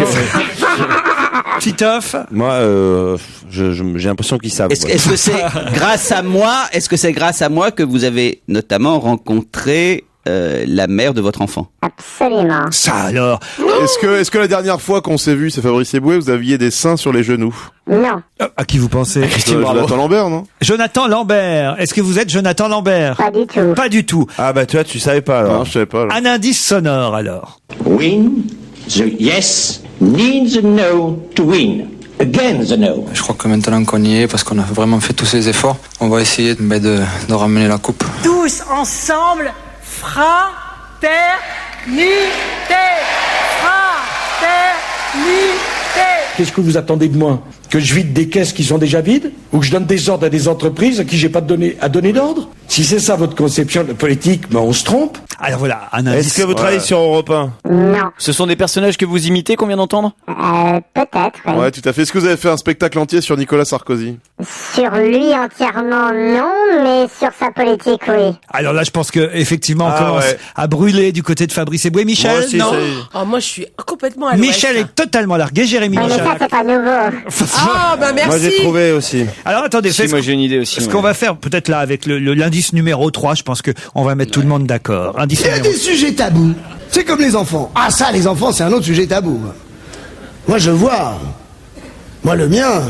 Titoff? Moi, j'ai l'impression qu'ils savent. Est-ce que c'est grâce à moi? Est-ce que c'est grâce à moi que vous avez notamment rencontré la mère de votre enfant? Absolument. Ça alors? Est-ce que la dernière fois qu'on s'est vu, c'est Fabrice Eboué, vous aviez des seins sur les genoux? Non. À qui vous pensez? Jonathan Lambert, non? Jonathan Lambert. Est-ce que vous êtes Jonathan Lambert? Pas du tout. Pas du tout. Ah bah toi, tu savais pas alors. Non, je savais pas. Un indice sonore alors. Win the yes needs the no to win. Again the no. Je crois que maintenant qu'on y est, parce qu'on a vraiment fait tous ces efforts, on va essayer de ramener la coupe. Tous ensemble, fraternité, fraternité. Qu'est-ce que vous attendez de moi? Que je vide des caisses qui sont déjà vides? Ou que je donne des ordres à des entreprises à qui j'ai pas à donner d'ordre? Si c'est ça votre conception de politique, ben on se trompe. Alors voilà, un indice. Est-ce que vous travaillez sur Europe 1? Non. Ce sont des personnages que vous imitez qu'on vient d'entendre? Peut-être. Oui. Ouais, tout à fait. Est-ce que vous avez fait un spectacle entier sur Nicolas Sarkozy? Sur lui entièrement, non, mais sur sa politique, oui. Alors là, je pense que effectivement, on Ah, commence ouais. à brûler du côté de Fabrice Eboué. Michel, Moi aussi, non? Oh, moi, je suis complètement à l'ouest. Michel est totalement largué. Jérémy Oui, mais ça, Michalak. c'est pas nouveau. Ah, bah merci. Moi, j'ai trouvé aussi. Alors attendez, Si, moi j'ai une idée aussi. ce ouais. qu'on va faire peut-être là avec l'indice numéro 3, je pense que on va mettre tout le monde d'accord. Indice Il y a numéro des sujets tabous. C'est comme les enfants. Ah ça, les enfants, c'est un autre sujet tabou. Moi, je vois. Moi, le mien,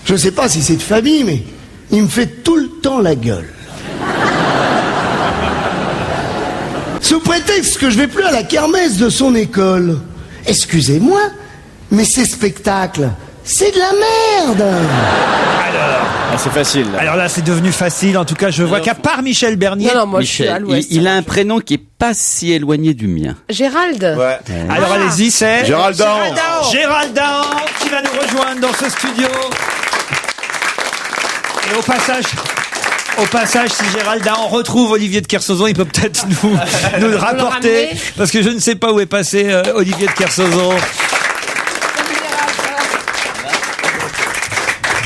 je sais pas si c'est de famille, mais il me fait tout le temps la gueule. Sous prétexte que je vais plus à la kermesse de son école. Excusez-moi, mais ces spectacles, c'est de la merde. Ah, c'est facile. Là. Alors là, c'est devenu facile. En tout cas, je vois qu'à part Michel Bernier. Non, non, moi, je suis à Michel, l'ouest. il a un prénom qui est pas si éloigné du mien. Gérald. Ouais. Alors allez-y, c'est Gérald Dahan. Gérald Dahan qui va nous rejoindre dans ce studio. Et au passage, si Gérald Dahan retrouve Olivier de Kersauzon, il peut peut-être nous le rapporter, ramener. parce que je ne sais pas où est passé Olivier de Kersauzon.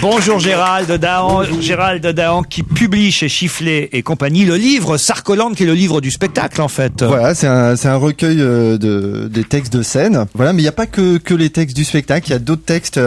Bonjour Gérald Dahan. Gérald Dahan qui publie chez Chifflet et compagnie le livre Sarkolande, qui est le livre du spectacle en fait. Voilà, c'est un recueil des textes de scène. Voilà, mais il n'y a pas que les textes du spectacle. Il y a d'autres textes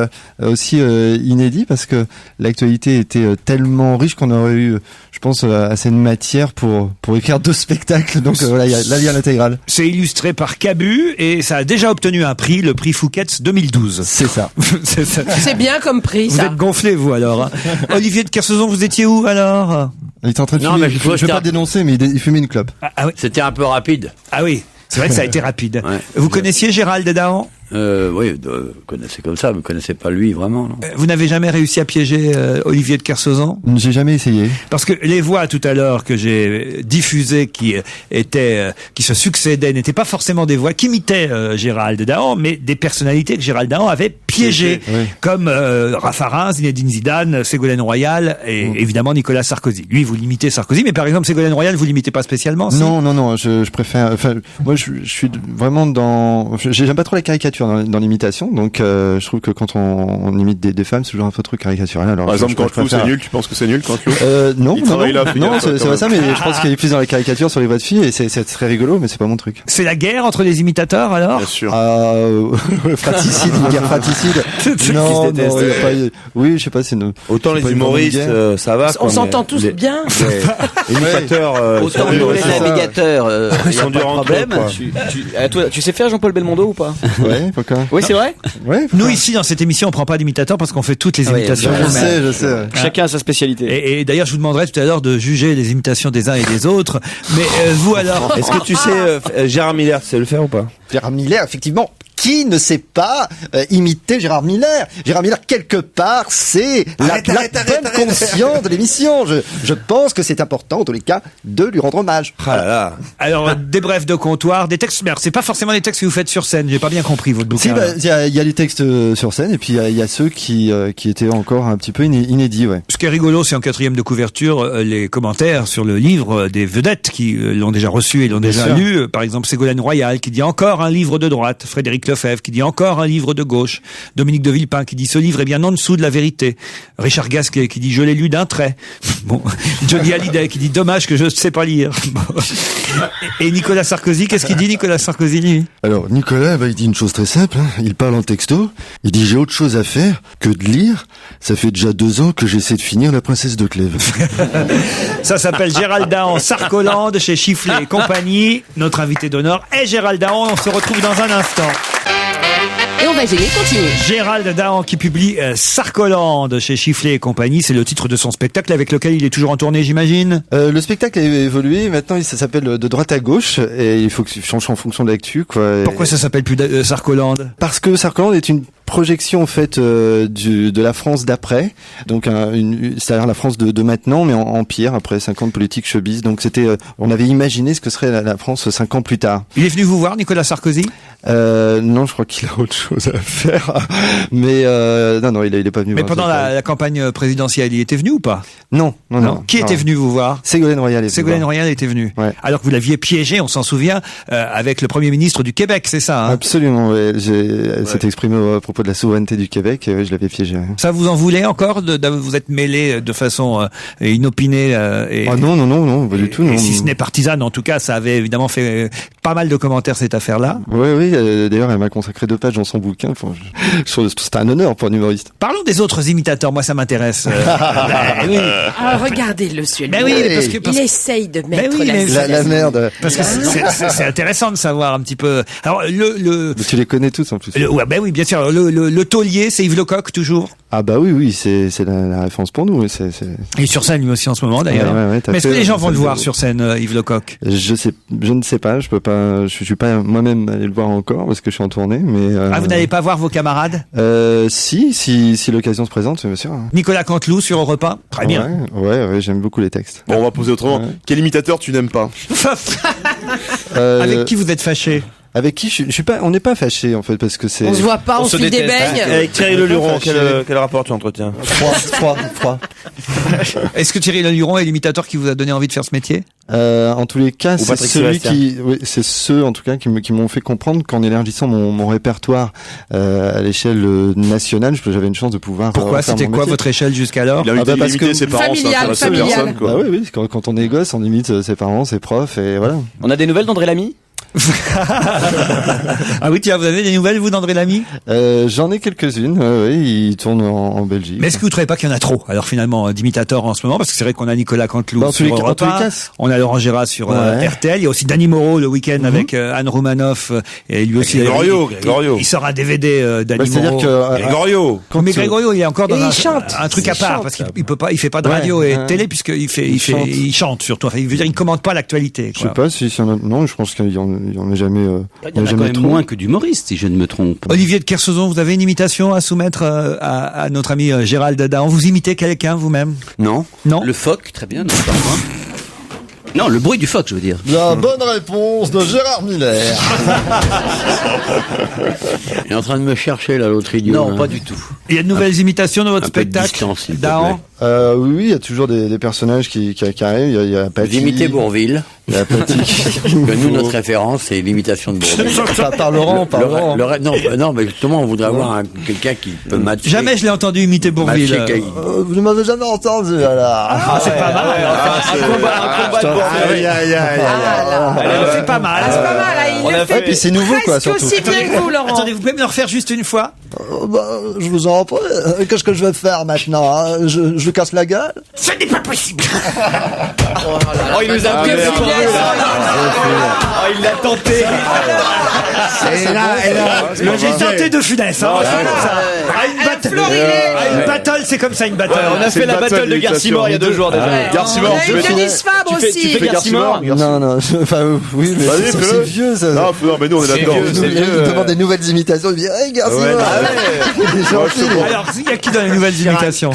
aussi inédits parce que l'actualité était tellement riche qu'on aurait eu, je pense, assez de matière pour écrire 2 spectacles. Donc voilà, il y a l'intégrale. C'est illustré par Cabu et ça a déjà obtenu un prix, le prix Fouquet's 2012. C'est ça. C'est bien comme prix, vous ça. Êtes gonflé, vous, alors. Hein. Olivier de Kersauzon, vous étiez où, alors? Il était en train de fumer. Je ne vais pas dénoncer, mais il fumait une clope. Ah oui. C'était un peu rapide. Ah oui. C'est vrai que ça a été rapide. Ouais. Vous connaissiez Gérald Dahan? Oui, connaissez comme ça, vous connaissez pas lui vraiment, non? Vous n'avez jamais réussi à piéger Olivier de Kersauzon? J'ai jamais essayé. Parce que les voix tout à l'heure que j'ai diffusées qui se succédaient n'étaient pas forcément des voix qui imitaient Gérald Dahan, mais des personnalités que Gérald Dahan avait piégées, comme Raffarin, Zinedine Zidane, Ségolène Royal et évidemment Nicolas Sarkozy. Lui, vous l'imitez Sarkozy, mais par exemple Ségolène Royal, vous l'imitez pas spécialement? Si? Non, je préfère. Enfin, moi, je suis vraiment dans. J'aime pas trop la caricature dans l'imitation, donc je trouve que quand on imite des femmes, c'est toujours un peu trop caricatural. Alors, par exemple, Canteloup, c'est nul. Tu penses que c'est nul, Canteloup? Non, non, c'est pas ça, mais je pense qu'il est plus dans la caricature sur les voix de filles et c'est très rigolo, mais c'est pas mon truc. C'est la guerre entre les imitateurs, alors? Bien sûr. Fratricide, une guerre fratricide. Non, il y a pas. Oui, je sais pas, c'est autant les humoristes, ça va. On s'entend tous bien. Imitateurs, autant les navigateurs, ils sont durs en problème. Tu sais faire Jean-Paul Belmondo ou pas? Ouais, pourquoi? Oui, c'est vrai? Ouais. Nous, ici, dans cette émission, on prend pas d'imitateurs parce qu'on fait toutes les imitations. Je sais. Chacun a sa spécialité. Et d'ailleurs, je vous demanderai tout à l'heure de juger les imitations des uns et des autres. Mais vous, alors? Est-ce que tu sais, Gérard Miller, tu sais le faire ou pas? Gérard Miller, effectivement. Qui ne sait pas imiter Gérard Miller? Gérard Miller, quelque part, c'est la bonne conscience de l'émission. Je pense que c'est important, en tous les cas, de lui rendre hommage. Ah là là. Alors, des brefs de comptoir, des textes, mais c'est pas forcément des textes que vous faites sur scène. J'ai pas bien compris votre bouquin. Si, il y a les textes sur scène, et puis il y a ceux qui étaient encore un petit peu inédits, ouais. Ce qui est rigolo, c'est en 4e de couverture, les commentaires sur le livre des vedettes qui l'ont déjà reçu et l'ont déjà lu. Par exemple, Ségolène Royal, qui dit encore un livre de droite. Frédéric Lefebvre qui dit encore un livre de gauche, Dominique de Villepin qui dit ce livre est bien en dessous de la vérité, Richard Gasquet qui dit je l'ai lu d'un trait, bon, Johnny Hallyday qui dit dommage que je ne sais pas lire, bon. Et Nicolas Sarkozy, qu'est-ce qu'il dit Nicolas Sarkozy lui? Alors Nicolas, il dit une chose très simple, hein. Il parle en texto, il dit j'ai autre chose à faire que de lire, ça fait déjà 2 ans que j'essaie de finir La Princesse de Clèves. Ça s'appelle Gérald Dahan, Sarkolande chez Chifflet et compagnie. Notre invité d'honneur est Gérald Dahan, on se retrouve dans un instant. Et on va gêner, continue. Gérald Dahan qui publie Sarkolande chez Chifflet et compagnie, c'est le titre de son spectacle avec lequel il est toujours en tournée, j'imagine. Le spectacle a évolué, maintenant ça s'appelle De droite à gauche et il faut que je change en fonction de l'actu, quoi. Pourquoi ça s'appelle plus Sarkolande? Parce que Sarkolande est une projection en fait de la France d'après, donc c'est-à-dire la France de maintenant, mais en pire après 5 ans de politique showbiz. Donc c'était, on avait imaginé ce que serait la France 5 ans plus tard. Il est venu vous voir, Nicolas Sarkozy? Non, je crois qu'il a autre chose à faire. Mais non, il est pas venu. Mais pendant la campagne présidentielle, il était venu ou pas? Non. Qui était venu vous voir? Ségolène Royal. Ségolène Royal était venue. Ouais. Alors que vous l'aviez piégé, on s'en souvient, avec le Premier ministre du Québec, c'est ça, hein? Absolument. Ouais. S'est exprimé à propos de la souveraineté du Québec. Je l'avais piégé. Ça vous en voulez encore de vous être mêlé de façon inopinée Ah non, pas du tout. Et si ce n'est partisane, en tout cas, ça avait évidemment fait pas mal de commentaires cette affaire-là. Oui. D'ailleurs, elle m'a consacré 2 pages dans son bouquin. C'était un honneur pour un humoriste. Parlons des autres imitateurs. Moi, ça m'intéresse. Oui. Ah, regardez-le celui-là. Ben oui, il essaye de mettre la merde. Parce que c'est intéressant de savoir un petit peu. Alors Mais tu les connais tous en plus. Ben oui, bien sûr. Le taulier, c'est Yves Lecoq toujours. Ah bah oui, c'est la référence pour nous. Il est sur scène lui aussi en ce moment d'ailleurs. Ouais, mais est-ce que les gens vont le voir sur scène, Yves Lecoq? Je ne sais pas. Je peux pas. Je suis pas moi-même allé le voir encore parce que je suis en tournée. Mais vous n'allez pas voir vos camarades? Si l'occasion se présente, bien sûr. Nicolas Canteloup sur Europe 1. Très bien. Ouais, j'aime beaucoup les textes. Bon, on va poser autrement. Quel imitateur tu n'aimes pas? Avec qui vous êtes fâché? Avec qui je suis pas, on n'est pas fâchés en fait parce que c'est. On se voit pas, on se fait des beignes. Avec Thierry Leluron, quel rapport tu entretiens? Froid. Est-ce que Thierry Leluron est l'imitateur qui vous a donné envie de faire ce métier? En tous les cas, c'est celui Sébastien. c'est ceux en tout cas qui m'ont fait comprendre qu'en élargissant mon répertoire à l'échelle nationale, j'avais une chance de pouvoir. Pourquoi? faire C'était mon quoi métier. votre échelle jusqu'alors? Il a parce que ses parents, familial. personne, quoi. Bah oui, quand on est gosse, on imite ses parents, ses profs et voilà. On a des nouvelles d'André Lamy? Ah oui, tiens, vous avez des nouvelles, vous, d'André Lamy? J'en ai quelques-unes, oui, il tourne en Belgique. Mais est-ce que vous trouvez pas qu'il y en a trop, alors finalement, d'imitateurs en ce moment? Parce que c'est vrai qu'on a Nicolas Canteloup Bah, en tous les sur cas- en Europe tous les 1, cas, on a Laurent Gérard sur Ouais. RTL, il y a aussi Danny Moreau le week-end avec Anne Romanoff, et lui aussi. Grégorio. Il sort un DVD Danny c'est-à-dire Moreau. que Grégorio. Mais Grégorio, il est encore dans Et un il chante. truc à Il part, chante. parce qu'il peut pas, il fait pas de Ouais. radio et de Ouais. télé, puisqu'il il chante surtout. Enfin, il veut dire, il commente pas l'actualité, Je sais quoi. pas si y en a... Non, je pense qu'il y en a jamais. Il y en a quand même moins que d'humoristes, si je ne me trompe. Olivier de Kersauzon, vous avez une imitation à soumettre à notre ami Gérald Dadan? Vous imitez quelqu'un vous-même? Non. Non. Le phoque, très bien. Non, pas moi. Non, le bruit du phoque, je veux dire. La bonne réponse de Gérard Miller. Il est en train de me chercher, là, l'autre idiot. Non, là. pas du tout. Il y a de nouvelles imitations dans votre un peu de spectacle, distance, s'il te Dahan? Oui, il y a toujours des personnages qui arrivent. Il y a Vous Paty. imitez Bourville. Il y a Paty. Que nous, notre référence, c'est l'imitation de Bourville. par Laurent, Non, mais justement, on voudrait avoir quelqu'un qui peut matcher. Jamais je l'ai entendu imiter Bourville. matcher Vous ne m'avez jamais entendu, alors. Ah, c'est pas mal. Un combat de Bourville. C'est pas mal. C'est pas mal, là, il On le a fait fait- puis c'est nouveau, quoi, presque surtout. aussi bien que vous, Laurent. Attendez, vous pouvez me le refaire juste une fois? Je vous en prie. Qu'est-ce que je vais faire maintenant, hein? Je lui casse la gueule? Ce n'est pas possible. Oh, il nous a bien merde. filé, Oh, il l'a tenté. J'ai tenté de Funès. Hein, c'est comme ça. Une battle, c'est comme ça, une battle. On a fait la battle de Garcimore il y a 2 jours déjà. Garcimore, On a eu Denis Fabre Tu aussi. fais Garcimore? Non, enfin, oui, mais Vas-y, c'est fais-le. vieux, ça. Non, mais nous, on est là-dedans. Il demande des nouvelles imitations, il dit, hey, Garcia, il est gentil. Alors, il y a qui dans les nouvelles imitations?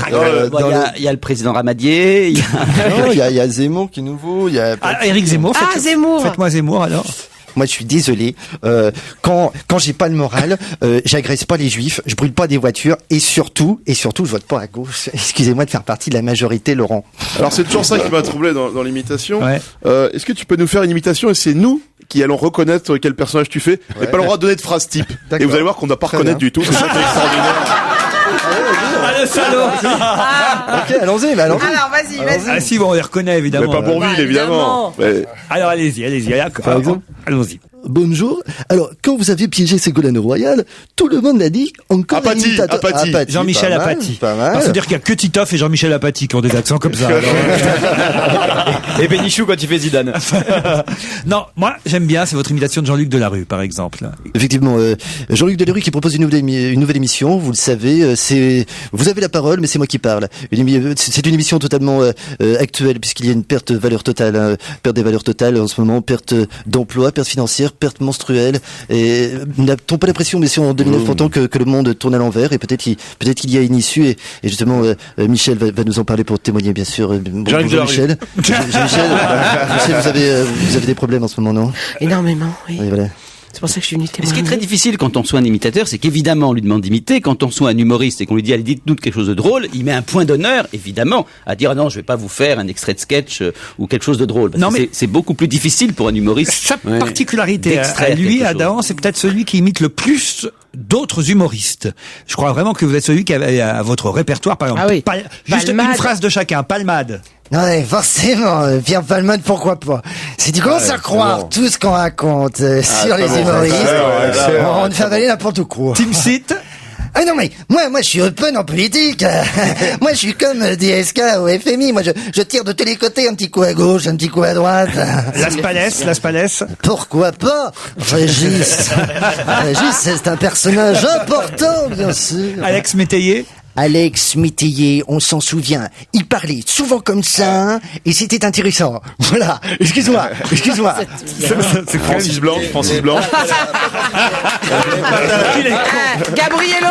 Il y a le président Ramadier, il y a... Non, il y a Zemmour qui est nouveau, il y a... Ah, Éric Zemmour. Ah, Zemmour. Faites-moi Zemmour, alors. Moi, je suis désolé. Quand j'ai pas le moral, j'agresse pas les juifs, je brûle pas des voitures, et surtout, je vote pas à gauche. Excusez-moi de faire partie de la majorité, Laurent. Alors, c'est toujours ça qui m'a troublé dans l'imitation. Ouais. Est-ce que tu peux nous faire une imitation et c'est nous qui allons reconnaître quel personnage tu fais, et pas le droit de donner de phrase type. Et vous allez voir qu'on ne va pas reconnaître du tout. C'est ça qui est extraordinaire. Ah, le salaud. Ok, allons-y, mais allons-y. Alors, vas-y. Ah si, bon, on les reconnaît, évidemment. Mais pas Bourville, évidemment. Mais... Alors, allez-y. Par exemple. Allons-y. Bonjour. Alors, quand vous aviez piégé Ségolène Royal, tout le monde l'a dit, encore un Apathy, imitateur. Apathy. Jean-Michel pas mal, Apathy. pas mal. Alors, c'est-à-dire qu'il y a que Titoff et Jean-Michel Apathy qui ont des accents comme ça. Et Bénichou quand il fait Zidane. Non, moi, j'aime bien, c'est votre imitation de Jean-Luc Delarue, par exemple. Effectivement, Jean-Luc Delarue qui propose une nouvelle émission, vous le savez, vous avez la parole, mais c'est moi qui parle. C'est une émission totalement actuelle, puisqu'il y a une perte de valeur totale, hein, perte des valeurs totales en ce moment, perte d'emploi, perte financière, perte menstruelle, et n'a-t-on pas l'impression, mais si en 2009, pourtant, que le monde tourne à l'envers, et peut-être qu'il y a une issue, et justement, Michel va nous en parler pour témoigner, bien sûr. Bonjour Michel. Michel, vous avez des problèmes en ce moment, non? Énormément, oui. Oui, voilà. C'est pour ça que je suis venu Ce qui est témoigner. très difficile quand on soit un imitateur, c'est qu'évidemment, on lui demande d'imiter. Quand on soit un humoriste et qu'on lui dit, allez, dites-nous quelque chose de drôle, il met un point d'honneur, évidemment, à dire, ah non, je vais pas vous faire un extrait de sketch ou quelque chose de drôle. Parce Non, que mais- c'est beaucoup plus difficile pour un humoriste. Sa particularité à d'extraire lui, quelque à chose. Dahan, c'est peut-être celui qui imite le plus d'autres humoristes. Je crois vraiment que vous êtes celui qui a à votre répertoire, par exemple. Ah oui. Juste Palmade. une phrase de chacun. Palmade. Ouais, forcément, Pierre Palmade, pourquoi pas? Si tu commences à croire tout ce qu'on raconte sur les humoristes, on ne fait avaler n'importe quoi. Team Seat. Ah non mais moi je suis open en politique. Moi je suis comme DSK au FMI. Moi je tire de tous les côtés, un petit coup à gauche, un petit coup à droite. Las Palès. Pourquoi pas? Régis, c'est un personnage important, bien sûr. Alex Métayer. Alex Métayer, on s'en souvient. Il parlait souvent comme ça, et c'était intéressant. Voilà. Excuse-moi. C'est Francis Blanche. Gabriello.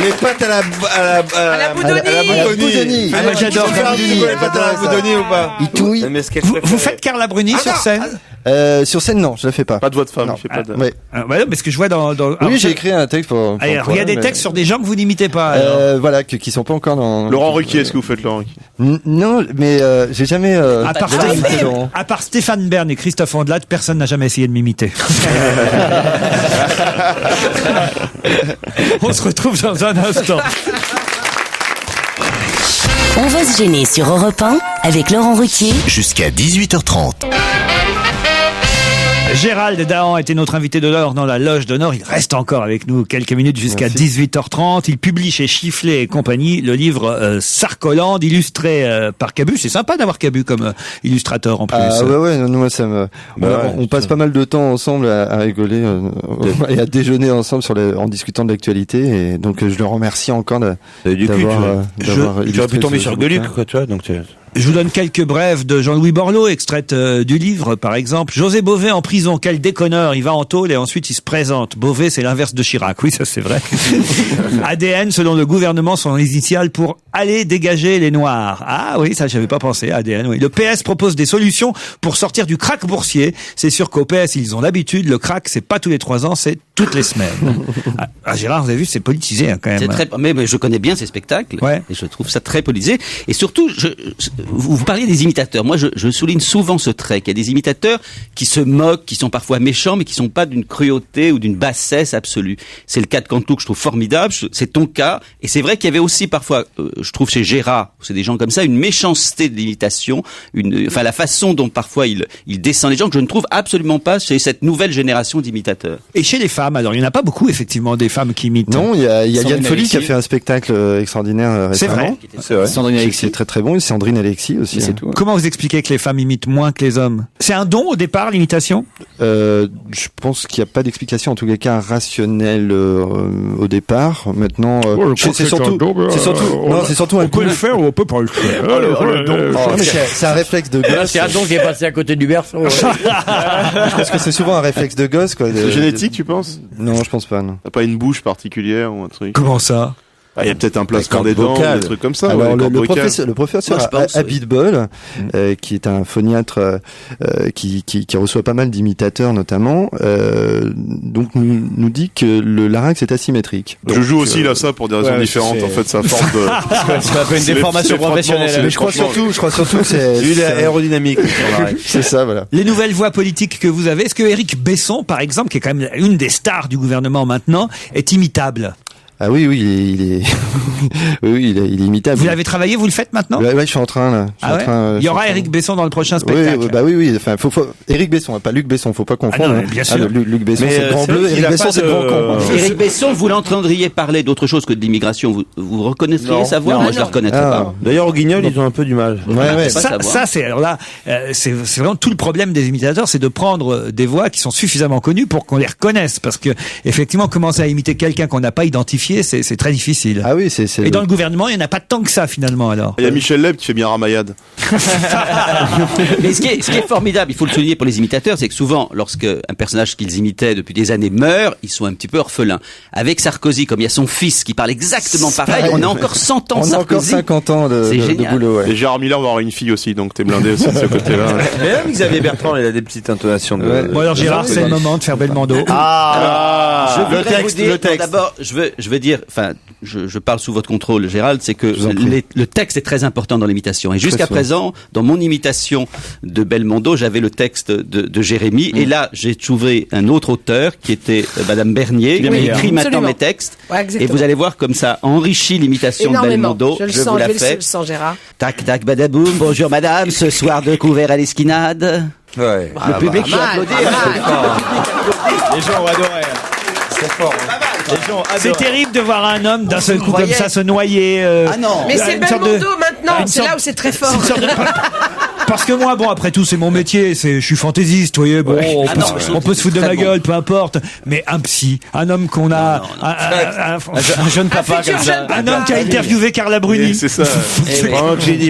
Les pâtes à la Boudoni. Ah, moi, j'adore Tu Carla connais les pâtes à la Boudoni ou pas? Il touille. Vous faites Carla Bruni sur scène? Sur scène, non, je la fais pas. Pas de voix de femme. Non. Je fais pas de... Ouais. Voilà, parce que je vois Oui, j'ai écrit un texte pour alors, il y a des textes sur des gens que vous n'imitez pas. Voilà, qui sont pas encore dans... Laurent Ruquier, est-ce que vous faites Laurent Ruquier? Non, mais j'ai jamais... À part Stéphane Bern et Christophe Ondelat, personne n'a jamais essayé de m'imiter. On se retrouve dans un instant. On va se gêner sur Europe 1 avec Laurent Ruquier jusqu'à 18h30. Gérald Dahan était notre invité de l'heure dans la loge d'honneur. Il reste encore avec nous quelques minutes jusqu'à 18h30. Il publie chez Chifflet et compagnie le livre Sarcolande, illustré par Cabu. C'est sympa d'avoir Cabu comme illustrateur en plus. Ah ouais, non, moi ça me... on passe pas mal de temps ensemble à rigoler et à déjeuner ensemble en discutant de l'actualité. Et donc je le remercie encore d'avoir tu aurais pu tomber sur Gueuluc, quoi, tu vois. Donc je vous donne quelques brèves de Jean-Louis Borloo, extraites du livre, par exemple. José Bové en prison, quel déconneur. Il va en tôle et ensuite il se présente. Bové, c'est l'inverse de Chirac. Oui, ça c'est vrai. ADN, selon le gouvernement, sont les initiales pour aller dégager les Noirs. Ah oui, ça j'avais pas pensé. ADN, oui. Le PS propose des solutions pour sortir du krach boursier. C'est sûr qu'au PS, ils ont l'habitude. Le krach, c'est pas tous les 3 ans, c'est toutes les semaines. Gérard, vous avez vu, c'est politisé quand même. Mais je connais bien ces spectacles. Ouais. Et je trouve ça très politisé. Et surtout, vous parliez des imitateurs. Moi, je souligne souvent ce trait, qu'il y a des imitateurs qui se moquent, qui sont parfois méchants, mais qui sont pas d'une cruauté ou d'une bassesse absolue. C'est le cas de Canteloup que je trouve formidable. C'est ton cas. Et c'est vrai qu'il y avait aussi parfois, je trouve chez Gérard, c'est des gens comme ça, une méchanceté de l'imitation, la façon dont parfois il descend les gens que je ne trouve absolument pas chez cette nouvelle génération d'imitateurs. Et chez les femmes, alors il n'y en a pas beaucoup effectivement des femmes qui imitent. Non, il y a Yann Folly qui a fait un spectacle extraordinaire récemment. C'est vrai. Sandrine Alexis. C'est très très bon. Et Sandrine Alexis aussi. C'est tout. Comment vous expliquez que les femmes imitent moins que les hommes? C'est un don au départ, l'imitation? Je pense qu'il n'y a pas d'explication, en tout cas rationnelle au départ. Maintenant, c'est surtout un on peut le faire ou on peut pas le faire. C'est un réflexe de gosse. C'est un don qui est passé à côté du berceau. Je pense que c'est souvent un réflexe de gosse, quoi. C'est génétique, tu penses? Non, je pense pas, non. T'as pas une bouche particulière ou un truc? Comment ça? Il y a peut-être un placement des dents, des trucs comme ça. Alors, le professeur Abitbol, qui est un phoniatre qui reçoit pas mal d'imitateurs notamment, donc nous dit que le larynx est asymétrique. Donc, je joue aussi là ça pour des raisons différentes. En fait, ça force de. C'est un peu une déformation professionnelle. Mais je crois surtout que c'est lui aérodynamique. C'est ça, voilà. Les nouvelles voix politiques que vous avez, est-ce que Éric Besson, par exemple, qui est quand même une des stars du gouvernement maintenant, est imitable? Ah oui, il est, il est imitable. Vous l'avez travaillé, vous le faites maintenant? Ouais, je suis en train, là. Il y aura Éric Besson dans le prochain spectacle. Oui. Enfin, Éric Besson, pas Luc Besson, faut pas confondre. Ah non, bien sûr. Luc Besson, c'est le grand bleu. Éric Besson, c'est le grand con. Éric Besson, vous l'entendriez parler d'autre chose que de l'immigration. Vous reconnaîtriez sa voix? Moi, je la reconnaîtrais pas. D'ailleurs, au Guignol, ils ont un peu du mal. Ça, c'est, alors là, c'est vraiment tout le problème des imitateurs, c'est de prendre des voix qui sont suffisamment connues pour qu'on les reconnaisse. Parce que, effectivement, commencer à imiter quelqu'un qu'on n'a pas identifié, c'est très difficile. Ah oui, Et dans le gouvernement, il n'y en a pas tant que ça, finalement, alors. Il y a Michel Leb qui fait bien Ramayad. Mais ce qui est formidable, il faut le souligner pour les imitateurs, c'est que souvent, lorsque un personnage qu'ils imitaient depuis des années meurt, ils sont un petit peu orphelins. Avec Sarkozy, comme il y a son fils qui parle exactement pareil, on a encore 100 ans de Sarkozy. On a encore 50 ans de boulot, ouais. Et Gérard Miller va avoir une fille aussi, donc t'es blindé aussi de ce côté-là. Mais même Xavier Bertrand, il a des petites intonations de... Bon, alors Gérard, c'est le moment de faire Belmondo. Le texte. D'abord, je veux dire, enfin, je parle sous votre contrôle, Gérald, c'est que le texte est très important dans l'imitation. Et jusqu'à présent, dans mon imitation de Belmondo, j'avais le texte de Jérémy. Et là, j'ai trouvé un autre auteur qui était Madame Bernier, qui écrit maintenant mes textes. Ouais, et vous allez voir comme ça enrichit l'imitation de Belmondo. Je vous la fais. Je le sens, Gérard. Tac, tac, badaboum. Bonjour madame, ce soir de couvert à l'esquinade. Ouais. Le public qui applaudit. Les gens ont adoré. C'est fort. C'est terrible de voir un homme d'un seul coup comme ça se noyer. Ah non. Mais c'est Belmondo maintenant. C'est là où c'est très fort. Parce que moi, bon, après tout, c'est mon métier. Je suis fantaisiste, vous voyez. Bon, on peut se foutre de ma gueule, peu importe. Mais un psy, un homme qu'on a, un jeune papa comme ça, un homme qui a interviewé Carla Bruni. C'est ça.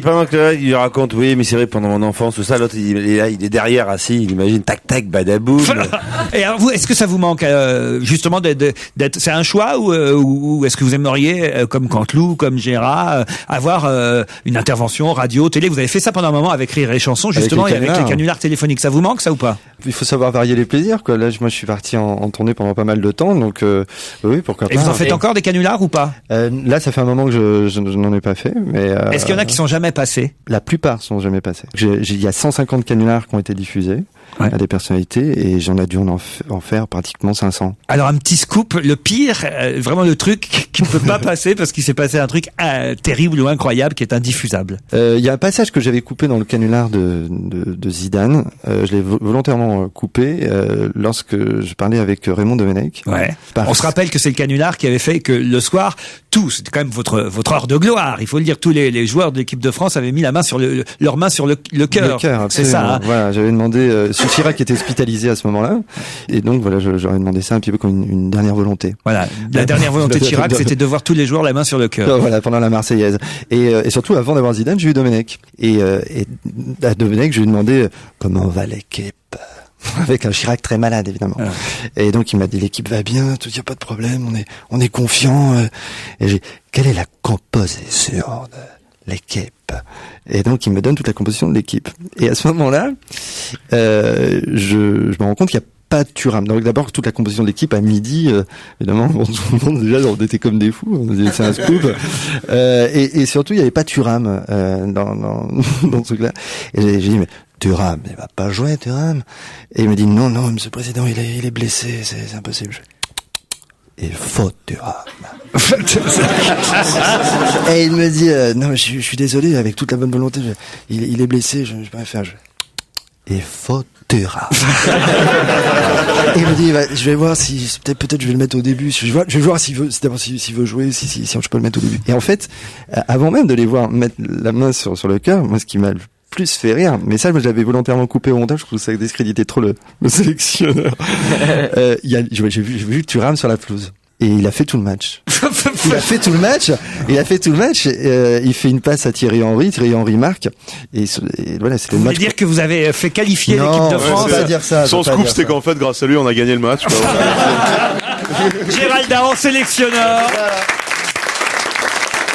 Pendant que là, il raconte, oui, mais c'est vrai, pendant mon enfance, tout ça, l'autre, il est derrière, assis, il imagine, tac, tac, badaboum. Et alors, vous, est-ce que ça vous manque, justement, d'être, c'est un choix ou est-ce que vous aimeriez, comme Canteloup, comme Gérard, avoir une intervention radio, télé? Vous avez fait ça pendant un moment avec Rire les chansons justement et avec les canulars téléphoniques. Ça vous manque ça ou pas? Il faut savoir varier les plaisirs, quoi. Là, moi, je suis parti en tournée pendant pas mal de temps, donc oui, pourquoi pas. Et vous en faites encore des canulars ou pas? Là, ça fait un moment que je n'en ai pas fait, mais. Est-ce qu'il y en a qui sont jamais passés? La plupart sont jamais passés. Il y a 150 canulars qui ont été diffusés à des personnalités, et j'en ai dû en faire pratiquement 500. Alors un petit scoop, le pire, vraiment le truc qui ne peut pas passer parce qu'il s'est passé un truc terrible ou incroyable qui est indiffusable. Il y a un passage que j'avais coupé dans le canular de Zidane. Je l'ai volontairement coupé lorsque je parlais avec Raymond Domenech. Ouais. On se rappelle que c'est le canular qui avait fait que le soir, c'était quand même votre heure de gloire. Il faut le dire, tous les joueurs de l'équipe de France avaient mis la main sur leur main sur le cœur. C'est ça. Hein. Voilà, j'avais demandé. Chirac était hospitalisé à ce moment-là, et donc voilà, j'aurais demandé ça un petit peu comme une dernière volonté. Voilà, la dernière volonté de Chirac, c'était de voir tous les joueurs la main sur le cœur. Voilà, pendant la Marseillaise. Et surtout, avant d'avoir Zidane, j'ai eu Domenech. Et à Domenech, je lui ai demandé comment va l'équipe. Avec un Chirac très malade, évidemment. Ah. Et donc, il m'a dit, l'équipe va bien, il n'y a pas de problème, on est confiant. Et j'ai, quelle est la composition de l'équipe? Et donc, il me donne toute la composition de l'équipe. Et à ce moment-là, je me rends compte qu'il n'y a pas de Thuram. Donc d'abord, toute la composition de l'équipe à midi, évidemment, bon, tout le monde, déjà, on était comme des fous, on disait, c'est un scoop. Et surtout, il n'y avait pas Thuram dans ce truc-là. Et j'ai dit, mais Thuram, il va pas jouer, Thuram. Et il me dit, non, monsieur le Président, il est blessé, c'est impossible. Et faute Thuram. Et il me dit, non, je suis désolé, avec toute la bonne volonté, il est blessé, je préfère jouer. Et faute Thuram. Et il me dit, je vais voir si peut-être je vais le mettre au début. Je vais voir s'il veut jouer, si je peux le mettre au début. Et en fait, avant même de les voir mettre la main sur le cœur, moi, ce qui m'a le plus fait rire, mais ça, moi, j'avais volontairement coupé au montage, je trouve ça discréditait trop le sélectionneur. J'ai vu Thuram sur la pelouse. Et il a fait tout le match. Il a fait tout le match. Il fait une passe à Thierry Henry marque. Et voilà, c'était le match. Vous voulez dire que vous avez fait qualifier l'équipe de France? Non, pas dire ça. Son scoop, c'était qu'en fait, grâce à lui, on a gagné le match. Gérald Dahan, sélectionneur.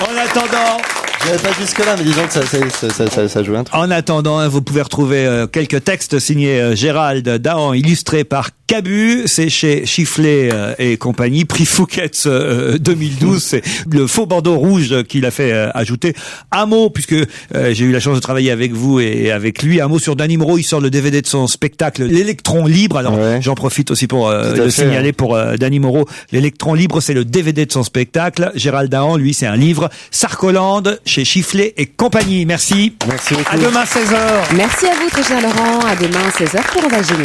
En attendant. J'avais pas jusque-là, mais disons que ça joue un truc. En attendant, vous pouvez retrouver quelques textes signés Gérald Dahan, illustrés par Cabu. C'est chez Chifflet et compagnie. Prix Fouquet's 2012. C'est le faux bandeau rouge qu'il a fait ajouter. Un mot, puisque j'ai eu la chance de travailler avec vous et avec lui. Un mot sur Danny Moreau. Il sort le DVD de son spectacle L'Électron Libre. Alors, j'en profite aussi pour le signaler pour Danny Moreau. L'Électron Libre, c'est le DVD de son spectacle. Gérald Dahan, lui, c'est un livre. Sarkolande, chez Chifflet et compagnie. Merci. Merci beaucoup. À demain 16h. Merci à vous, très cher Laurent. À demain 16h pour On va gêner.